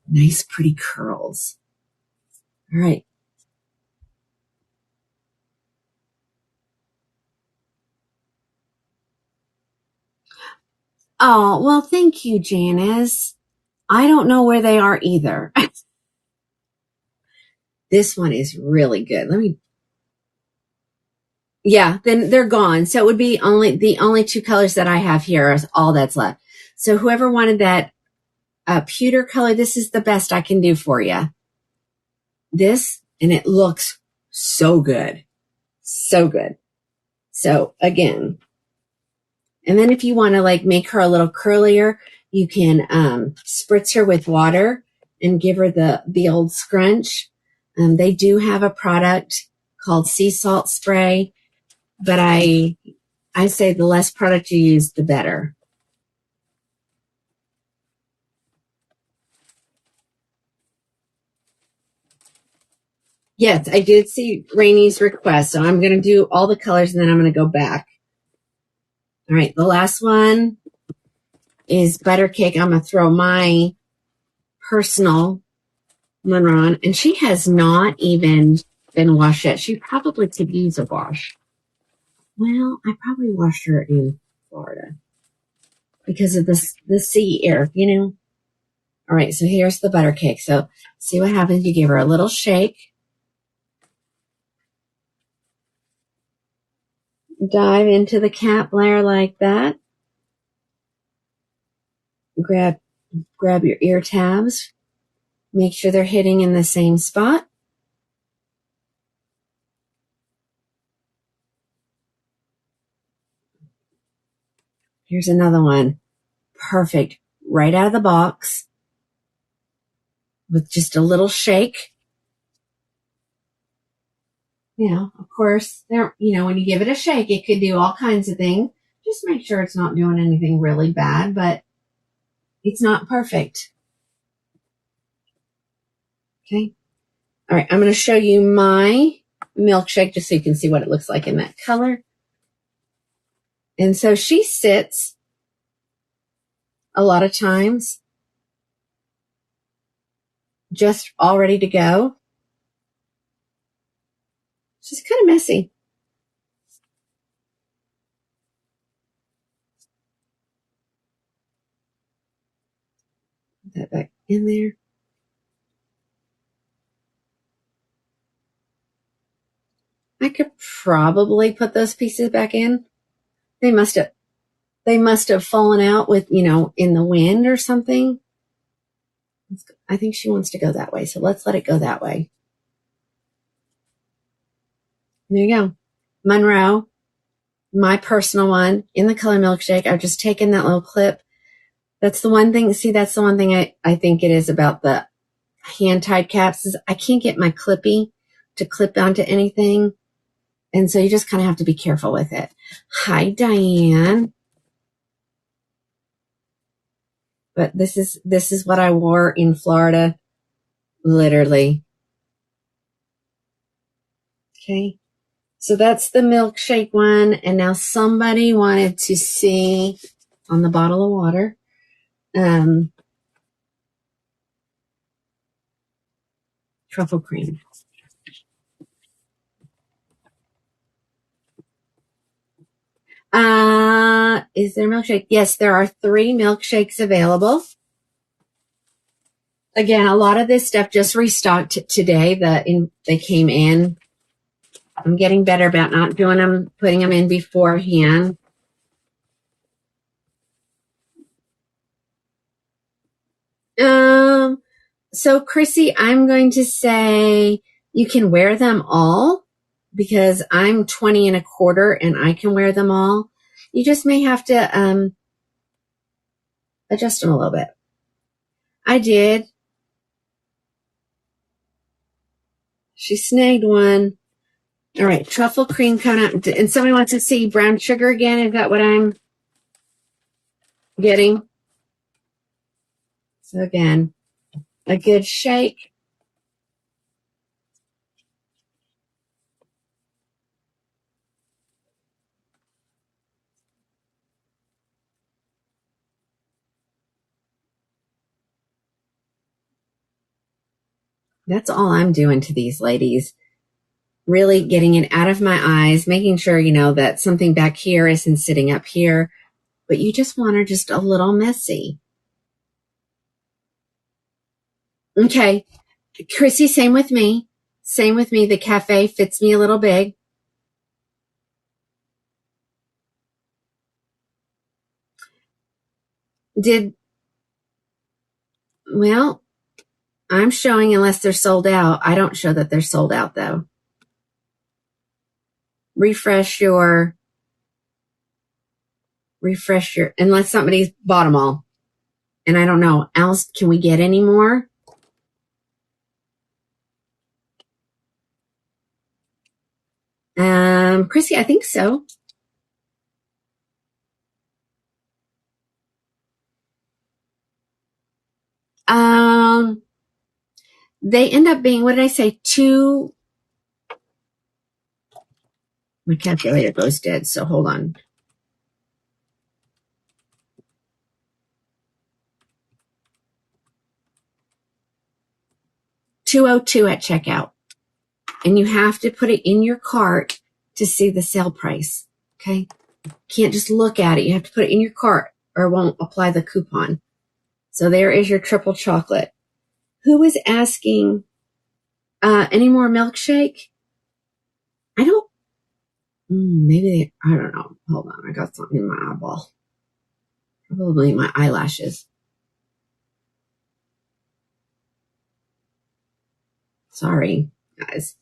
[SPEAKER 1] nice, pretty curls. All right. Oh, well, thank you, Janice. I don't know where they are either. This one is really good. Yeah, then they're gone. So it would be the only two colors that I have here is all that's left. So whoever wanted that pewter color, this is the best I can do for you. This, and it looks so good. So good. So again, and then if you want to like make her a little curlier, you can spritz her with water and give her the old scrunch. They do have a product called sea salt spray, but I say the less product you use, the better. Yes, I did see Rainy's request, so I'm going to do all the colors and then I'm going to go back. All right, the last one is Butter Cake. I'm going to throw my personal one on, and she has not even been washed yet. She probably could use a wash. Well, I probably washed her in Florida because of the sea air, you know. All right, so here's the butter cake. So see what happens. You give her a little shake. Dive into the cap layer like that. Grab your ear tabs. Make sure they're hitting in the same spot. Here's another one. Perfect. Right out of the box with just a little shake. You know, of course, there, you know, when you give it a shake, it could do all kinds of things. Just make sure it's not doing anything really bad, but it's not perfect. Okay. All right. I'm going to show you my milkshake just so you can see what it looks like in that color. And so she sits a lot of times just all ready to go. She's kind of messy. Put that back in there. I could probably put those pieces back in. They must have fallen out with, you know, in the wind or something. I think she wants to go that way. So let's let it go that way. There you go. Monroe, my personal one in the color milkshake. I've just taken that little clip. That's the one thing. See, that's the one thing I think it is about the hand-tied caps is I can't get my clippy to clip onto anything. And so you just kind of have to be careful with it. Hi, Diane. But this is what I wore in Florida. Literally. Okay. So that's the milkshake one. And now somebody wanted to see on the bottle of water. Truffle cream. Is there a milkshake? Yes, there are 3 milkshakes available. Again, a lot of this stuff just restocked today. They came in. I'm getting better about not doing them, putting them in beforehand. So Chrissy, I'm going to say you can wear them all because I'm 20 1/4 and I can wear them all. You just may have to adjust them a little bit. I did. She snagged one. All right, truffle cream coming out. And somebody wants to see brown sugar again. Is that what I'm getting? So again, a good shake. That's all I'm doing to these ladies. Really getting it out of my eyes, making sure, that something back here isn't sitting up here. But you just want her just a little messy. Okay. Chrissy, same with me. Same with me. The cafe fits me a little big. Well, I'm showing unless they're sold out. I don't show that they're sold out though. Refresh your, unless somebody's bought them all. And I don't know. Alice, can we get any more? Chrissy, I think so. They end up being, what did I say? My calculator goes dead, so hold on. $202 at checkout. And you have to put it in your cart to see the sale price. Okay? You can't just look at it. You have to put it in your cart or it won't apply the coupon. So there is your triple chocolate. Who was asking any more milkshake? I don't, I don't know. Hold on. I got something in my eyeball. Probably my eyelashes. Sorry, guys.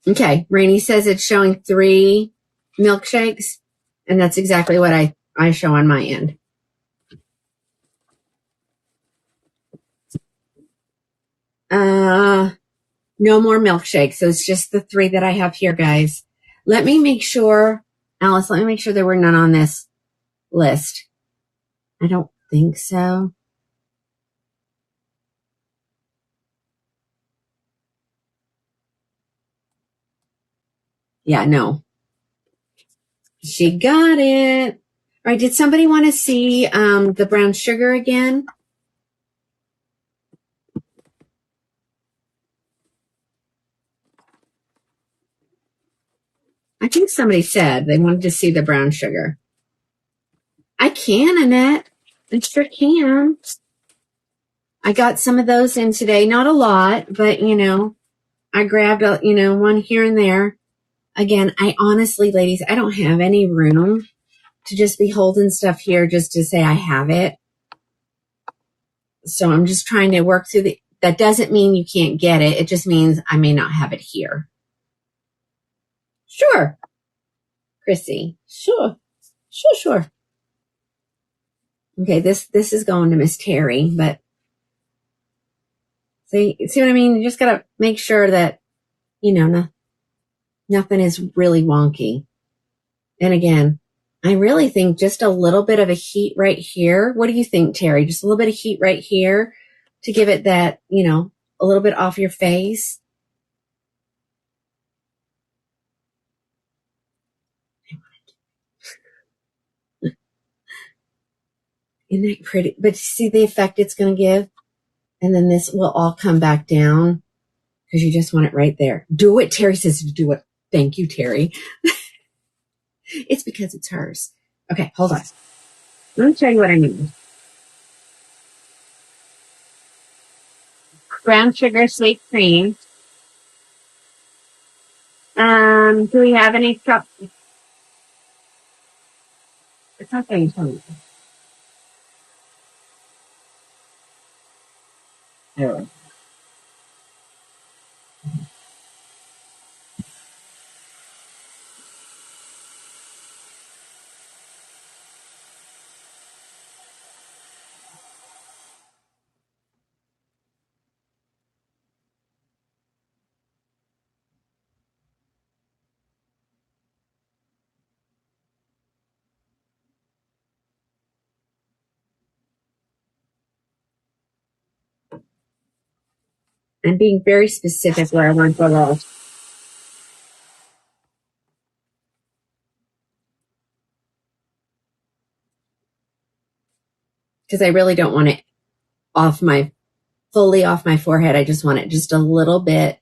[SPEAKER 1] Okay. Rainey says it's showing 3 milkshakes, and that's exactly what I show on my end. No more milkshakes. So it's just the 3 that I have here, guys. Let me make sure, Alice, there were none on this list. I don't think so. Yeah, no. She got it. All right. Did somebody want to see the brown sugar again? I think somebody said they wanted to see the brown sugar. I can, Annette. I sure can. I got some of those in today. Not a lot, but, I grabbed, one here and there. Again, I honestly, ladies, I don't have any room to just be holding stuff here just to say I have it. So I'm just trying to work through that doesn't mean you can't get it. It just means I may not have it here. Sure. Chrissy. Sure. Okay, this is going to Miss Terry, but see what I mean? You just gotta make sure that, nothing is really wonky. And again, I really think just a little bit of a heat right here. What do you think, Terry? Just a little bit of heat right here to give it that, a little bit off your face. Isn't that pretty? But see the effect it's going to give? And then this will all come back down because you just want it right there. Do it. Terry says to do it. Thank you, Terry. It's because it's hers. Okay, hold on. Let me show you what I mean. Brown sugar, sweet cream. Do we have any cup? It's not going to me. No. I'm being very specific where I want the little. Because I really don't want it fully off my forehead. I just want it just a little bit.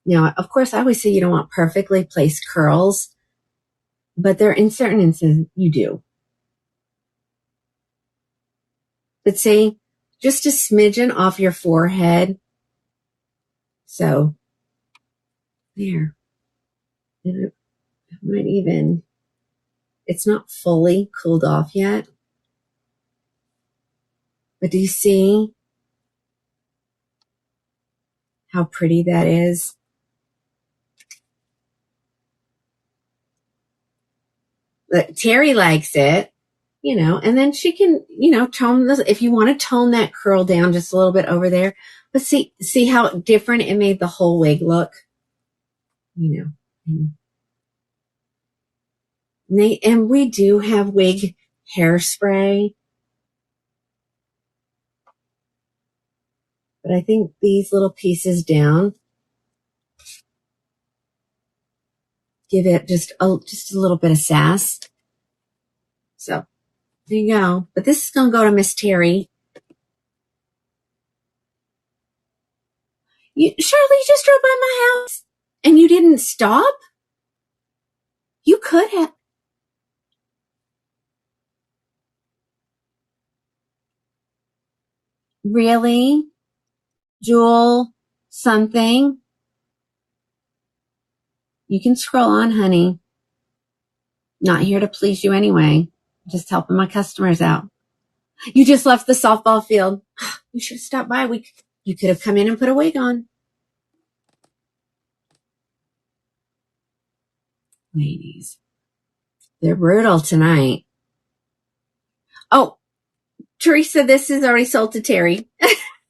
[SPEAKER 1] Now, of course, I always say you don't want perfectly placed curls, but there, in certain instances, you do. But say just a smidgen off your forehead. So there. And it might even, it's not fully cooled off yet. But do you see how pretty that is? But Terry likes it, and then she can, tone this. If you want to tone that curl down just a little bit over there, but see how different it made the whole wig look, And we do have wig hairspray, but I think these little pieces down give it just a little bit of sass. So there you go. But this is going to go to Miss Terry. Shirley, you just drove by my house and you didn't stop? You could have. Really? Jewel, something? You can scroll on, honey. Not here to please you anyway. Just helping my customers out. You just left the softball field. You should have stopped by. You could have come in and put a wig on. Ladies, they're brutal tonight. Oh, Teresa, this is already sold to Terry.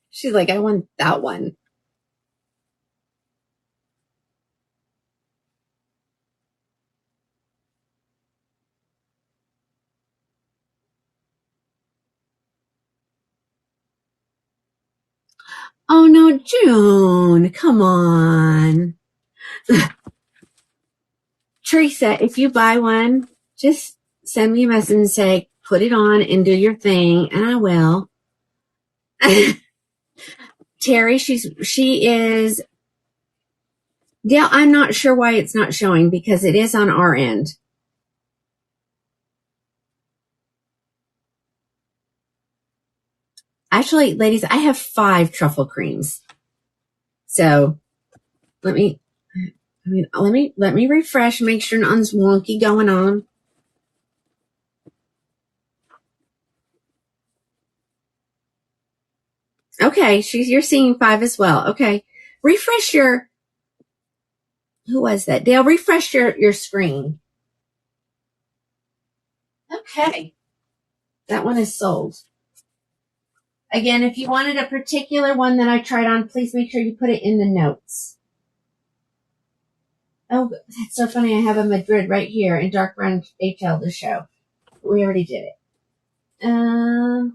[SPEAKER 1] She's like, I want that one. Oh no, June, come on. Teresa, if you buy one, just send me a message and say, put it on and do your thing, and I will. Terry, she is. Dale, I'm not sure why it's not showing because it is on our end. Actually, ladies, I have 5 truffle creams. So let me refresh, make sure nothing's wonky going on. Okay, you're seeing 5 as well. Okay. Refresh who was that? Dale, refresh your screen. Okay. That one is sold. Again, if you wanted a particular one that I tried on, please make sure you put it in the notes. Oh, that's so funny. I have a Madrid right here in dark brown HL to show. We already did it.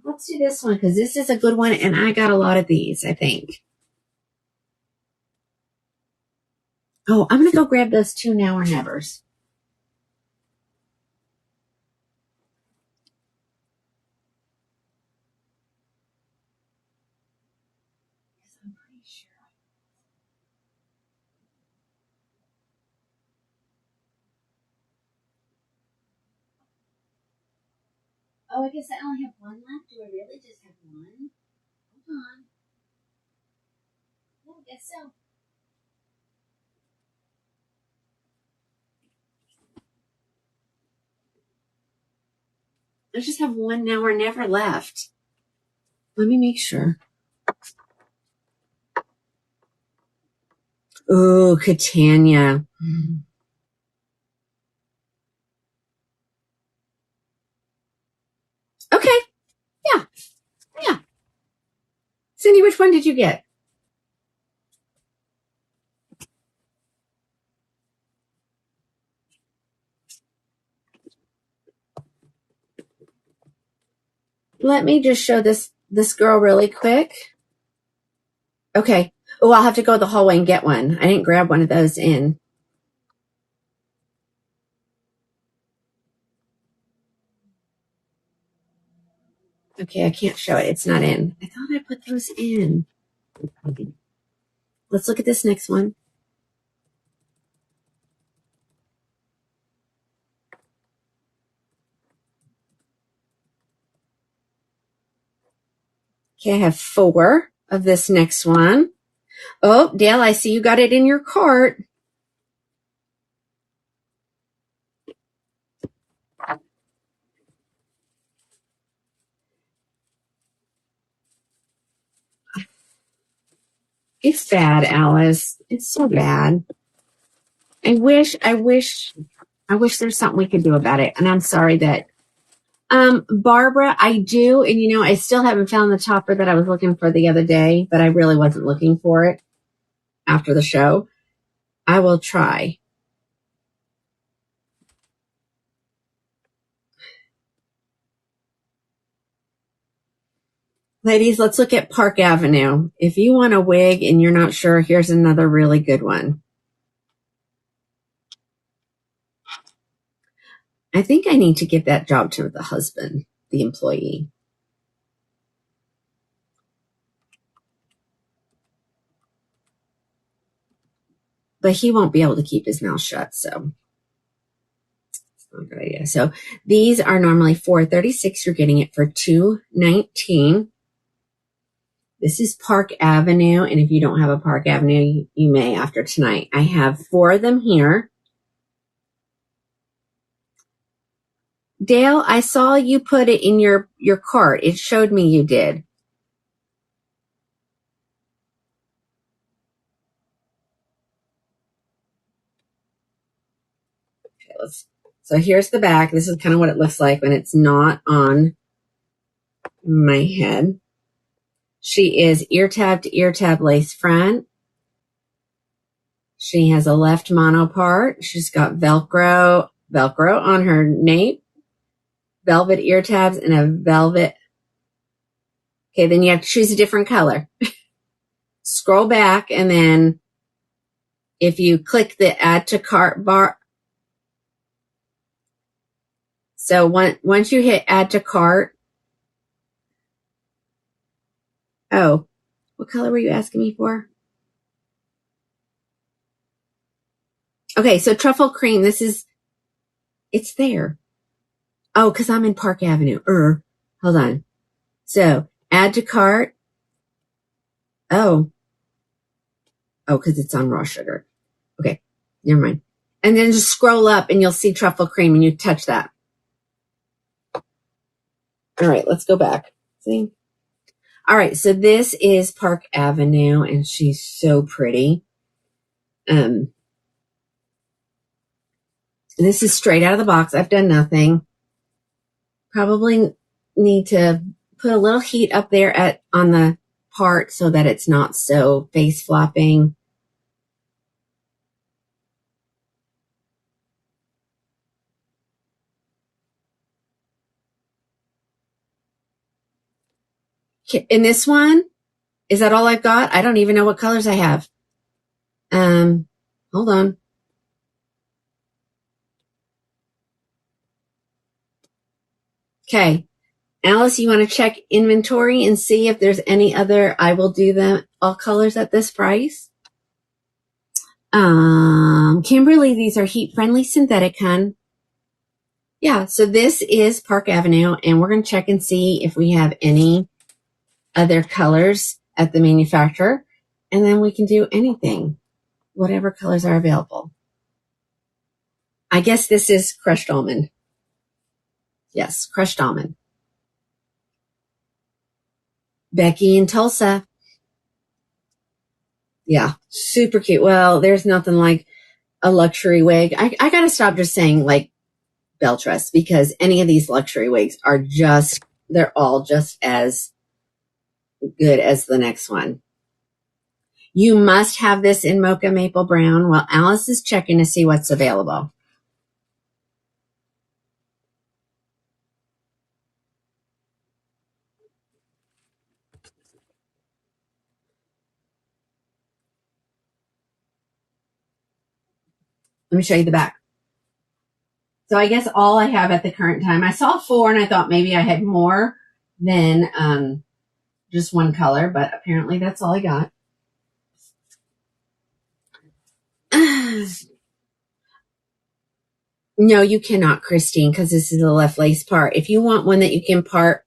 [SPEAKER 1] Let's do this one because this is a good one and I got a lot of these, I think. Oh, I'm going to go grab those 2 now or nevers. I'm pretty sure. Oh, I guess I only have 1 left. Do I really just have 1? Hold on. Yeah, I guess so. I just have 1 now or never left. Let me make sure. Oh, Catania. Okay. Yeah. Yeah. Cindy, which one did you get? Let me just show this girl really quick. Okay. Oh, I'll have to go to the hallway and get one. I didn't grab one of those in. Okay, I can't show it. It's not in. I thought I put those in. Let's look at this next one. Okay, I have 4 of this next one. Oh, Dale, I see you got it in your cart. It's bad, Alice. It's so bad. I wish there's something we could do about it. And I'm sorry that, Barbara, I do. And I still haven't found the topper that I was looking for the other day, but I really wasn't looking for it after the show. I will try. Ladies, let's look at Park Avenue. If you want a wig and you're not sure, here's another really good one. I think I need to give that job to the husband, the employee. But he won't be able to keep his mouth shut, so it's not a good idea. So these are normally $4.36. You're getting it for $2.19. This is Park Avenue, and if you don't have a Park Avenue, you may after tonight. I have 4 of them here. Dale, I saw you put it in your cart. It showed me you did. Okay, so here's the back. This is kind of what it looks like when it's not on my head. She is ear tab to ear tab lace front. She has a left mono part. She's got Velcro on her nape, velvet ear tabs, and a velvet. Okay, then you have to choose a different color. Scroll back, and then if you click the add to cart bar. So once you hit add to cart. Oh, what color were you asking me for? Okay, so truffle cream, it's there. Oh, because I'm in Park Avenue. Hold on. So add to cart. Oh, because it's on raw sugar. Okay, never mind. And then just scroll up and you'll see truffle cream and you touch that. All right, let's go back. See? All right, so this is Park Avenue and she's so pretty. This is straight out of the box. I've done nothing. Probably need to put a little heat up there on the part so that it's not so face flopping. In this one, is that all I've got? I don't even know what colors I have. Hold on. Okay. Alice, you want to check inventory and see if there's any other, I will do them all colors at this price. Kimberly, these are heat friendly synthetic, hun. Yeah, so this is Park Avenue and we're going to check and see if we have any other colors at the manufacturer and then we can do anything, whatever colors are available. I guess this is crushed almond. Yes, crushed almond. Becky in Tulsa. Yeah, super cute. Well, there's nothing like a luxury wig. I got to stop just saying like bell dress because any of these luxury wigs are just they're all just as good as the next one. You must have this in Mocha Maple Brown while Alice is checking to see what's available. Let me show you the back. So I guess all I have at the current time, I saw 4 and I thought maybe I had more than just one color, but apparently that's all I got. No, you cannot, Christine, because this is the left lace part. If you want one that you can part,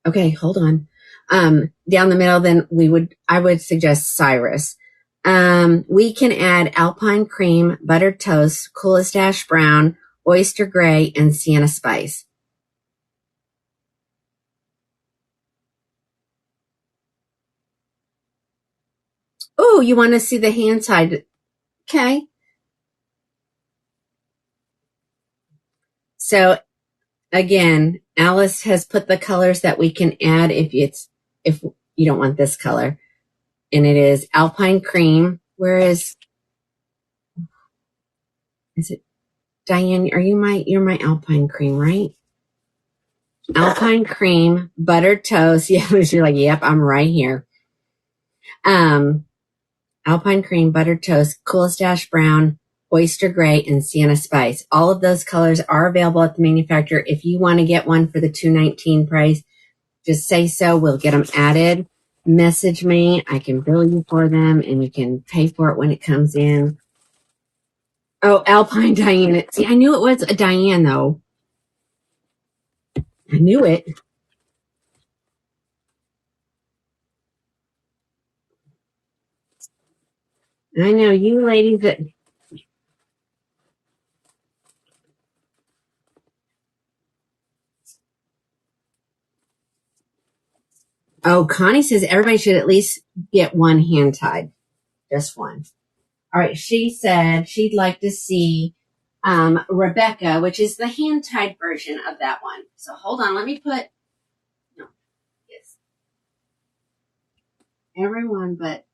[SPEAKER 1] okay, hold on. Down the middle, then I would suggest Cyrus. We can add Alpine Cream, Buttered Toast, Coolest Ash Brown, Oyster Gray, and Sienna Spice. Oh, you want to see the hand tied? Okay. So again, Alice has put the colors that we can add if you don't want this color. And it is Alpine Cream. Where is it? Diane, you're my Alpine Cream, right? Alpine Cream, Buttered Toast. Yeah, you're like, yep, I'm right here. Alpine Cream, Buttered Toast, Coolest Ash Brown, Oyster Gray, and Sienna Spice. All of those colors are available at the manufacturer. If you want to get one for the $219 price, just say so. We'll get them added. Message me. I can bill you for them, and you can pay for it when it comes in. Oh, Alpine Diane. See, I knew it was a Diane, though. I knew it. I know you ladies that... Oh, Connie says everybody should at least get one hand tied. Just one. All right. She said she'd like to see Rebecca, which is the hand tied version of that one. So hold on. Let me put... No. Yes. Everyone but...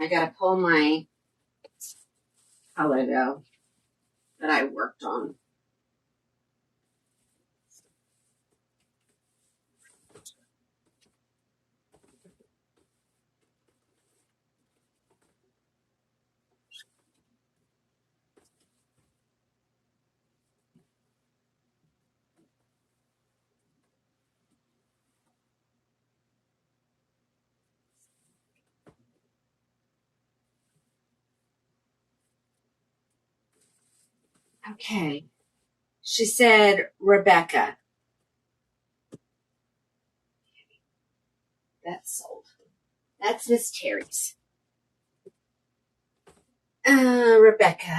[SPEAKER 1] I got to pull my color, though, that I worked on. Okay. She said Rebecca. That's sold. That's Miss Terry's. Rebecca.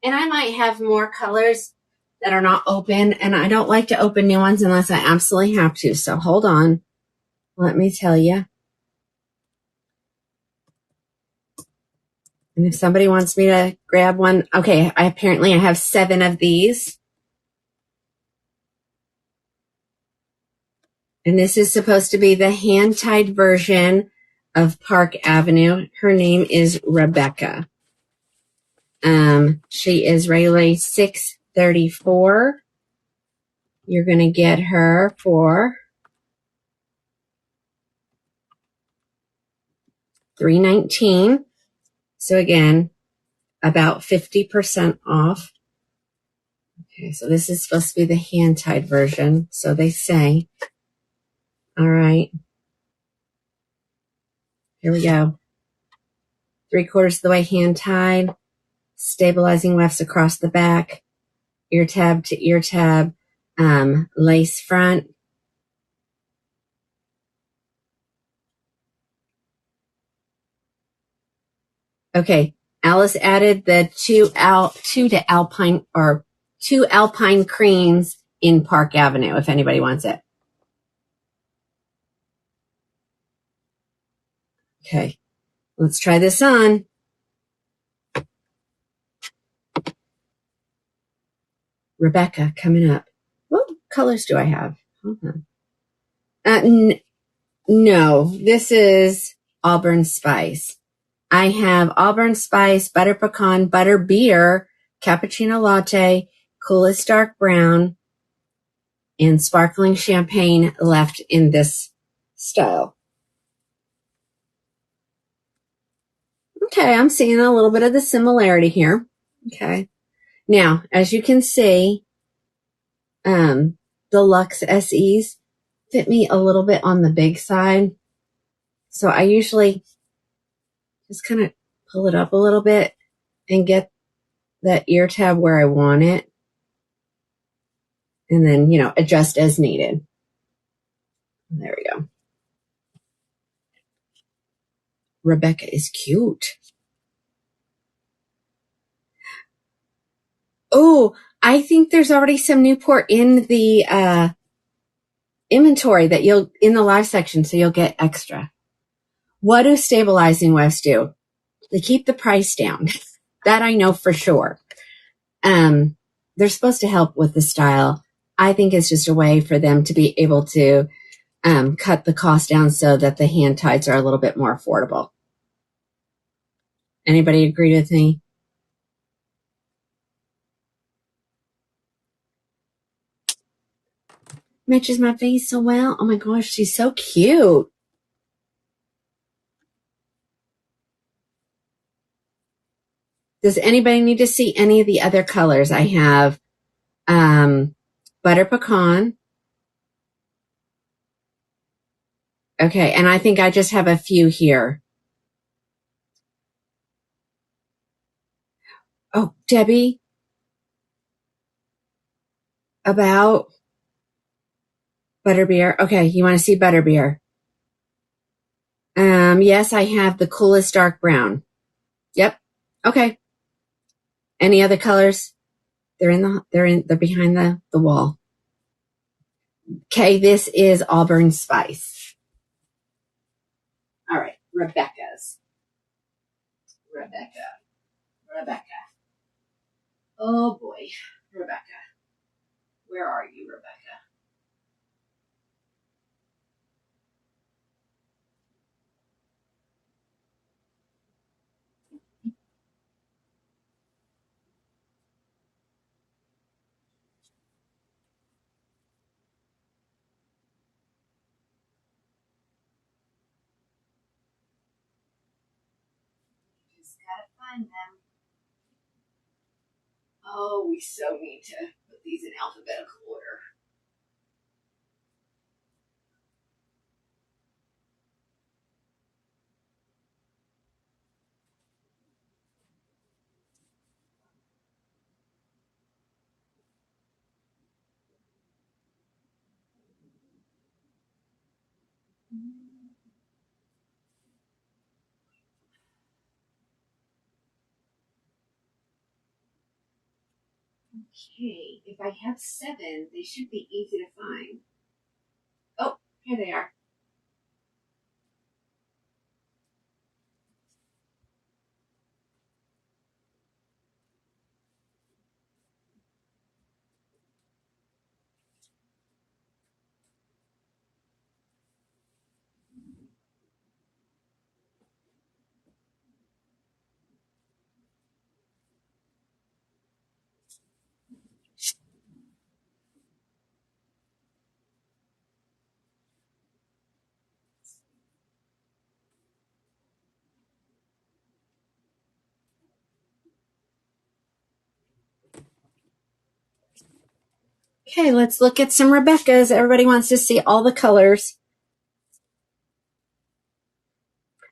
[SPEAKER 1] And I might have more colors that are not open, and I don't like to open new ones unless I absolutely have to. So hold on. Let me tell you. And if somebody wants me to grab one, okay, I have 7 of these. And this is supposed to be the hand-tied version of Park Avenue. Her name is Rebecca. She is regularly $634. You're going to get her for $319. So again, about 50% off. Okay, so this is supposed to be the hand-tied version, so they say. All right. Here we go. 3/4 of the way hand-tied. Stabilizing wefts across the back. Ear tab to ear tab. Lace front. Okay. Alice added the two Alpine creams in Park Avenue if anybody wants it. Okay, let's try this on. Rebecca coming up. What colors do I have? Hold on. No, this is Auburn Spice. I have Auburn Spice, butter pecan, butter beer, cappuccino latte, coolest dark brown, and sparkling champagne left in this style. Okay, I'm seeing a little bit of the similarity here. Okay. Now, as you can see, the Luxe SEs fit me a little bit on the big side. So I usually just kind of pull it up a little bit and get that ear tab where I want it. And then, adjust as needed. There we go. Rebecca is cute. Oh, I think there's already some Newport in the inventory that in the live section, so you'll get extra. What do stabilizing wefts do? They keep the price down. That I know for sure. They're supposed to help with the style. I think it's just a way for them to be able to cut the cost down so that the hand tides are a little bit more affordable. Anybody agree with me? Matches my face so well. Oh my gosh, she's so cute. Does anybody need to see any of the other colors? I have butter pecan. Okay, and I think I just have a few here. Oh, Debbie, about butterbeer. Okay, you want to see butterbeer? Yes, I have the coolest dark brown. Yep. Okay. Any other colors? They're behind the wall. Okay, this is Auburn Spice. All right, Rebecca. Oh boy, Rebecca. Where are you, Rebecca? Just gotta find them. Oh, we so need to put these in alphabetical order. Okay, if I have 7, they should be easy to find. Oh, here they are. Okay, let's look at some Rebeccas. Everybody wants to see all the colors.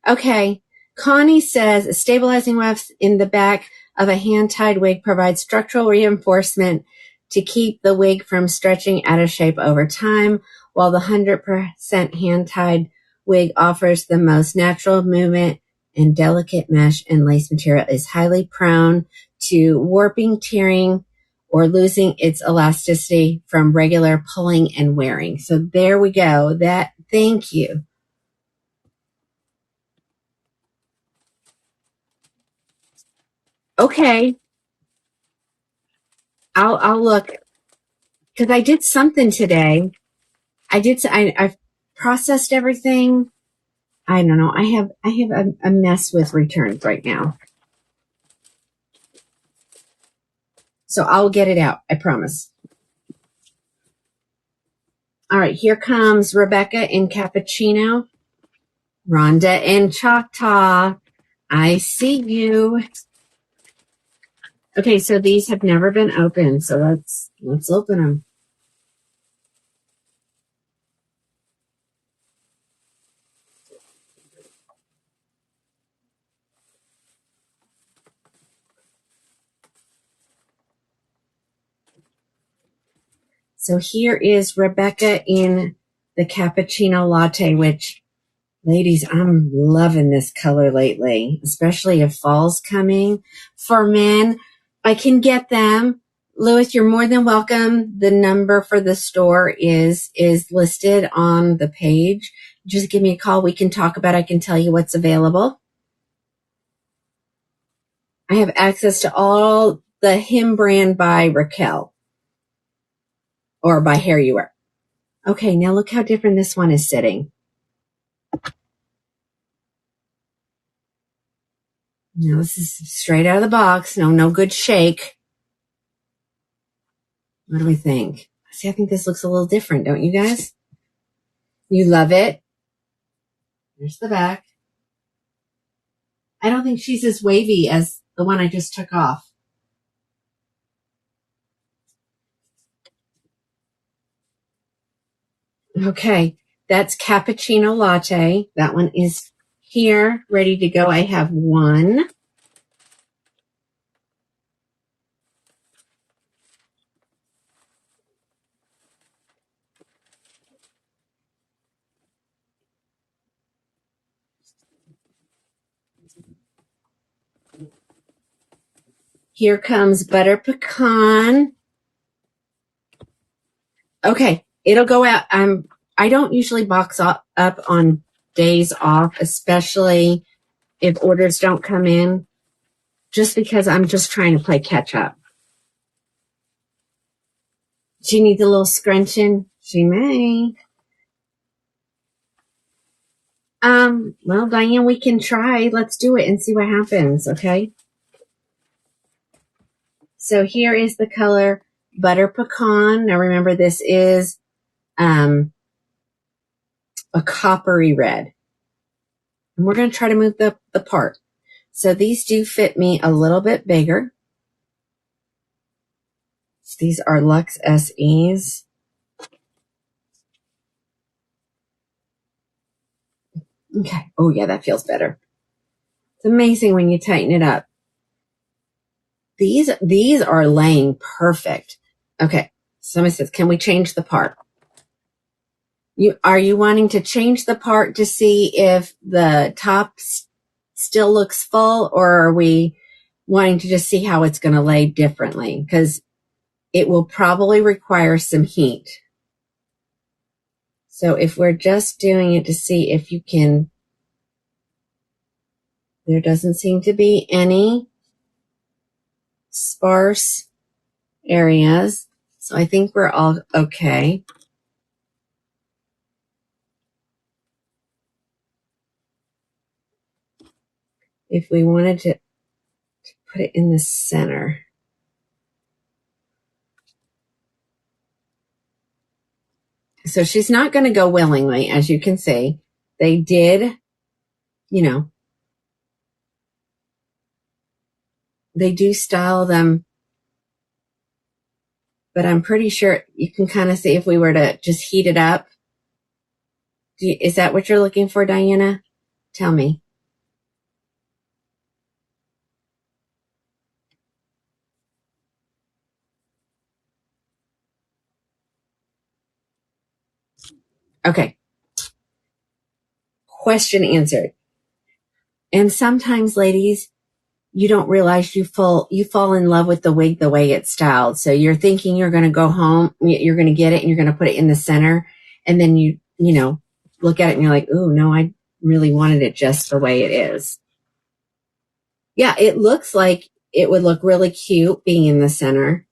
[SPEAKER 1] Okay, Connie says a stabilizing weft in the back of a hand-tied wig provides structural reinforcement to keep the wig from stretching out of shape over time, while the 100% hand-tied wig offers the most natural movement and delicate mesh and lace material is highly prone to warping, tearing, or losing its elasticity from regular pulling and wearing. So there we go. Thank you. Okay. I'll look, because I did something today. I've processed everything. I don't know. I have a mess with returns right now. So I'll get it out. I promise. All right. Here comes Rebecca in Cappuccino. Rhonda in Choctaw. I see you. Okay. So these have never been opened. So let's open them. So here is Rebecca in the Cappuccino Latte, which, ladies, I'm loving this color lately, especially if fall's coming. For men, I can get them. Louis, you're more than welcome. The number for the store is listed on the page. Just give me a call. We can talk about it. I can tell you what's available. I have access to all the Him brand by Raquel or by Hair You Wear. Okay, now look how different this one is sitting. Now this is straight out of the box. No good shake. What do we think? See, I think this looks a little different, don't you guys? You love it. Here's the back. I don't think she's as wavy as the one I just took off. Okay, that's Cappuccino Latte. That one is here, ready to go. I have one. Here comes Butter Pecan. Okay, it'll go out. I don't usually box up on days off, especially if orders don't come in, just because I'm just trying to play catch up. She needs a little scrunching. She may. Well, Diane, we can try. Let's do it and see what happens, okay? So here is the color Butter Pecan. Now remember, this is a coppery red. And we're going to try to move the part. So these do fit me a little bit bigger. These are Luxe SEs. Okay. Oh, yeah, that feels better. It's amazing when you tighten it up. These are laying perfect. Okay. Somebody says, can we change the part? Are you wanting to change the part to see if the top still looks full, or are we wanting to just see how it's going to lay differently? Because it will probably require some heat. So if we're just doing it to see if you can, there doesn't seem to be any sparse areas. So I think we're all okay. If we wanted to put it in the center. So she's not going to go willingly, as you can see. They did, they do style them, but I'm pretty sure you can kind of see if we were to just heat it up. Is that what you're looking for, Diana? Tell me. Okay. Question answered. And sometimes, ladies, you don't realize you fall in love with the wig the way it's styled. So you're thinking you're going to go home, you're going to get it and you're going to put it in the center. And then you look at it and you're like, ooh, no, I really wanted it just the way it is. Yeah, it looks like it would look really cute being in the center.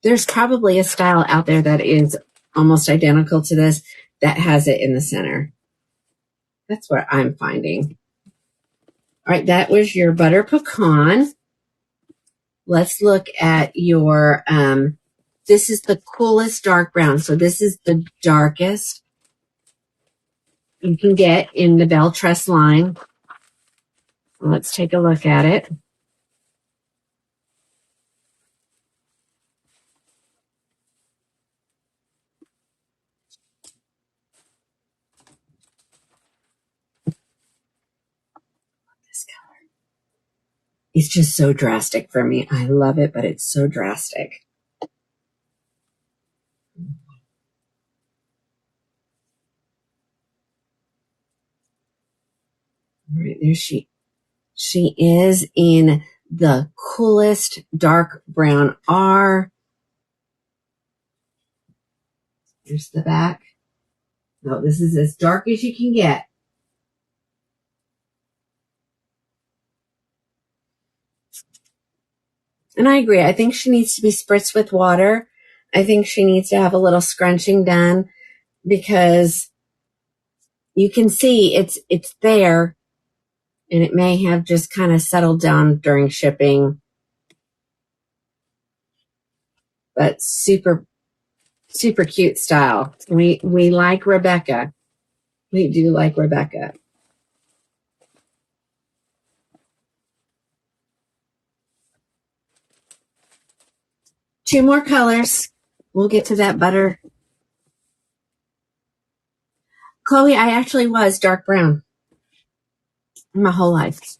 [SPEAKER 1] There's probably a style out there that is almost identical to this that has it in the center. That's what I'm finding. All right, that was your butter pecan. Let's look at your, this is the coolest dark brown. So this is the darkest you can get in the Belle Tress line. Let's take a look at it. This color. It's just so drastic for me. I love it, but it's so drastic. All right, there she is in the coolest dark brown R. Here's the back. No, this is as dark as you can get. And I agree. I think she needs to be spritzed with water. I think she needs to have a little scrunching done because you can see it's there and it may have just kind of settled down during shipping. But super, super cute style. We like Rebecca. We do like Rebecca. Two more colors. We'll get to that butter. Chloe, I actually was dark brown my whole life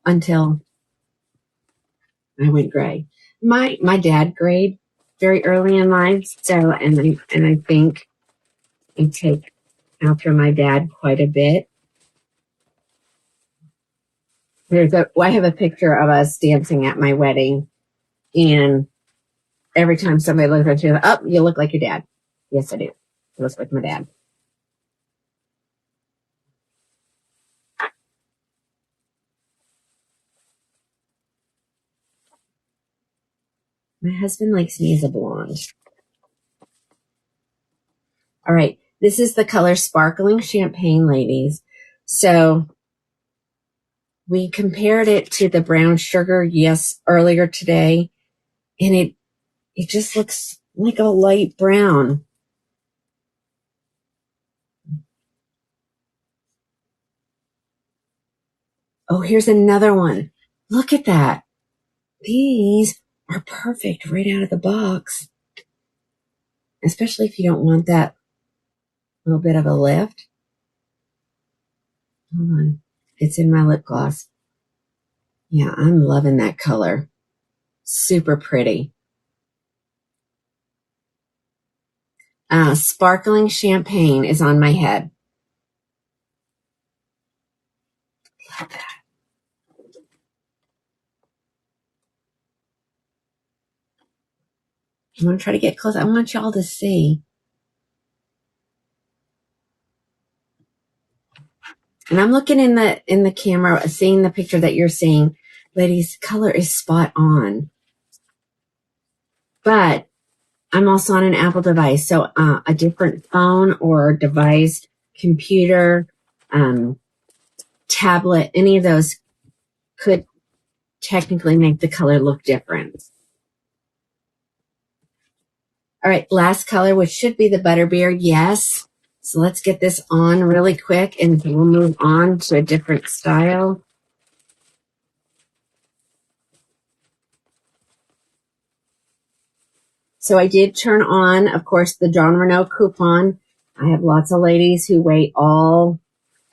[SPEAKER 1] until I went gray. My dad grayed very early in life, so and I think I take after my dad quite a bit. I have a picture of us dancing at my wedding, and every time somebody looks at you, oh, you look like your dad. Yes, I do. I look like my dad. My husband likes me as a blonde. All right. This is the color Sparkling Champagne, ladies. So we compared it to the brown sugar, earlier today, and it just looks like a light brown. Oh, here's another one. Look at that. These are perfect right out of the box, especially if you don't want that little bit of a lift. Hold on. It's in my lip gloss. Yeah, I'm loving that color. Super pretty. Sparkling Champagne is on my head. Love that. I'm going to try to get close. I want y'all to see. And I'm looking in the camera, seeing the picture that you're seeing. Ladies, color is spot on. But I'm also on an Apple device, so a different phone or device, computer, tablet, any of those could technically make the color look different. All right, last color, which should be the Butterbeer. Yes. So let's get this on really quick and we'll move on to a different style. So I did turn on, of course, the Jon Renau coupon. I have lots of ladies who wait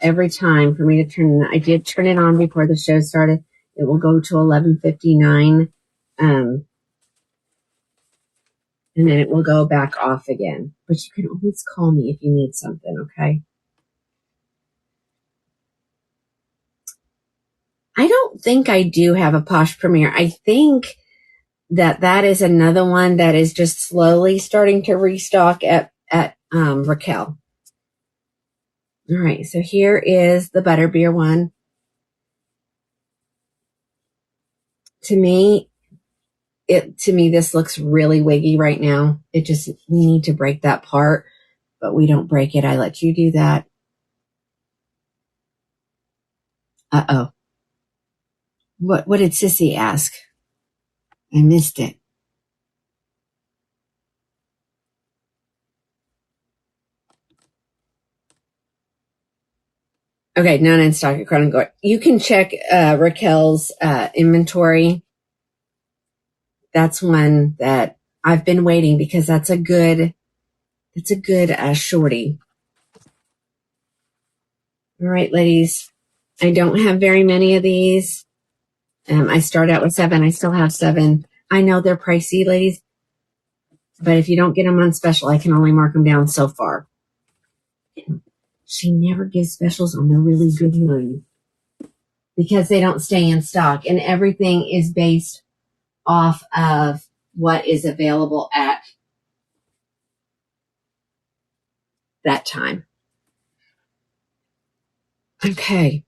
[SPEAKER 1] every time for me to turn it. I did turn it on before the show started. It will go to $11.59. and then it will go back off again. But you can always call me if you need something, okay? I don't think I do have a Posh Premier. I think that is another one that is just slowly starting to restock at Raquel. All right, so here is the Butterbeer one. To me, this looks really wiggy right now. We need to break that part, but we don't break it. I let you do that. Uh-oh. What did Sissy ask? I missed it. Okay, none in stock at Crown & Gold. You can check Raquel's inventory. That's one that I've been waiting because that's a good shorty. All right, ladies. I don't have very many of these. I start out with 7. I still have 7. I know they're pricey, ladies, but if you don't get them on special, I can only mark them down so far. She never gives specials on the really good ones because they don't stay in stock, and everything is based off of what is available at that time. Okay.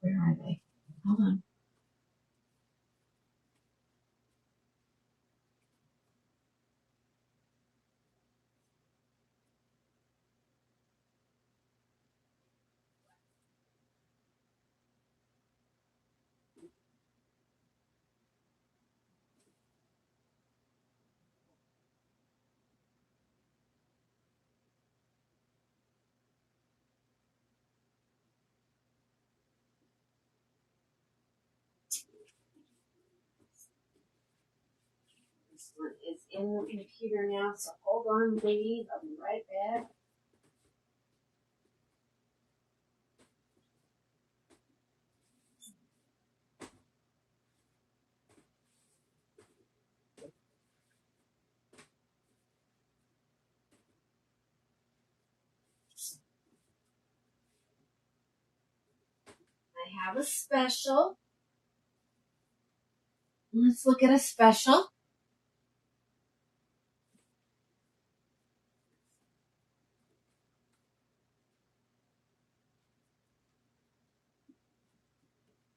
[SPEAKER 1] Where are they? Hold on. This one is in the computer now, so hold on, ladies. I'll be right back. I have a special. Let's look at a special.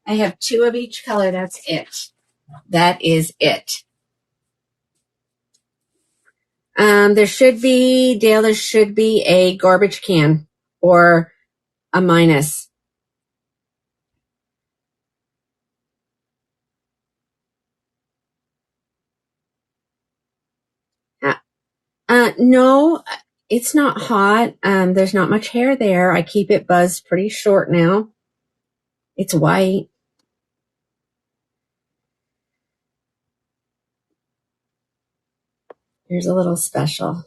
[SPEAKER 1] I have 2 of each color. That's it. That is it. There should be, Dale, there should be a garbage can or a minus. No, it's not hot. There's not much hair there. I keep it buzzed pretty short now. It's white. Here's a little special.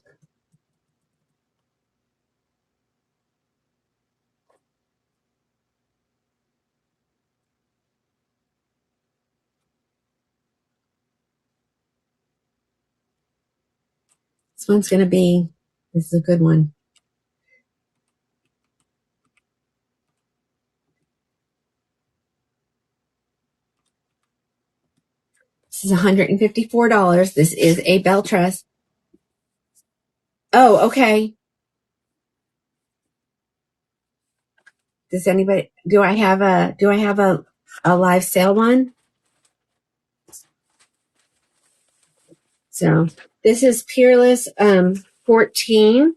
[SPEAKER 1] This is a good one. This is $154. This is a Belle Tress. Oh, okay. Do I have a live sale one? So this is Peerless 14.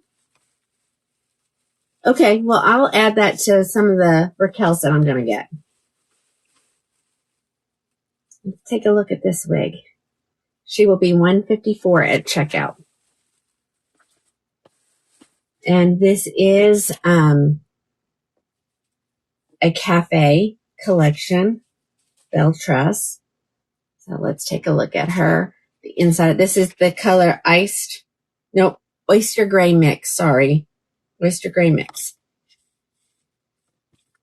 [SPEAKER 1] Okay, well, I'll add that to some of the Raquels that I'm going to get. Let's take a look at this wig. She will be $154 at checkout. And this is a cafe collection, Belle Tress. So let's take a look at her. The inside. This is the color oyster gray mix. Sorry. Oyster Gray Mix.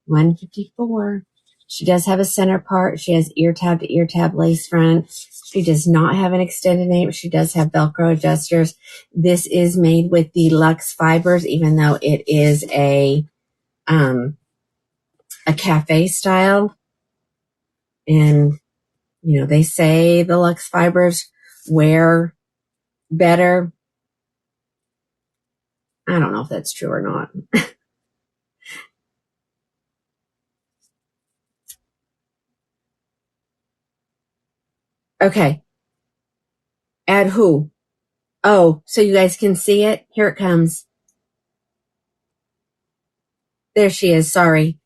[SPEAKER 1] $154. She does have a center part. She has ear tab to ear tab lace front. She does not have an extended nape. She does have Velcro adjusters. This is made with the Luxe fibers, even though it is a cafe style. And, you know, they say the Luxe fibers wear better. I don't know if that's true or not. Okay. Add who? Oh, so you guys can see it? Here it comes. There she is. Sorry.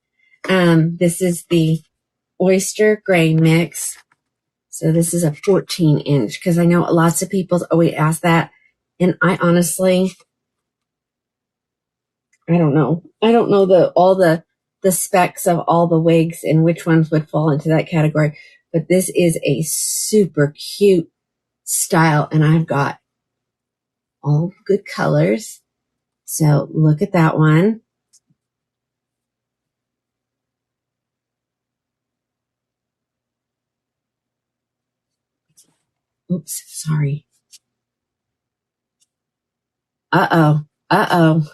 [SPEAKER 1] This is the Oyster Gray Mix. So this is a 14-inch because I know lots of people always ask that. And I honestly, I don't know. I don't know all the specs of all the wigs and which ones would fall into that category. But this is a super cute style. And I've got all good colors. So look at that one. Oops, sorry. Uh-oh. Uh-oh.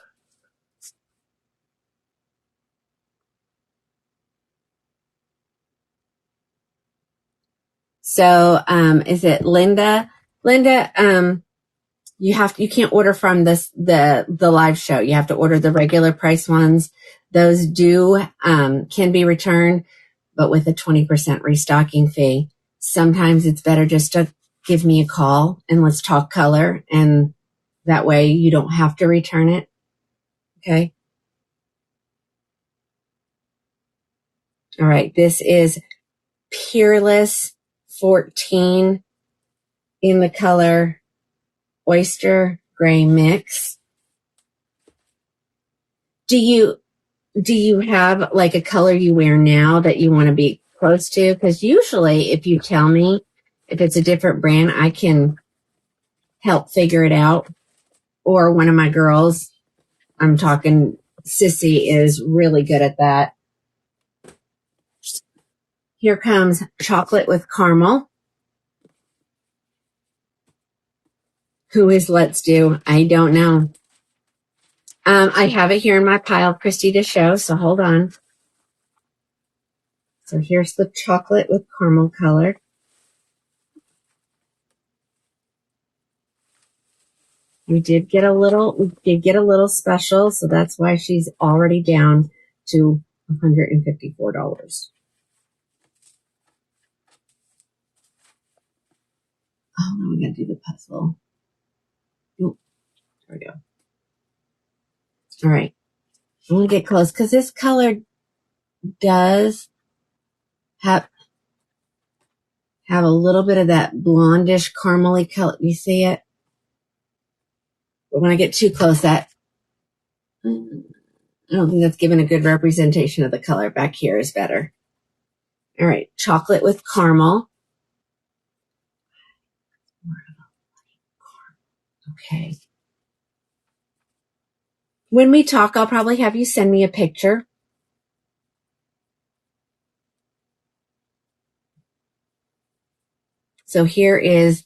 [SPEAKER 1] So, is it Linda? Linda, you can't order from the live show. You have to order the regular price ones. Those can be returned, but with a 20% restocking fee. Sometimes it's better just to give me a call and let's talk color, and that way you don't have to return it. Okay. All right. This is Peerless 14 in the color Oyster Gray Mix. Do you have like a color you wear now that you want to be close to? Because usually if you tell me if it's a different brand, I can help figure it out. Or one of my girls, I'm talking Sissy, is really good at that. Here comes Chocolate with Caramel. Who is Let's Do? I don't know. I have it here in my pile, Christy, to show, so hold on. So here's the Chocolate with Caramel color. We did get a little special, so that's why she's already down to $154. Oh, now we gotta do the puzzle. Nope. There we go. All right. I'm gonna get close because this color does have a little bit of that blondish caramely color. You see it? But when I get too close, I don't think that's giving a good representation of the color. Back here is better. All right. Chocolate with Caramel. Okay. When we talk, I'll probably have you send me a picture. So this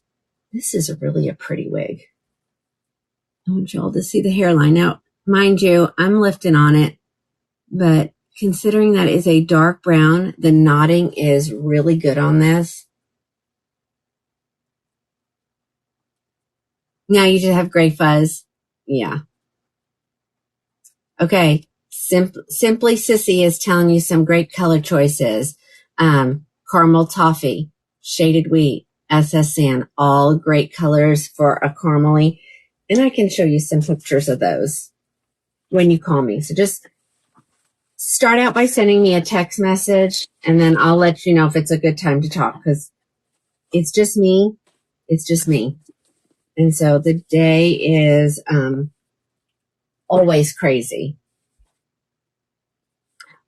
[SPEAKER 1] is really a pretty wig. I want you all to see the hairline. Now, mind you, I'm lifting on it, but considering that is a dark brown, the knotting is really good on this. Now you just have gray fuzz. Yeah. Okay. Simply Sissy is telling you some great color choices. Caramel Toffee, Shaded Wheat, SS Sand, all great colors for a caramely. And I can show you some pictures of those when you call me. So just start out by sending me a text message, and then I'll let you know if it's a good time to talk, because it's just me. It's just me. And so the day is always crazy.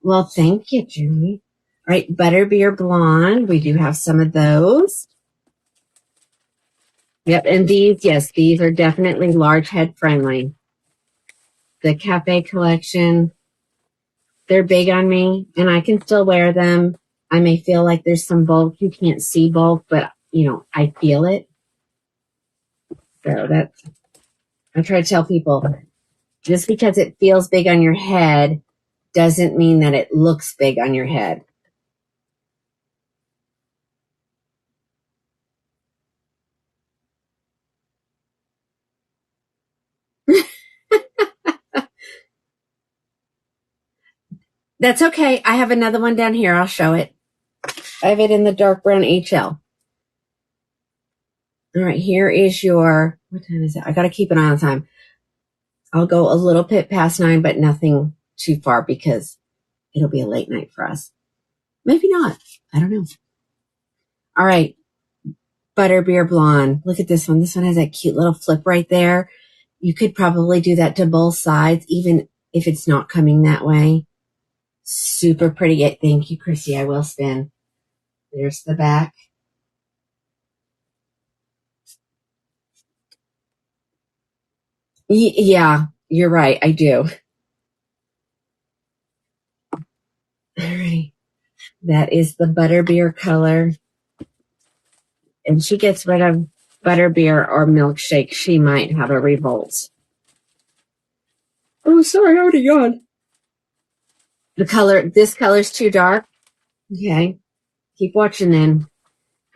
[SPEAKER 1] Well, thank you, Julie. All right, Butterbeer Blonde. We do have some of those. Yep, and these are definitely large head friendly. the Cafe Collection. They're big on me, and I can still wear them. I may feel like there's some bulk. You can't see bulk, but, I feel it. So I try to tell people, just because it feels big on your head doesn't mean that it looks big on your head. That's okay. I have another one down here. I'll show it. I have it in the dark brown HL. All right, here is your, what time is it? I got to keep an eye on time. I'll go a little bit past 9, but nothing too far because it'll be a late night for us. Maybe not. I don't know. All right. Butterbeer Blonde. Look at this one. This one has that cute little flip right there. You could probably do that to both sides, even if it's not coming that way. Super pretty. Thank you, Chrissy. I will spin. There's the back. Yeah, you're right. I do. All right. That is the butterbeer color. And she gets rid of butterbeer or milkshake. She might have a revolt. Oh, sorry. I already yawned. This color's too dark. Okay. Keep watching then.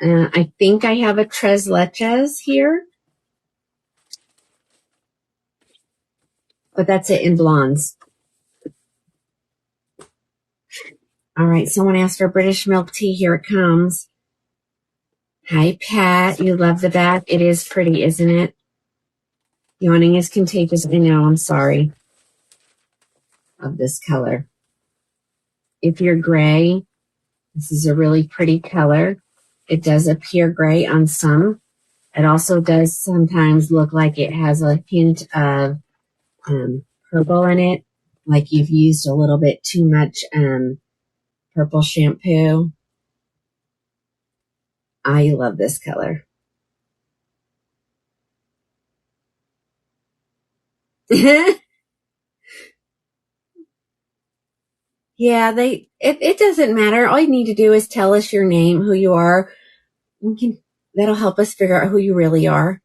[SPEAKER 1] I think I have a Tres Leches here. But that's it in blondes. All right. Someone asked for British milk tea. Here it comes. Hi, Pat. You love the back. It is pretty, isn't it? Yawning is contagious. I know. I'm sorry. Of this color. If you're gray, this is a really pretty color. It does appear gray on some. It also does sometimes look like it has a hint of purple in it, like you've used a little bit too much purple shampoo. I love this color. Yeah, it doesn't matter. All you need to do is tell us your name, who you are. That'll help us figure out who you really are.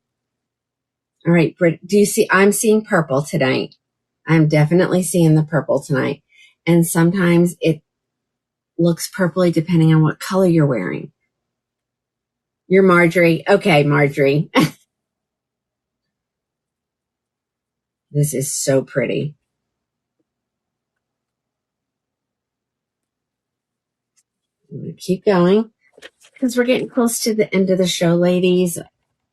[SPEAKER 1] All right, Britt, do you see? I'm seeing purple tonight. I'm definitely seeing the purple tonight. And sometimes it looks purpley depending on what color you're wearing. You're Marjorie. Okay, Marjorie. This is so pretty. I'm going to keep going because we're getting close to the end of the show, ladies.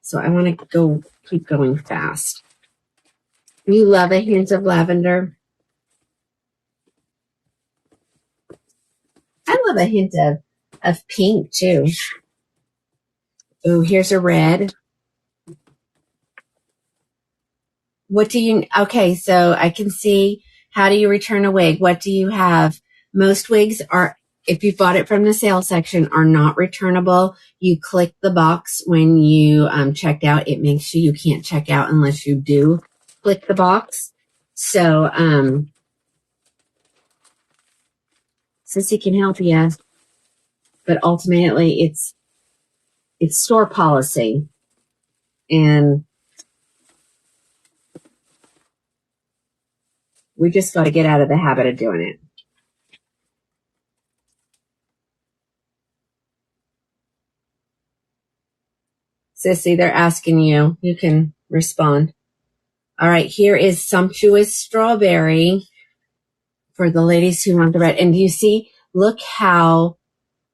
[SPEAKER 1] So I want to keep going fast. You love a hint of lavender. I love a hint of pink too. Oh, here's a red. Okay, so I can see, how do you return a wig? What do you have? Most wigs are, if you bought it from the sale section, are not returnable. You click the box when you checked out. It makes sure you can't check out unless you do click the box. So, Sissy can help you, but ultimately it's store policy. And we just got to get out of the habit of doing it. Sissy, they're asking you. You can respond. All right, here is Sumptuous Strawberry for the ladies who want the red. And do you see, look how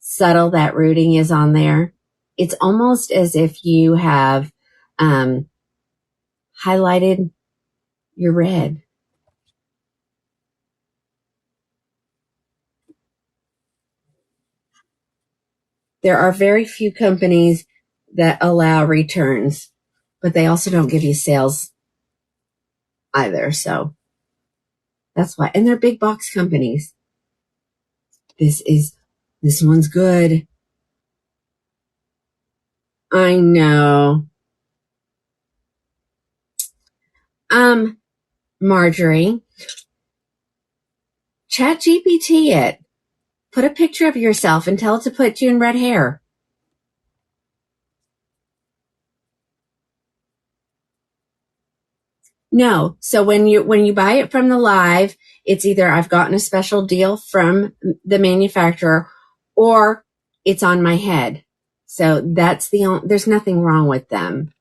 [SPEAKER 1] subtle that rooting is on there. It's almost as if you have highlighted your red. There are very few companies that allow returns, but they also don't give you sales either. So that's why. And they're big box companies. This one's good. I know. Marjorie, ChatGPT it. Put a picture of yourself and tell it to put you in red hair. No. So when you buy it from the live, it's either I've gotten a special deal from the manufacturer or it's on my head. So that's there's nothing wrong with them.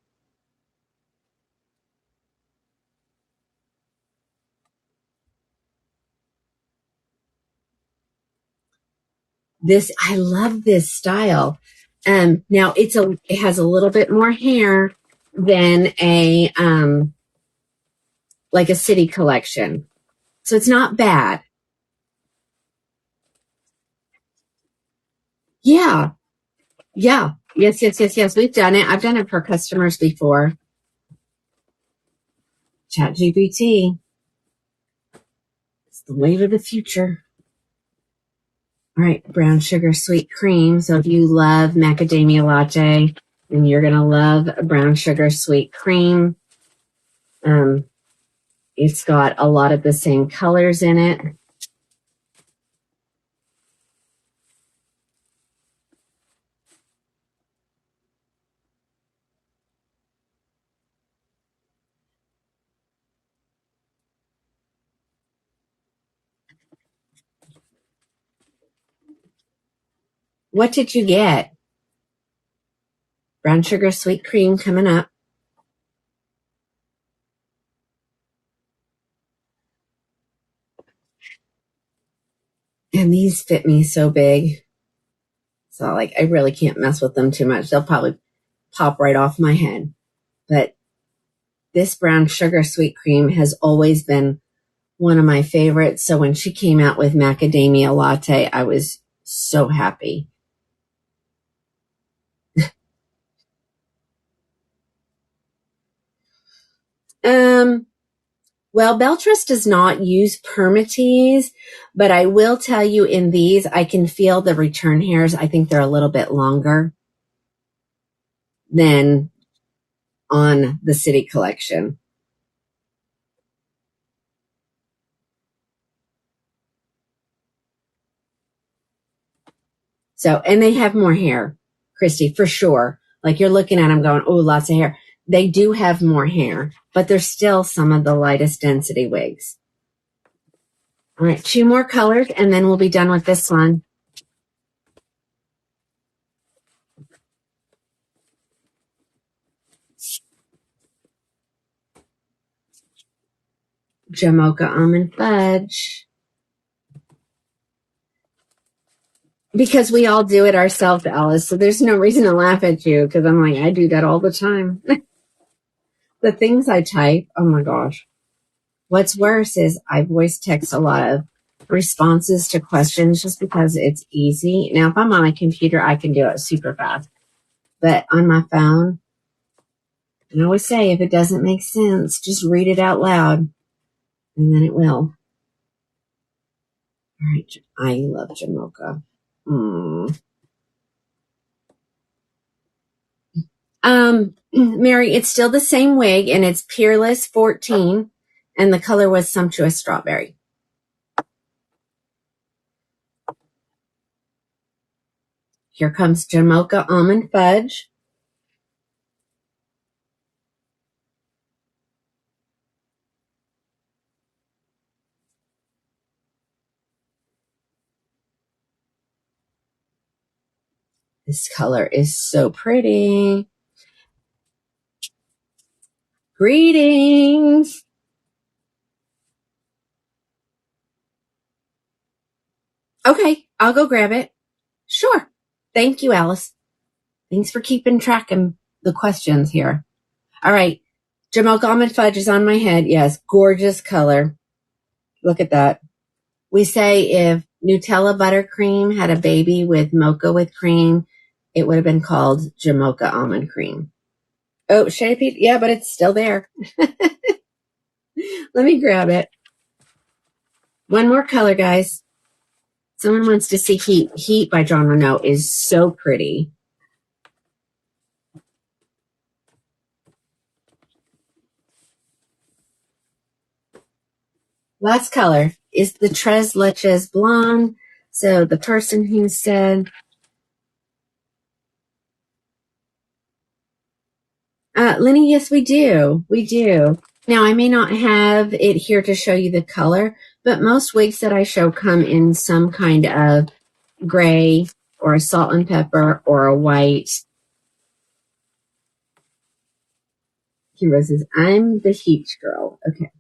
[SPEAKER 1] I love this style. Now it has a little bit more hair than like a city collection. So it's not bad. Yeah. Yeah. Yes. We've done it. I've done it for customers before. ChatGPT. It's the wave of the future. All right. Brown sugar sweet cream. So if you love macadamia latte, then you're going to love brown sugar sweet cream. It's got a lot of the same colors in it. What did you get? Brown sugar sweet cream coming up. And these fit me so big. So I really can't mess with them too much. They'll probably pop right off my head. But this brown sugar sweet cream has always been one of my favorites. So when she came out with macadamia latte, I was so happy. Well, Beltress does not use permatease, but I will tell you in these, I can feel the return hairs. I think they're a little bit longer than on the City Collection. So, and they have more hair, Christy, for sure. Like you're looking at them going, oh, lots of hair. They do have more hair, but they're still some of the lightest density wigs. All right, 2 more colors, and then we'll be done with this one. Jamocha Almond Fudge. Because we all do it ourselves, Alice, so there's no reason to laugh at you, because I'm like, I do that all the time. The things I type, oh my gosh. What's worse is I voice text a lot of responses to questions just because it's easy. Now, if I'm on a computer, I can do it super fast. But on my phone, and I always say, if it doesn't make sense, just read it out loud, and then it will. All right, I love Jamocha. Mary, it's still the same wig, and it's Peerless 14, and the color was Sumptuous Strawberry. Here comes Jamocha Almond Fudge. This color is so pretty. Greetings. Okay, I'll go grab it. Sure. Thank you, Alice. Thanks for keeping track of the questions here. All right. Jamocha Almond Fudge is on my head. Yes, gorgeous color. Look at that. We say if Nutella buttercream had a baby with mocha with cream, it would have been called Jamocha Almond Cream. Oh, Shady, yeah, but it's still there. Let me grab it. One more color, guys. Someone wants to see Heat. Heat by Jon Renau is so pretty. Last color is the Tres Leches Blonde. So the person who said, Lenny, yes, we do. We do. Now, I may not have it here to show you the color, but most wigs that I show come in some kind of gray or a salt and pepper or a white. Kimbo says, I'm the heat girl. Okay.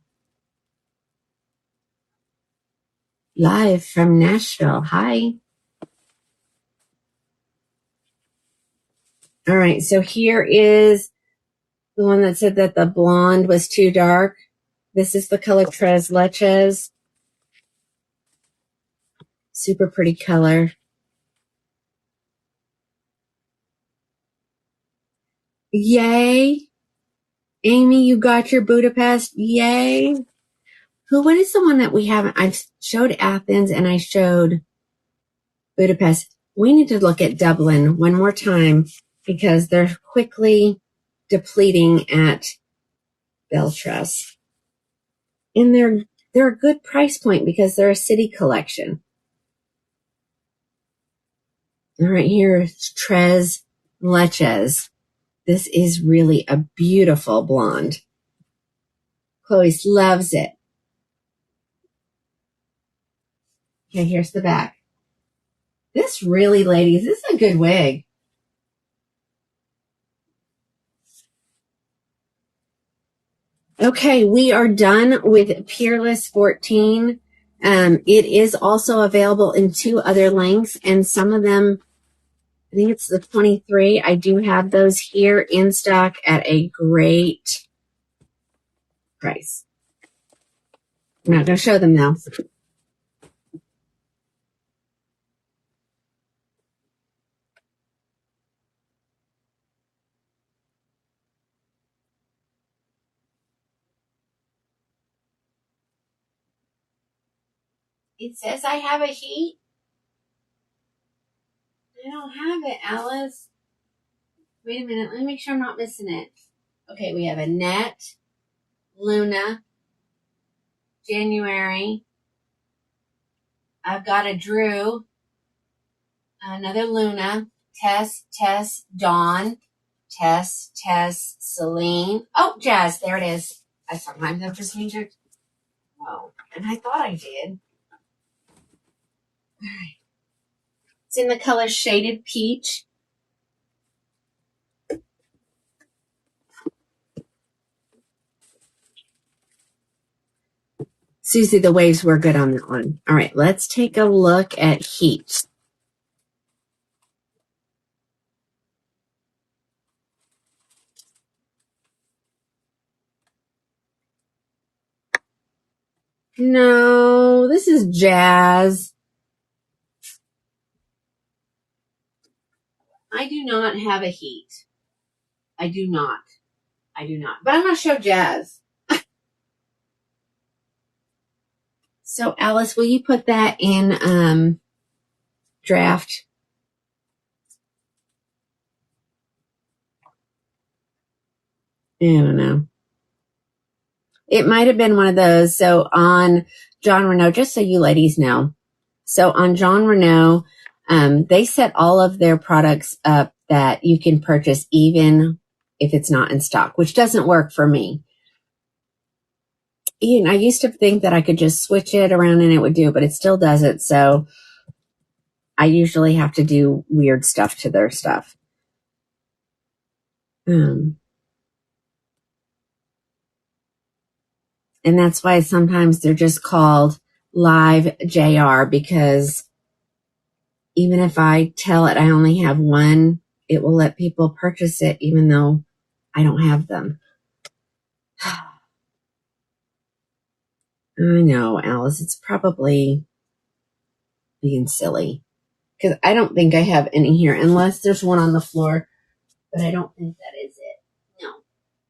[SPEAKER 1] Live from Nashville. Hi. All right. So here is the one that said that the blonde was too dark. This is the color Tres Leches. Super pretty color. Yay. Amy, you got your Budapest. Yay. What is the one that we haven't? I've showed Athens and I showed Budapest. We need to look at Dublin one more time because they're quickly depleting at Beltress. And they're a good price point because they're a city collection. All right, here's Tres Leches. This is really a beautiful blonde. Chloe loves it. Okay, here's the back. This really, ladies, this is a good wig. Okay, we are done with Peerless 14. It is also available in 2 other lengths, and some of them, I think it's the 23. I do have those here in stock at a great price. I'm not going to show them now. It says I have a heat. I don't have it, Alice. Wait a minute. Let me make sure I'm not missing it. Okay, we have a Net, Luna, January. I've got a Drew, another Luna, Tess, Dawn, Tess, Celine. Oh, Jazz, there it is. I sometimes have to change it. Oh, and I thought I did. All right. It's in the color Shaded Peach. Susie, the waves were good on that one. All right, let's take a look at heat. No, this is Jazz. I do not have a heat. I do not. But I'm going to show Jazz. So, Alice, will you put that in draft? I don't know. It might have been one of those. So on Jon Renau, just so you ladies know. So on Jon Renau, they set all of their products up that you can purchase even if it's not in stock, which doesn't work for me. Ian, I used to think that I could just switch it around and it would do, but it still doesn't. So I usually have to do weird stuff to their stuff. And that's why sometimes they're just called Live JR, because even if I tell it I only have one, it will let people purchase it even though I don't have them. I know, Alice, it's probably being silly because I don't think I have any here unless there's one on the floor, but I don't think that is it. No,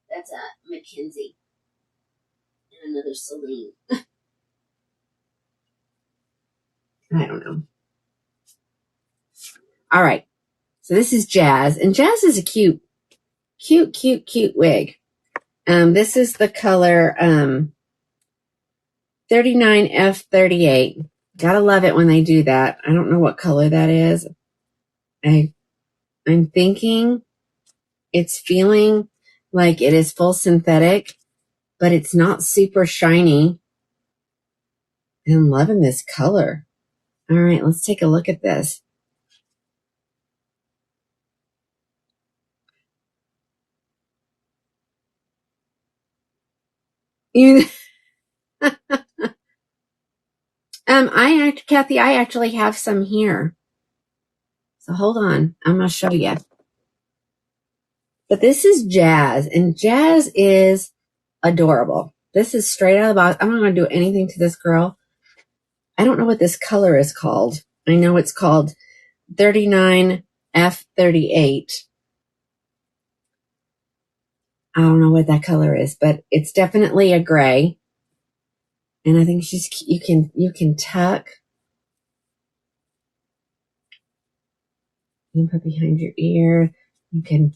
[SPEAKER 1] that's a Mackenzie and another Celine. I don't know. All right. So this is Jazz, and Jazz is a cute wig. This is the color 39F38. Gotta love it when they do that. I don't know what color that is. I'm thinking it's feeling like it is full synthetic, but it's not super shiny. I'm loving this color. All right, let's take a look at this. Kathy, I actually have some here. So hold on, I'm gonna show you. But this is Jazz, and Jazz is adorable. This is straight out of the box. I'm not gonna do anything to this girl. I don't know what this color is called. I know it's called 39F38. I don't know what that color is, but it's definitely a gray. And I think you can tuck. You can put behind your ear. You can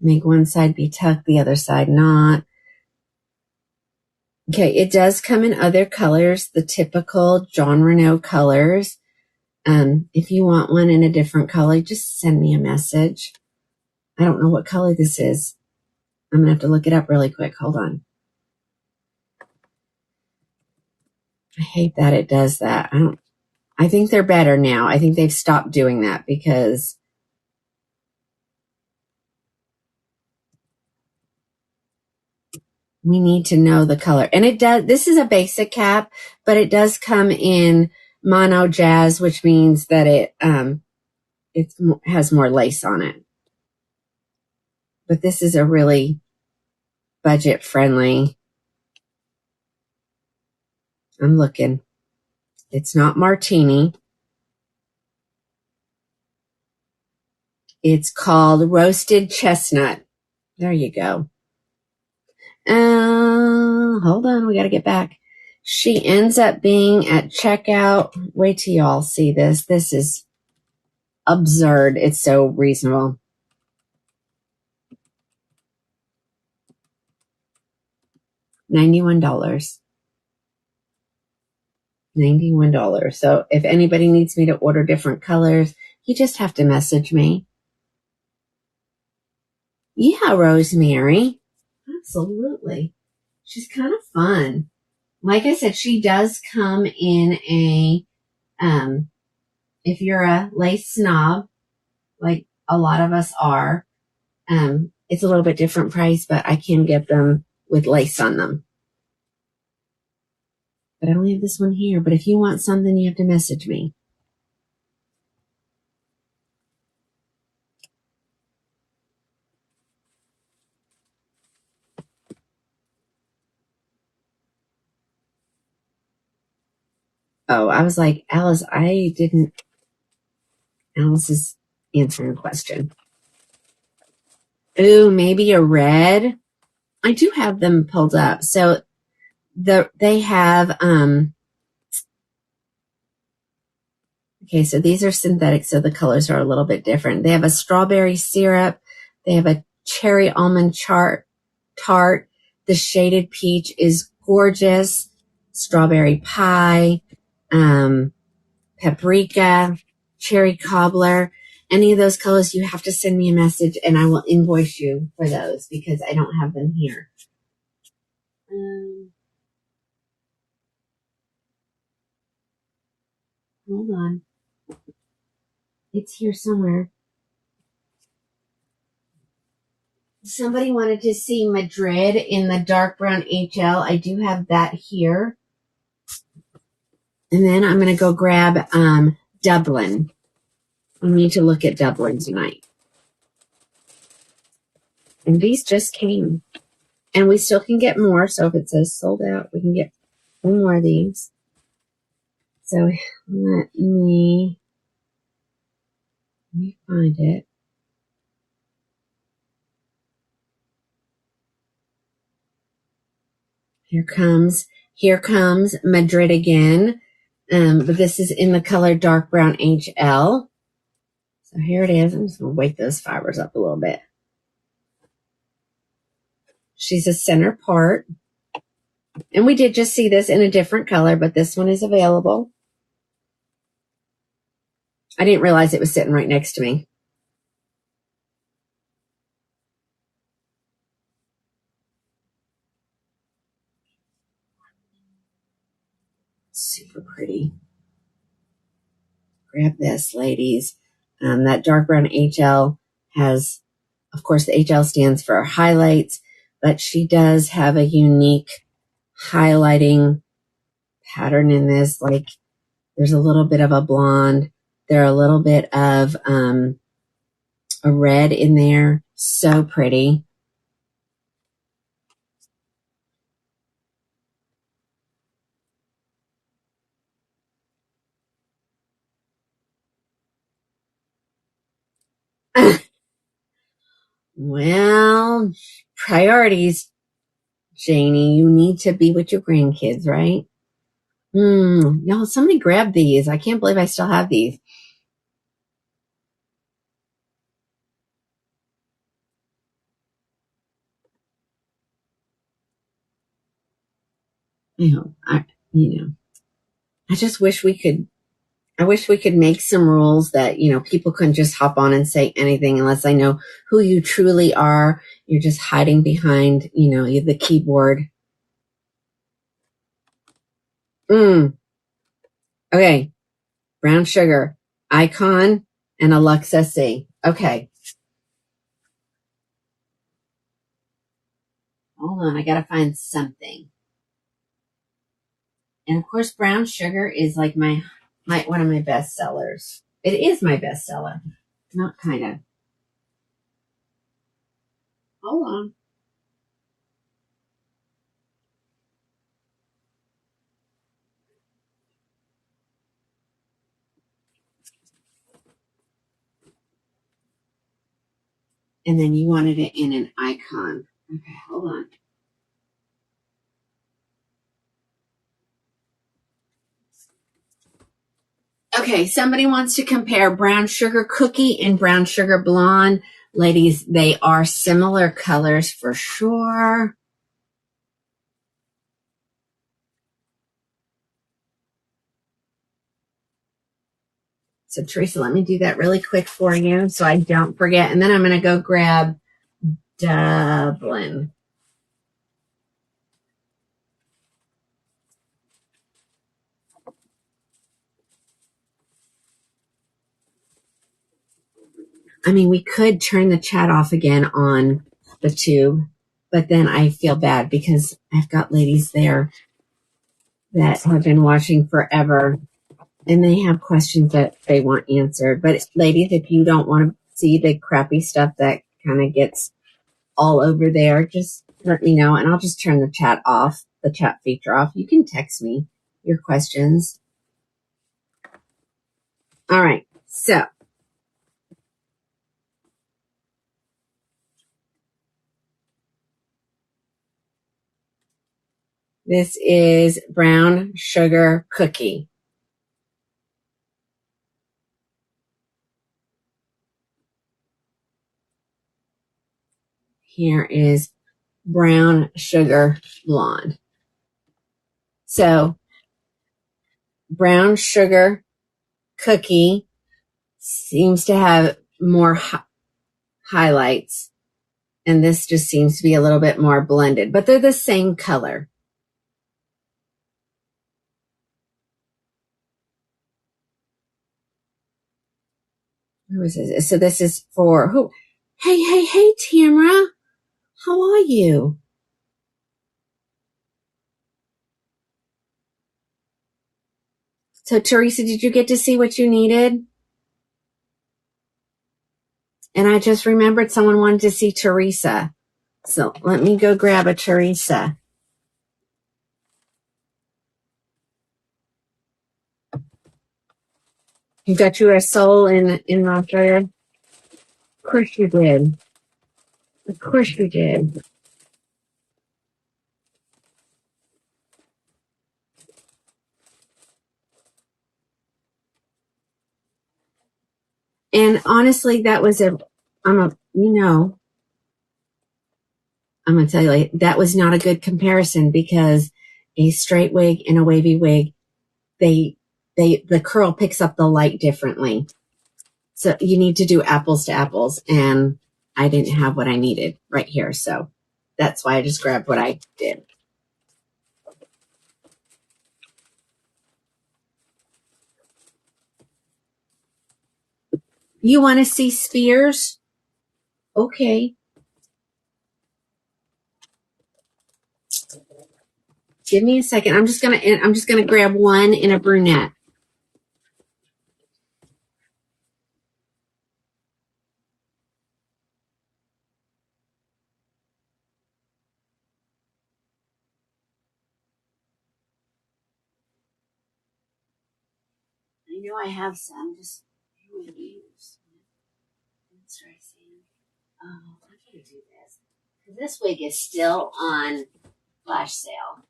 [SPEAKER 1] make one side be tucked, the other side not. Okay, it does come in other colors, the typical Jon Renau colors. If you want one in a different color, just send me a message. I don't know what color this is. I'm going to have to look it up really quick. Hold on. I hate that it does that. I think they're better now. I think they've stopped doing that because we need to know the color. And it does, this is a basic cap, but it does come in mono jazz, which means that it has more lace on it. But this is a really budget friendly. I'm looking. It's not martini. It's called roasted chestnut. There you go. Hold on. We got to get back. She ends up being at checkout. Wait till y'all see this. This is absurd. It's so reasonable. $91. $91. So if anybody needs me to order different colors, you just have to message me. Yeah, Rosemary. Absolutely. She's kind of fun. Like I said, she does come in a, if you're a lace snob, like a lot of us are, it's a little bit different price, but I can get them with lace on them. But I only have this one here. But if you want something, you have to message me. Oh, I was like, Alice, Alice is answering a question. Ooh, maybe a red. I do have them pulled up. So they have, okay, so these are synthetic, so the colors are a little bit different. They have a strawberry syrup. They have a cherry almond tart. The shaded peach is gorgeous. Strawberry pie, paprika, cherry cobbler. Any of those colors, you have to send me a message and I will invoice you for those because I don't have them here. Hold on. It's here somewhere. Somebody wanted to see Madrid in the dark brown HL. I do have that here. And then I'm going to go grab Dublin. We need to look at Dublin tonight. And these just came. And we still can get more. So if it says sold out, we can get one more of these. So let me find it. Here comes Madrid again. But this is in the color dark brown HL. So here it is. I'm just going to wake those fibers up a little bit. She's a center part. And we did just see this in a different color, but this one is available. I didn't realize it was sitting right next to me. Super pretty. Grab this, ladies. That dark brown HL has, of course, the HL stands for highlights, but she does have a unique highlighting pattern in this. Like there's a little bit of a blonde. There's a little bit of a red in there. So pretty. Well, priorities, Janie. You need to be with your grandkids, right? Y'all, somebody grab these. I can't believe I still have these. I just wish we could, I wish we could make some rules that, people couldn't just hop on and say anything unless I know who you truly are. You're just hiding behind, the keyboard. Okay. Brown sugar, icon, and Alexa C. Okay. Hold on. I got to find something. And of course, brown sugar is like one of my best sellers. It is my best seller. Not kind of. Hold on. And then you wanted it in an icon. Okay, hold on. Okay, somebody wants to compare brown sugar cookie and brown sugar blonde. Ladies, they are similar colors for sure. So Teresa, let me do that really quick for you so I don't forget. And then I'm going to go grab Dublin. I mean, we could turn the chat off again on the tube, but then I feel bad because I've got ladies there that have been watching forever and they have questions that they want answered. But ladies, if you don't want to see the crappy stuff that kind of gets all over there, just let me know and I'll just turn the chat off, the chat feature off. You can text me your questions. All right. So this is brown sugar cookie. Here is brown sugar blonde. So brown sugar cookie seems to have more highlights, and this just seems to be a little bit more blended, but they're the same color. Who is this? So this is for who? Hey, Tamara. How are you? So Teresa, did you get to see what you needed? And I just remembered someone wanted to see Teresa. So let me go grab a Teresa. You got you a soul in Australia? Of course you did. Of course you did. And honestly, that was I'm going to tell you, that was not a good comparison because a straight wig and a wavy wig, the curl picks up the light differently. So you need to do apples to apples, and I didn't have what I needed right here. So that's why I just grabbed what I did. You want to see Spears? Okay. Give me a second. I'm just gonna grab one in a brunette. I know I have some. Just who would use? Oh, I'm gonna do this. This wig is still on flash sale.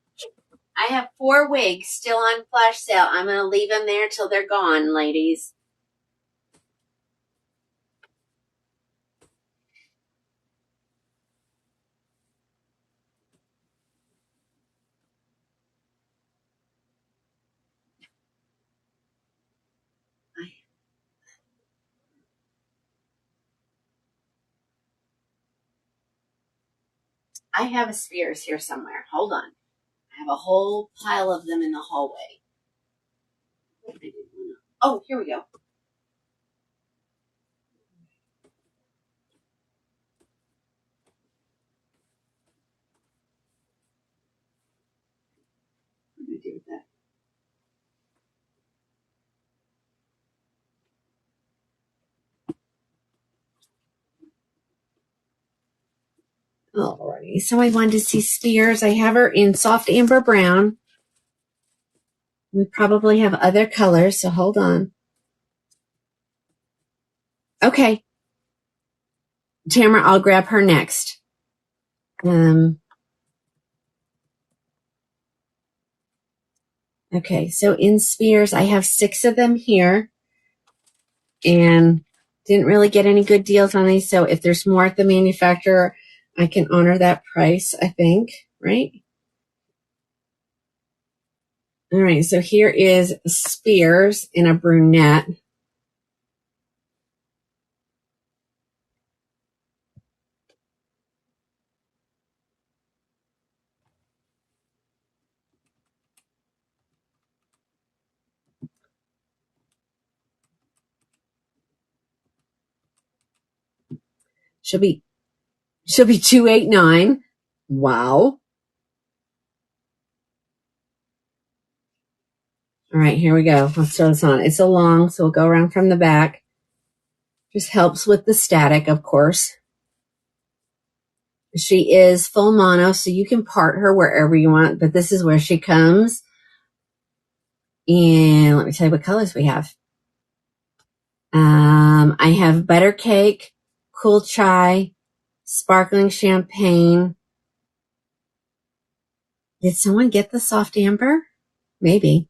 [SPEAKER 1] I have 4 wigs still on flash sale. I'm gonna leave them there till they're gone, ladies. I have a Spears here somewhere. Hold on. I have a whole pile of them in the hallway. Oh, here we go. What do I do with that? Alrighty, so I wanted to see Spears. I have her in soft amber brown. We probably have other colors, so hold on. Okay. Tamara, I'll grab her next. Okay, so in Spears, I have 6 of them here. And didn't really get any good deals on these. So if there's more at the manufacturer, I can honor that price, I think, right? All right, so here is Spears in a brunette. She'll be $289. Wow. All right, here we go. Let's throw this on. It's a long, so we'll go around from the back. Just helps with the static, of course. She is full mono, so you can part her wherever you want, but this is where she comes. And let me tell you what colors we have. I have butter cake, cool chai, sparkling champagne. Did someone get the soft amber? Maybe.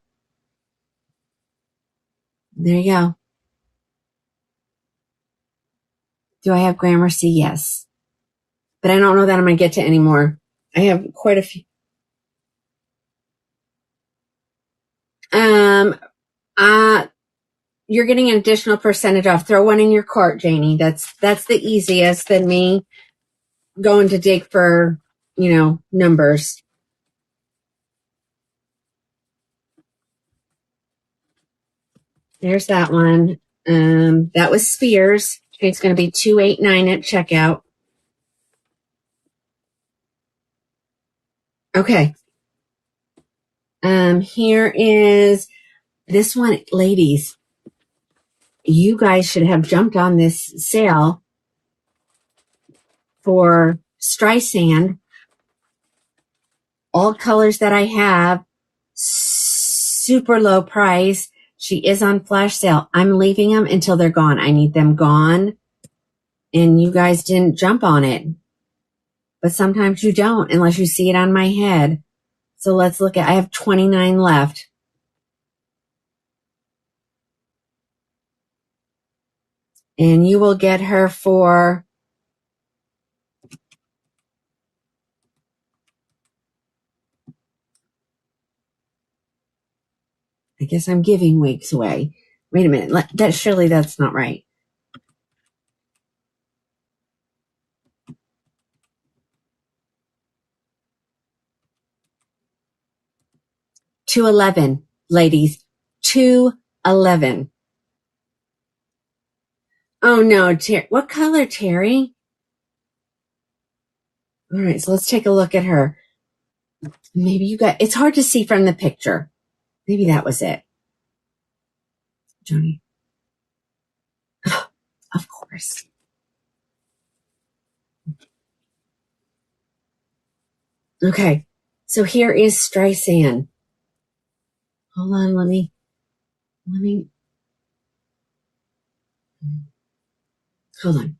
[SPEAKER 1] There you go. Do I have Gramercy? Yes. But I don't know that I'm going to get to any more. I have quite a few. You're getting an additional percentage off. Throw one in your cart, Janie. That's the easiest than me going to dig for, numbers. There's that one. That was Spears. It's going to be $289 at checkout. Okay. Here is this one, ladies. You guys should have jumped on this sale for Streisand. All colors that I have, super low price. She is on flash sale. I'm leaving them until they're gone. I need them gone. And you guys didn't jump on it. But sometimes you don't unless you see it on my head. So let's look at, I have 29 left. And you will get her for I guess I'm giving wigs away. Wait a minute. Surely that's not right. $211, ladies. $211. Oh no, Terry. What color, Terry? All right, so let's take a look at her. Maybe you got, it's hard to see from the picture. Maybe that was it. Johnny. Of course. Okay, so here is Streisand. Hold on, let me, hold on.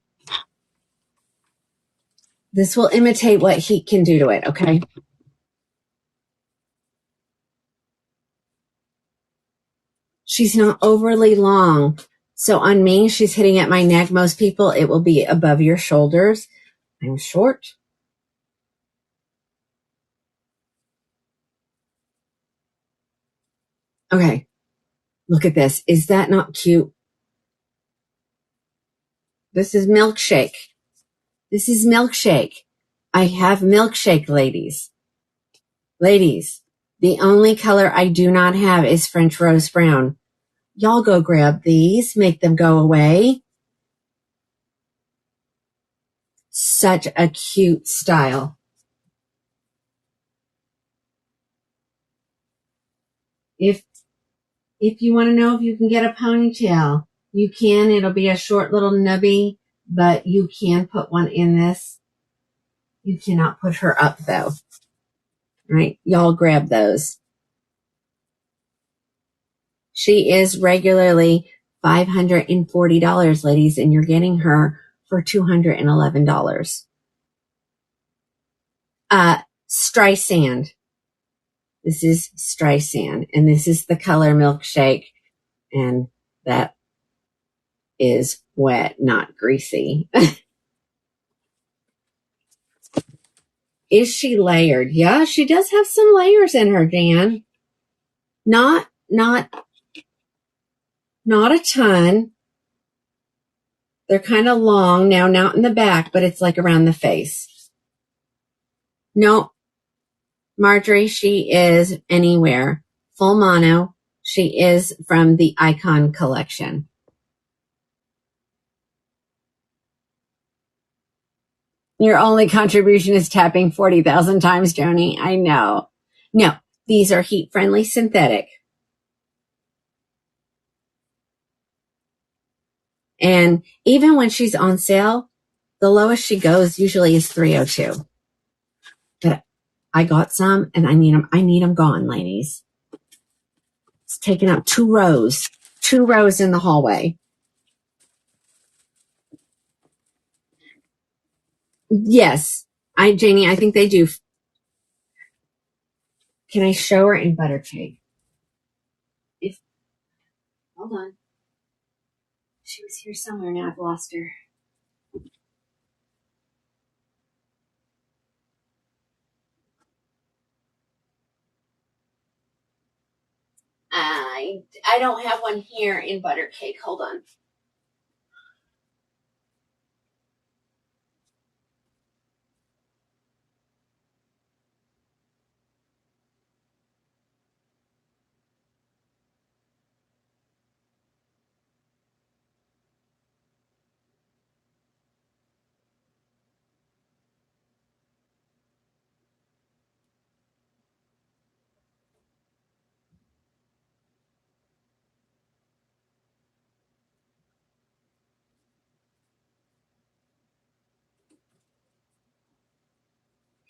[SPEAKER 1] This will imitate what heat can do to it, okay? She's not overly long. So on me, she's hitting at my neck. Most people, it will be above your shoulders. I'm short. Okay, look at this. Is that not cute? This is Milkshake. This is Milkshake. I have Milkshake, ladies. Ladies, the only color I do not have is French Rose Brown. Y'all go grab these, make them go away. Such a cute style. If you want to know if you can get a ponytail, you can. It'll be a short little nubby, but you can put one in this. You cannot put her up though. Right? Y'all grab those. She is regularly $540, ladies, and you're getting her for $211. Streisand. This is Streisand, and this is the color Milkshake, and that is wet, not greasy. Is she layered? Yeah, she does have some layers in her, Dan. Not a ton. They're kind of long now, not in the back, but it's like around the face. No, Marjorie, she is anywhere. Full mono. She is from the Icon collection. Your only contribution is tapping 40,000 times, Joni. I know. No, these are heat-friendly synthetic. And even when she's on sale, the lowest she goes usually is $302. But I got some and I need them. I need them gone, ladies. It's taking up 2 rows in the hallway. Yes. Janie, I think they do. Can I show her in butter cake? Hold on. She was here somewhere. Now I've lost her. I don't have one here in butter cake. Hold on.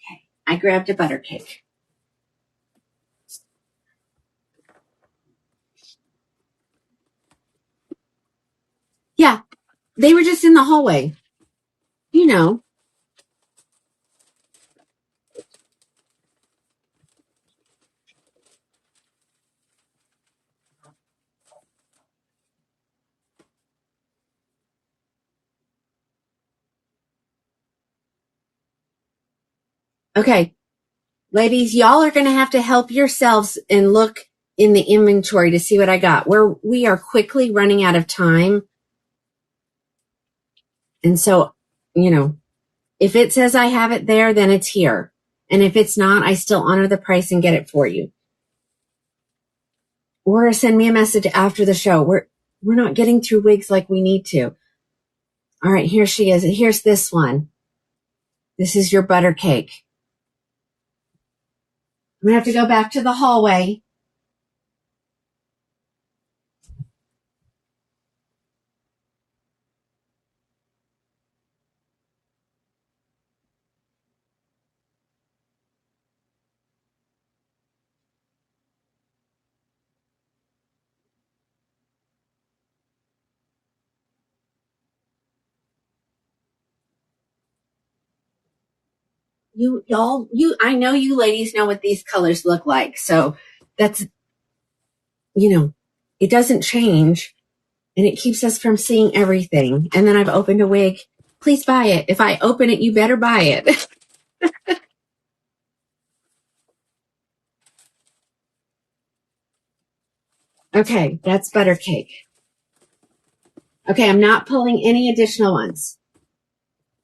[SPEAKER 1] Okay. I grabbed a butter cake. Yeah. They were just in the hallway. You know. Okay. Ladies, y'all are going to have to help yourselves and look in the inventory to see what I got. We are quickly running out of time. And so, if it says I have it there, then it's here. And if it's not, I still honor the price and get it for you. Or send me a message after the show. We're not getting through wigs like we need to. All right, here she is. Here's this one. This is your butter cake. I'm going to have to go back to the hallway. I know you ladies know what these colors look like. So that's, it doesn't change and it keeps us from seeing everything. And then I've opened a wig. Please buy it. If I open it, you better buy it. Okay, that's butter cake. Okay, I'm not pulling any additional ones.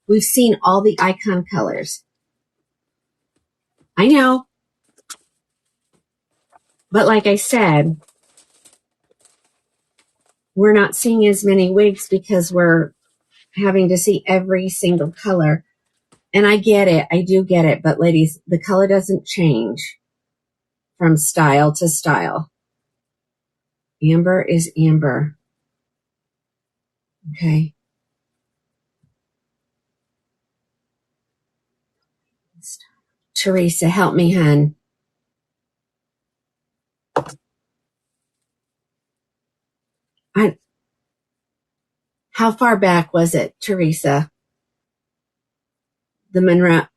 [SPEAKER 1] We've seen all the icon colors. I know. But like I said, we're not seeing as many wigs because we're having to see every single color. And I get it. I do get it. But ladies, the color doesn't change from style to style. Amber is amber. Okay. Teresa, help me, hun. How far back was it, Teresa? The Monroe.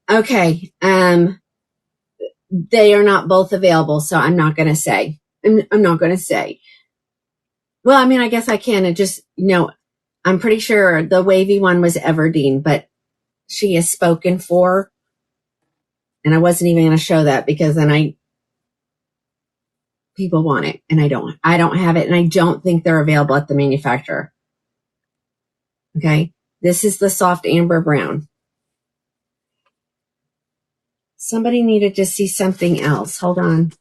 [SPEAKER 1] Okay. They are not both available, so I'm not going to say. I'm not going to say. Well, I mean, I guess I can. It just, I'm pretty sure the wavy one was Everdeen, but she is spoken for. And I wasn't even going to show that because then people want it and I don't have it. And I don't think they're available at the manufacturer. Okay. This is the soft amber brown. Somebody needed to see something else. Hold on.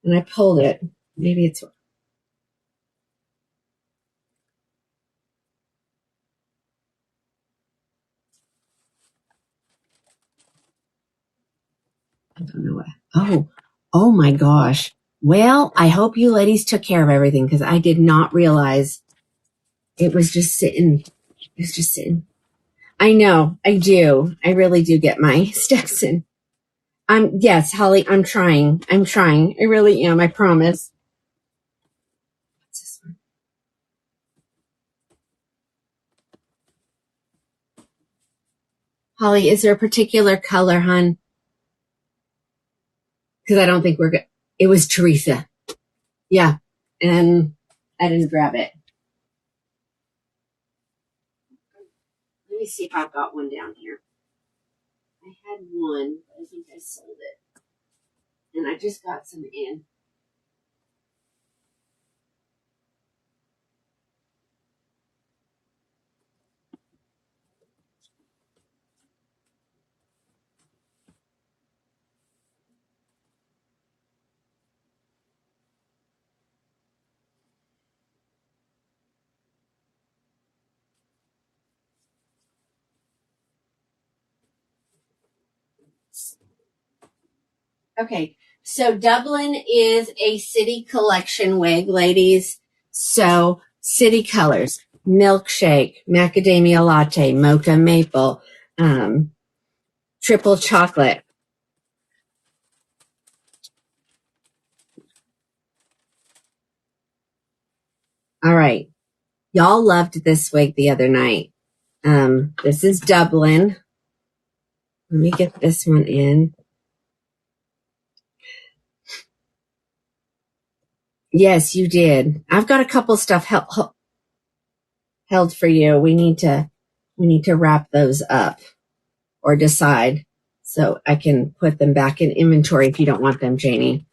[SPEAKER 1] And I pulled it. Maybe it's. I don't know what. Oh my gosh. Well, I hope you ladies took care of everything because I did not realize it was just sitting. It was just sitting. I know. I do. I really do get my steps in. Yes, Holly, I'm trying. I really am. I promise. What's this one? Holly, is there a particular color, hon? Because I don't think we're good. It was Teresa. Yeah. And I didn't grab it. Let me see if I've got one down here. I had one, but I think I sold it. And I just got some in. Okay, so Dublin is a city collection wig, ladies. So city colors, milkshake, macadamia latte, mocha maple, triple chocolate. All right. Y'all loved this wig the other night. This is Dublin. Let me get this one in. Yes, you did. I've got a couple stuff held for you. We need to We need to wrap those up or decide so I can put them back in inventory if you don't want them, Janie.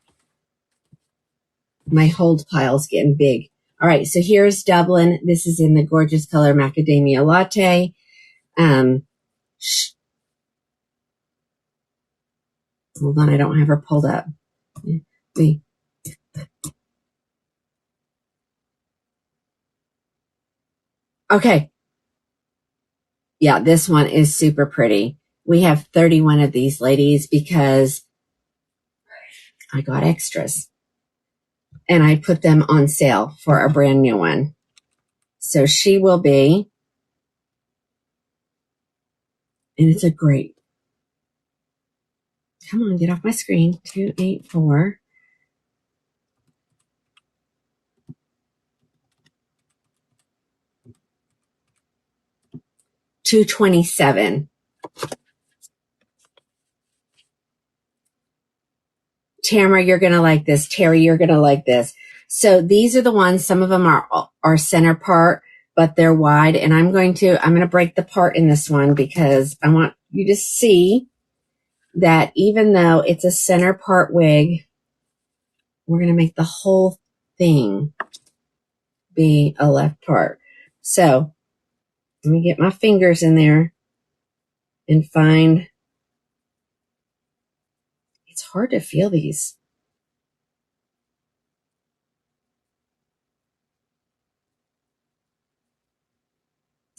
[SPEAKER 1] My hold pile's getting big. All right, so here's Dublin. This is in the gorgeous color Macadamia Latte. Hold on, I don't have her pulled up. Okay. Yeah, this one is super pretty. We have 31 of these, ladies, because I got extras. And I put them on sale for a brand new one. So she will be, and it's a great, come on, get off my screen, 284. 227. Tamara, you're going to like this. Terry, you're going to like this. So these are the ones, some of them are center part, but they're wide. And I'm going to break the part in this one because I want you to see that even though it's a center part wig, we're going to make the whole thing be a left part. So let me get my fingers in there and find, it's hard to feel these.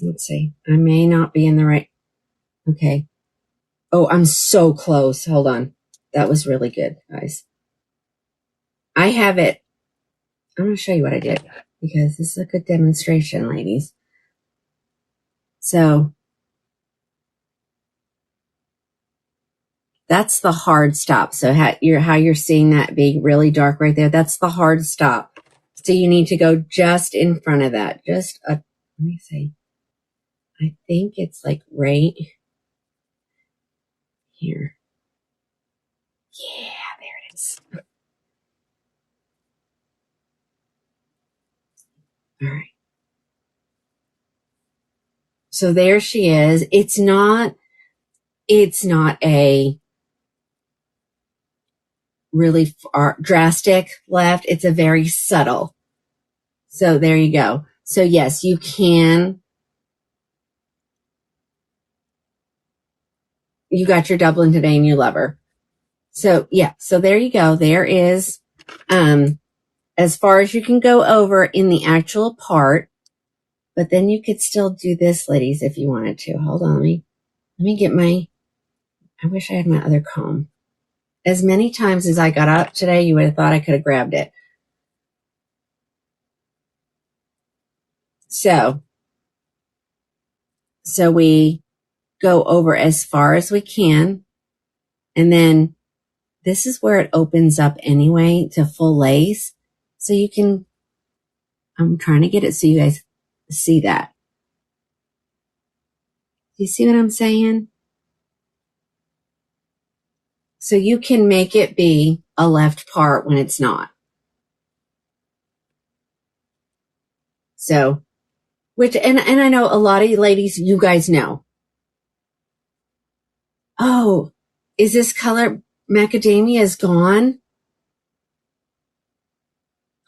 [SPEAKER 1] Let's see. I may not be in the right. Okay. Oh, I'm so close. Hold on. That was really good, guys. I have it. I'm going to show you what I did because this is a good demonstration, ladies. So that's the hard stop. So how you're seeing that being really dark right there, that's the hard stop. So you need to go just in front of that. Let me see. I think it's like right here. Yeah, there it is. All right. So there she is. It's not a really drastic left. It's a very subtle. So there you go. So yes, you can. You got your Dublin today and you love her. So yeah, so there you go. There is, as far as you can go over in the actual part, but then you could still do this, ladies, if you wanted to. Hold on. Let me get I wish I had my other comb. As many times as I got up today, you would have thought I could have grabbed it. So we go over as far as we can. And then this is where it opens up anyway to full lace. So you can, I'm trying to get it so you guys see that. Do you see what I'm saying? So you can make it be a left part when it's not. So, and I know a lot of you ladies, you guys know. Oh, is this color macadamia is gone?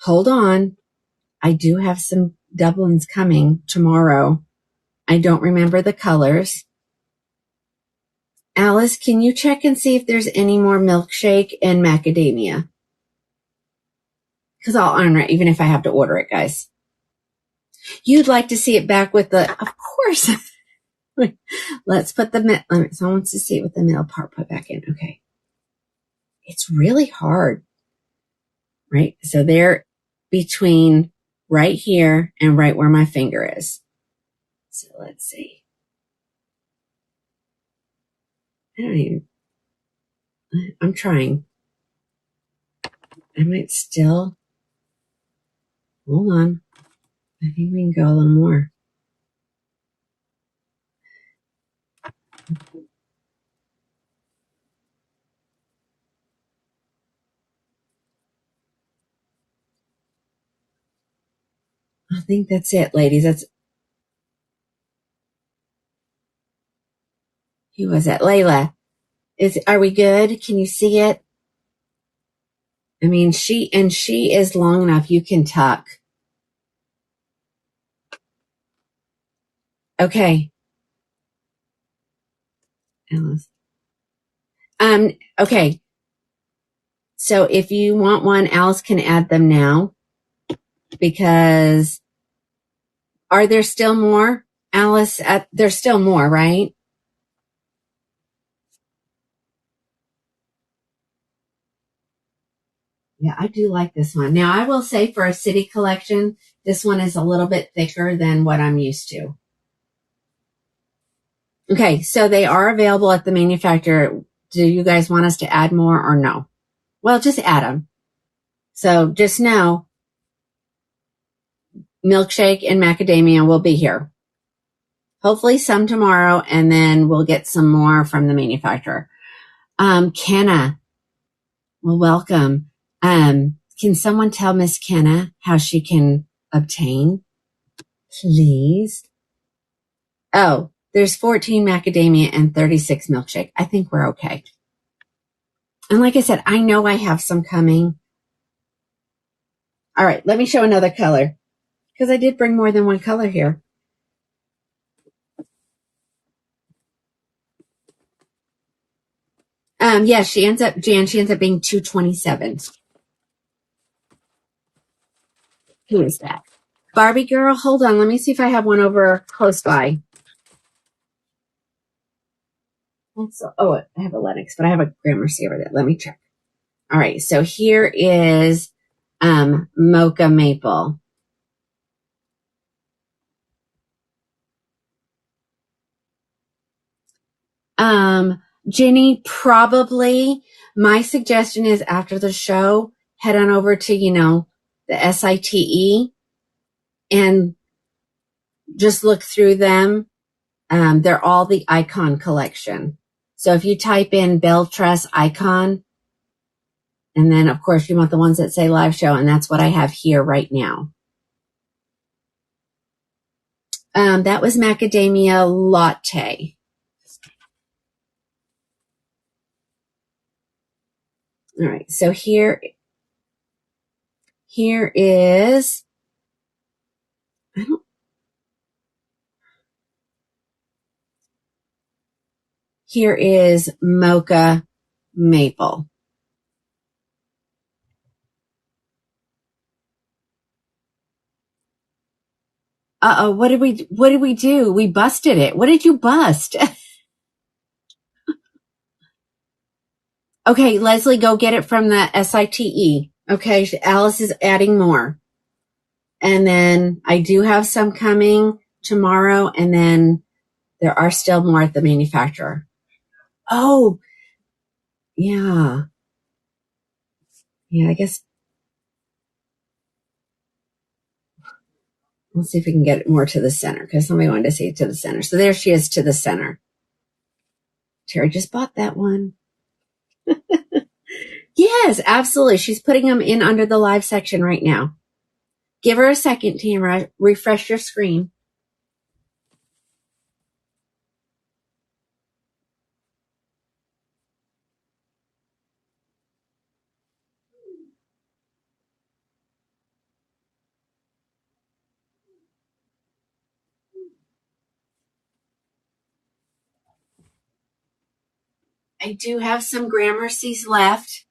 [SPEAKER 1] Hold on. I do have some Dublins coming tomorrow. I don't remember the colors. Alice, can you check and see if there's any more milkshake and macadamia? Because I'll honor it, even if I have to order it, guys. You'd like to see it back with of course. Let's put someone wants to see it with the middle part put back in. Okay. It's really hard, right? So they're between right here and right where my finger is. So let's see. I'm trying. I might still, hold on. I think we can go a little more. I think that's it, ladies. Who was it? Layla. Are we good? Can you see it? I mean, she is long enough. You can tuck. Okay. Alice. Okay. So if you want one, Alice can add them now because are there still more? Alice, there's still more, right? Yeah, I do like this one. Now, I will say for a city collection, this one is a little bit thicker than what I'm used to. Okay, so they are available at the manufacturer. Do you guys want us to add more or no? Well, just add them. So just know, milkshake and macadamia will be here. Hopefully some tomorrow, and then we'll get some more from the manufacturer. Kenna, well, welcome. Can someone tell Miss Kenna how she can obtain, please? Oh, there's 14 macadamia and 36 milkshake. I think we're okay. And like I said, I know I have some coming. All right, let me show another color because I did bring more than one color here. Yeah, she ends up being 227. Who is that? Barbie girl, hold on. Let me see if I have one over close by. I have a Lennox, but I have a Gramercy over there. Let me check. All right, so here is Mocha Maple. Jenny, probably my suggestion is after the show, head on over to, the SITE and just look through them. They're all the Icon collection. So if you type in Beltress Icon, and then of course you want the ones that say live show, and that's what I have here right now. That was Macadamia Latte. All right, so here is, here is Mocha Maple. Uh-oh, what did we do? We busted it. What did you bust? Okay, Leslie, go get it from the SITE. Okay, Alice is adding more. And then I do have some coming tomorrow, and then there are still more at the manufacturer. Oh, yeah. Yeah, I guess. Let's see if we can get it more to the center because somebody wanted to see it to the center. So there she is to the center. Terry just bought that one. Yes, absolutely. She's putting them in under the live section right now. Give her a second, Tamara. Refresh your screen. I do have some Gramercies left.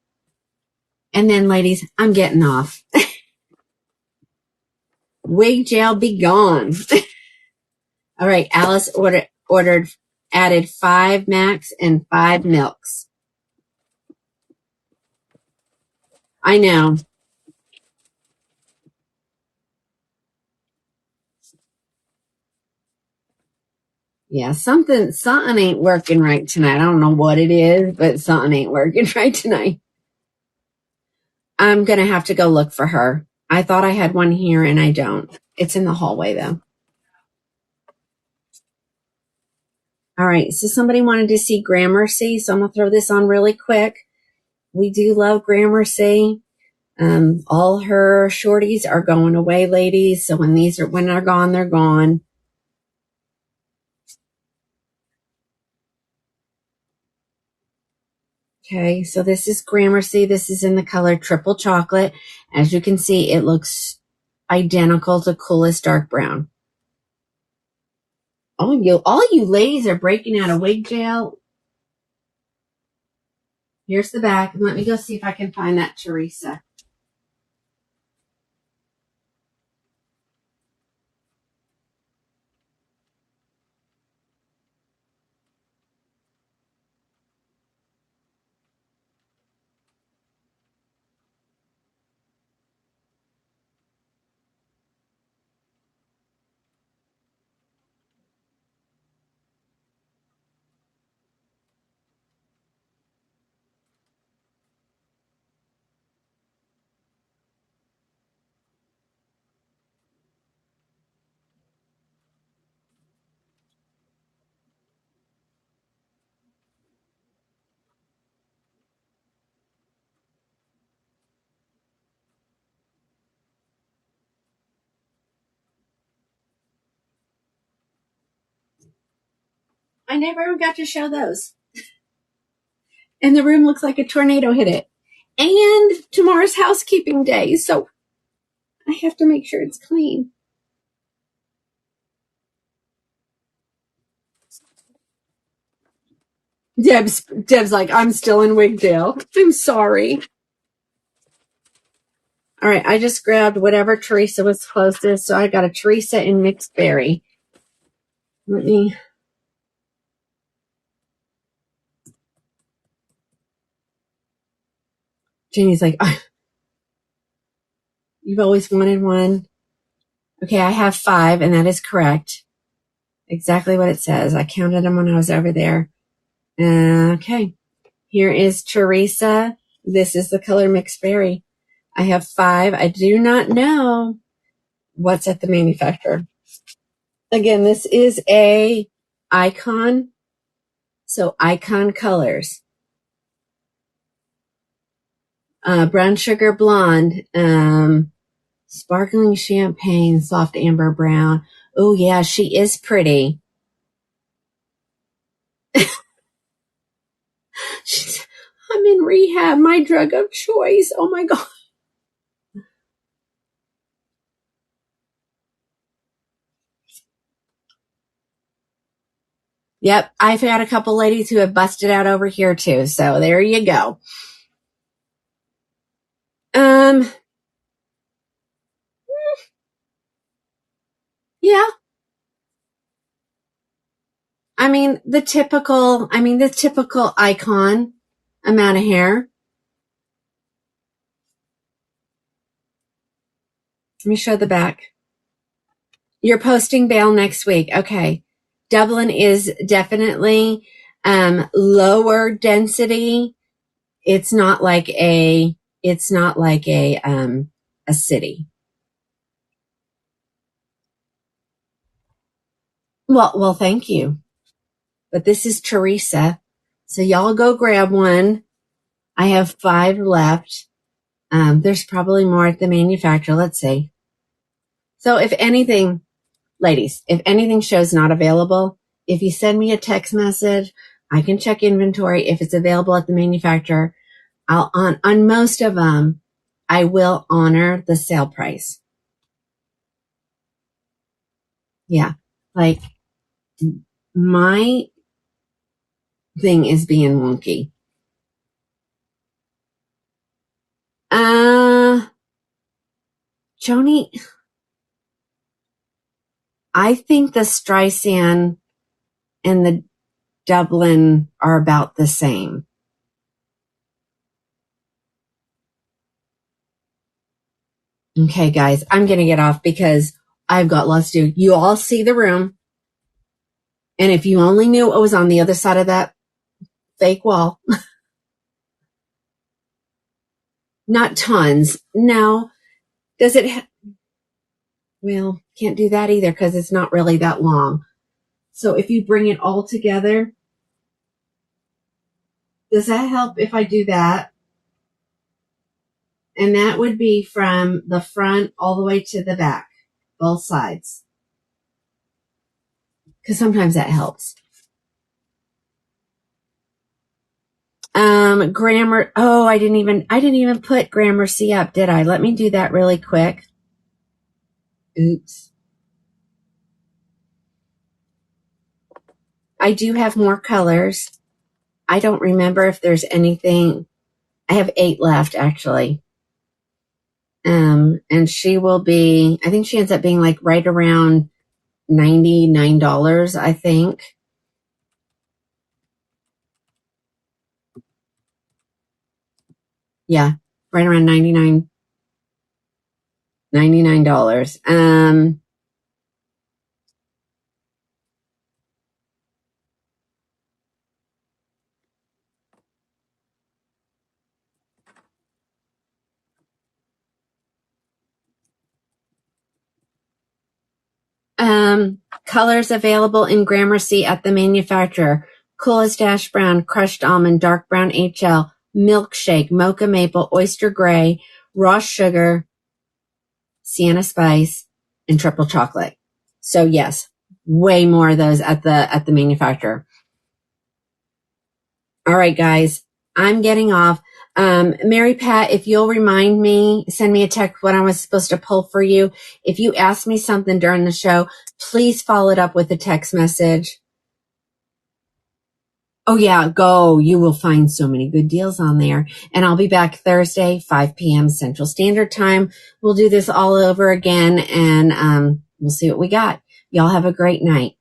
[SPEAKER 1] And then, ladies, I'm getting off. Wig jail be gone. All right, Alice added 5 Macs and 5 Milks. I know. Yeah, something ain't working right tonight. I don't know what it is, but something ain't working right tonight. I'm going to have to go look for her. I thought I had one here and I don't. It's in the hallway though. All right, so somebody wanted to see Gramercy, so I'm going to throw this on really quick. We do love Gramercy. All her shorties are going away, ladies. So when they're gone, they're gone. Okay, so this is Gramercy. This is in the color Triple Chocolate. As you can see, it looks identical to Coolest Dark Brown. All you ladies are breaking out of wig jail. Here's the back. Let me go see if I can find that Teresa. I never got to show those. And the room looks like a tornado hit it. And tomorrow's housekeeping day, so I have to make sure it's clean. Deb's like, I'm still in wig jail. I'm sorry. All right, I just grabbed whatever Teresa was closest. So I got a Teresa in mixed berry. Let me. Jenny's like, you've always wanted one. Okay, I have 5, and that is correct. Exactly what it says. I counted them when I was over there. Okay, here is Teresa. This is the color mixed berry. I have 5. I do not know what's at the manufacturer. Again, this is a Icon. So Icon colors. Brown sugar blonde, sparkling champagne, soft amber brown. Oh yeah, she is pretty. She's, I'm in rehab, my drug of choice. Oh my God. Yep, I've had a couple ladies who have busted out over here too. So there you go. Yeah. I mean, the typical Icon amount of hair. Let me show the back. You're posting bail next week. Okay. Dublin is definitely lower density. It's not like a city. Well, thank you. But this is Teresa. So y'all go grab one. I have 5 left. There's probably more at the manufacturer. Let's see. So if anything, ladies, if anything shows not available, if you send me a text message, I can check inventory. If it's available at the manufacturer, I'll on most of them, I will honor the sale price. Yeah. Like my thing is being wonky. Joni, I think the Streisand and the Dublin are about the same. Okay, guys, I'm going to get off because I've got lots to do. You all see the room. And if you only knew what was on the other side of that fake wall, not tons. No. Does it? Well, can't do that either because it's not really that long. So if you bring it all together, does that help if I do that? And that would be from the front all the way to the back, both sides. Because sometimes that helps. Grammar. Oh, I didn't even put Gramercy up, did I? Let me do that really quick. Oops. I do have more colors. I don't remember if there's anything. I have 8 left, actually. And she will be, I think she ends up being like right around $99, I think. Yeah, right around $99. Colors available in Gramercy at the manufacturer: Coolest Ash Brown, Crushed Almond, Dark Brown HL, Milkshake, Mocha Maple, Oyster Gray, Raw Sugar, Sienna Spice, and Triple Chocolate. So yes, way more of those at the manufacturer. All right, guys, I'm getting off. Mary Pat, if you'll remind me, send me a text what I was supposed to pull for you. If you ask me something during the show, please follow it up with a text message. Oh yeah, go. You will find so many good deals on there. And I'll be back Thursday, 5 p.m. Central Standard Time. We'll do this all over again and we'll see what we got. Y'all have a great night.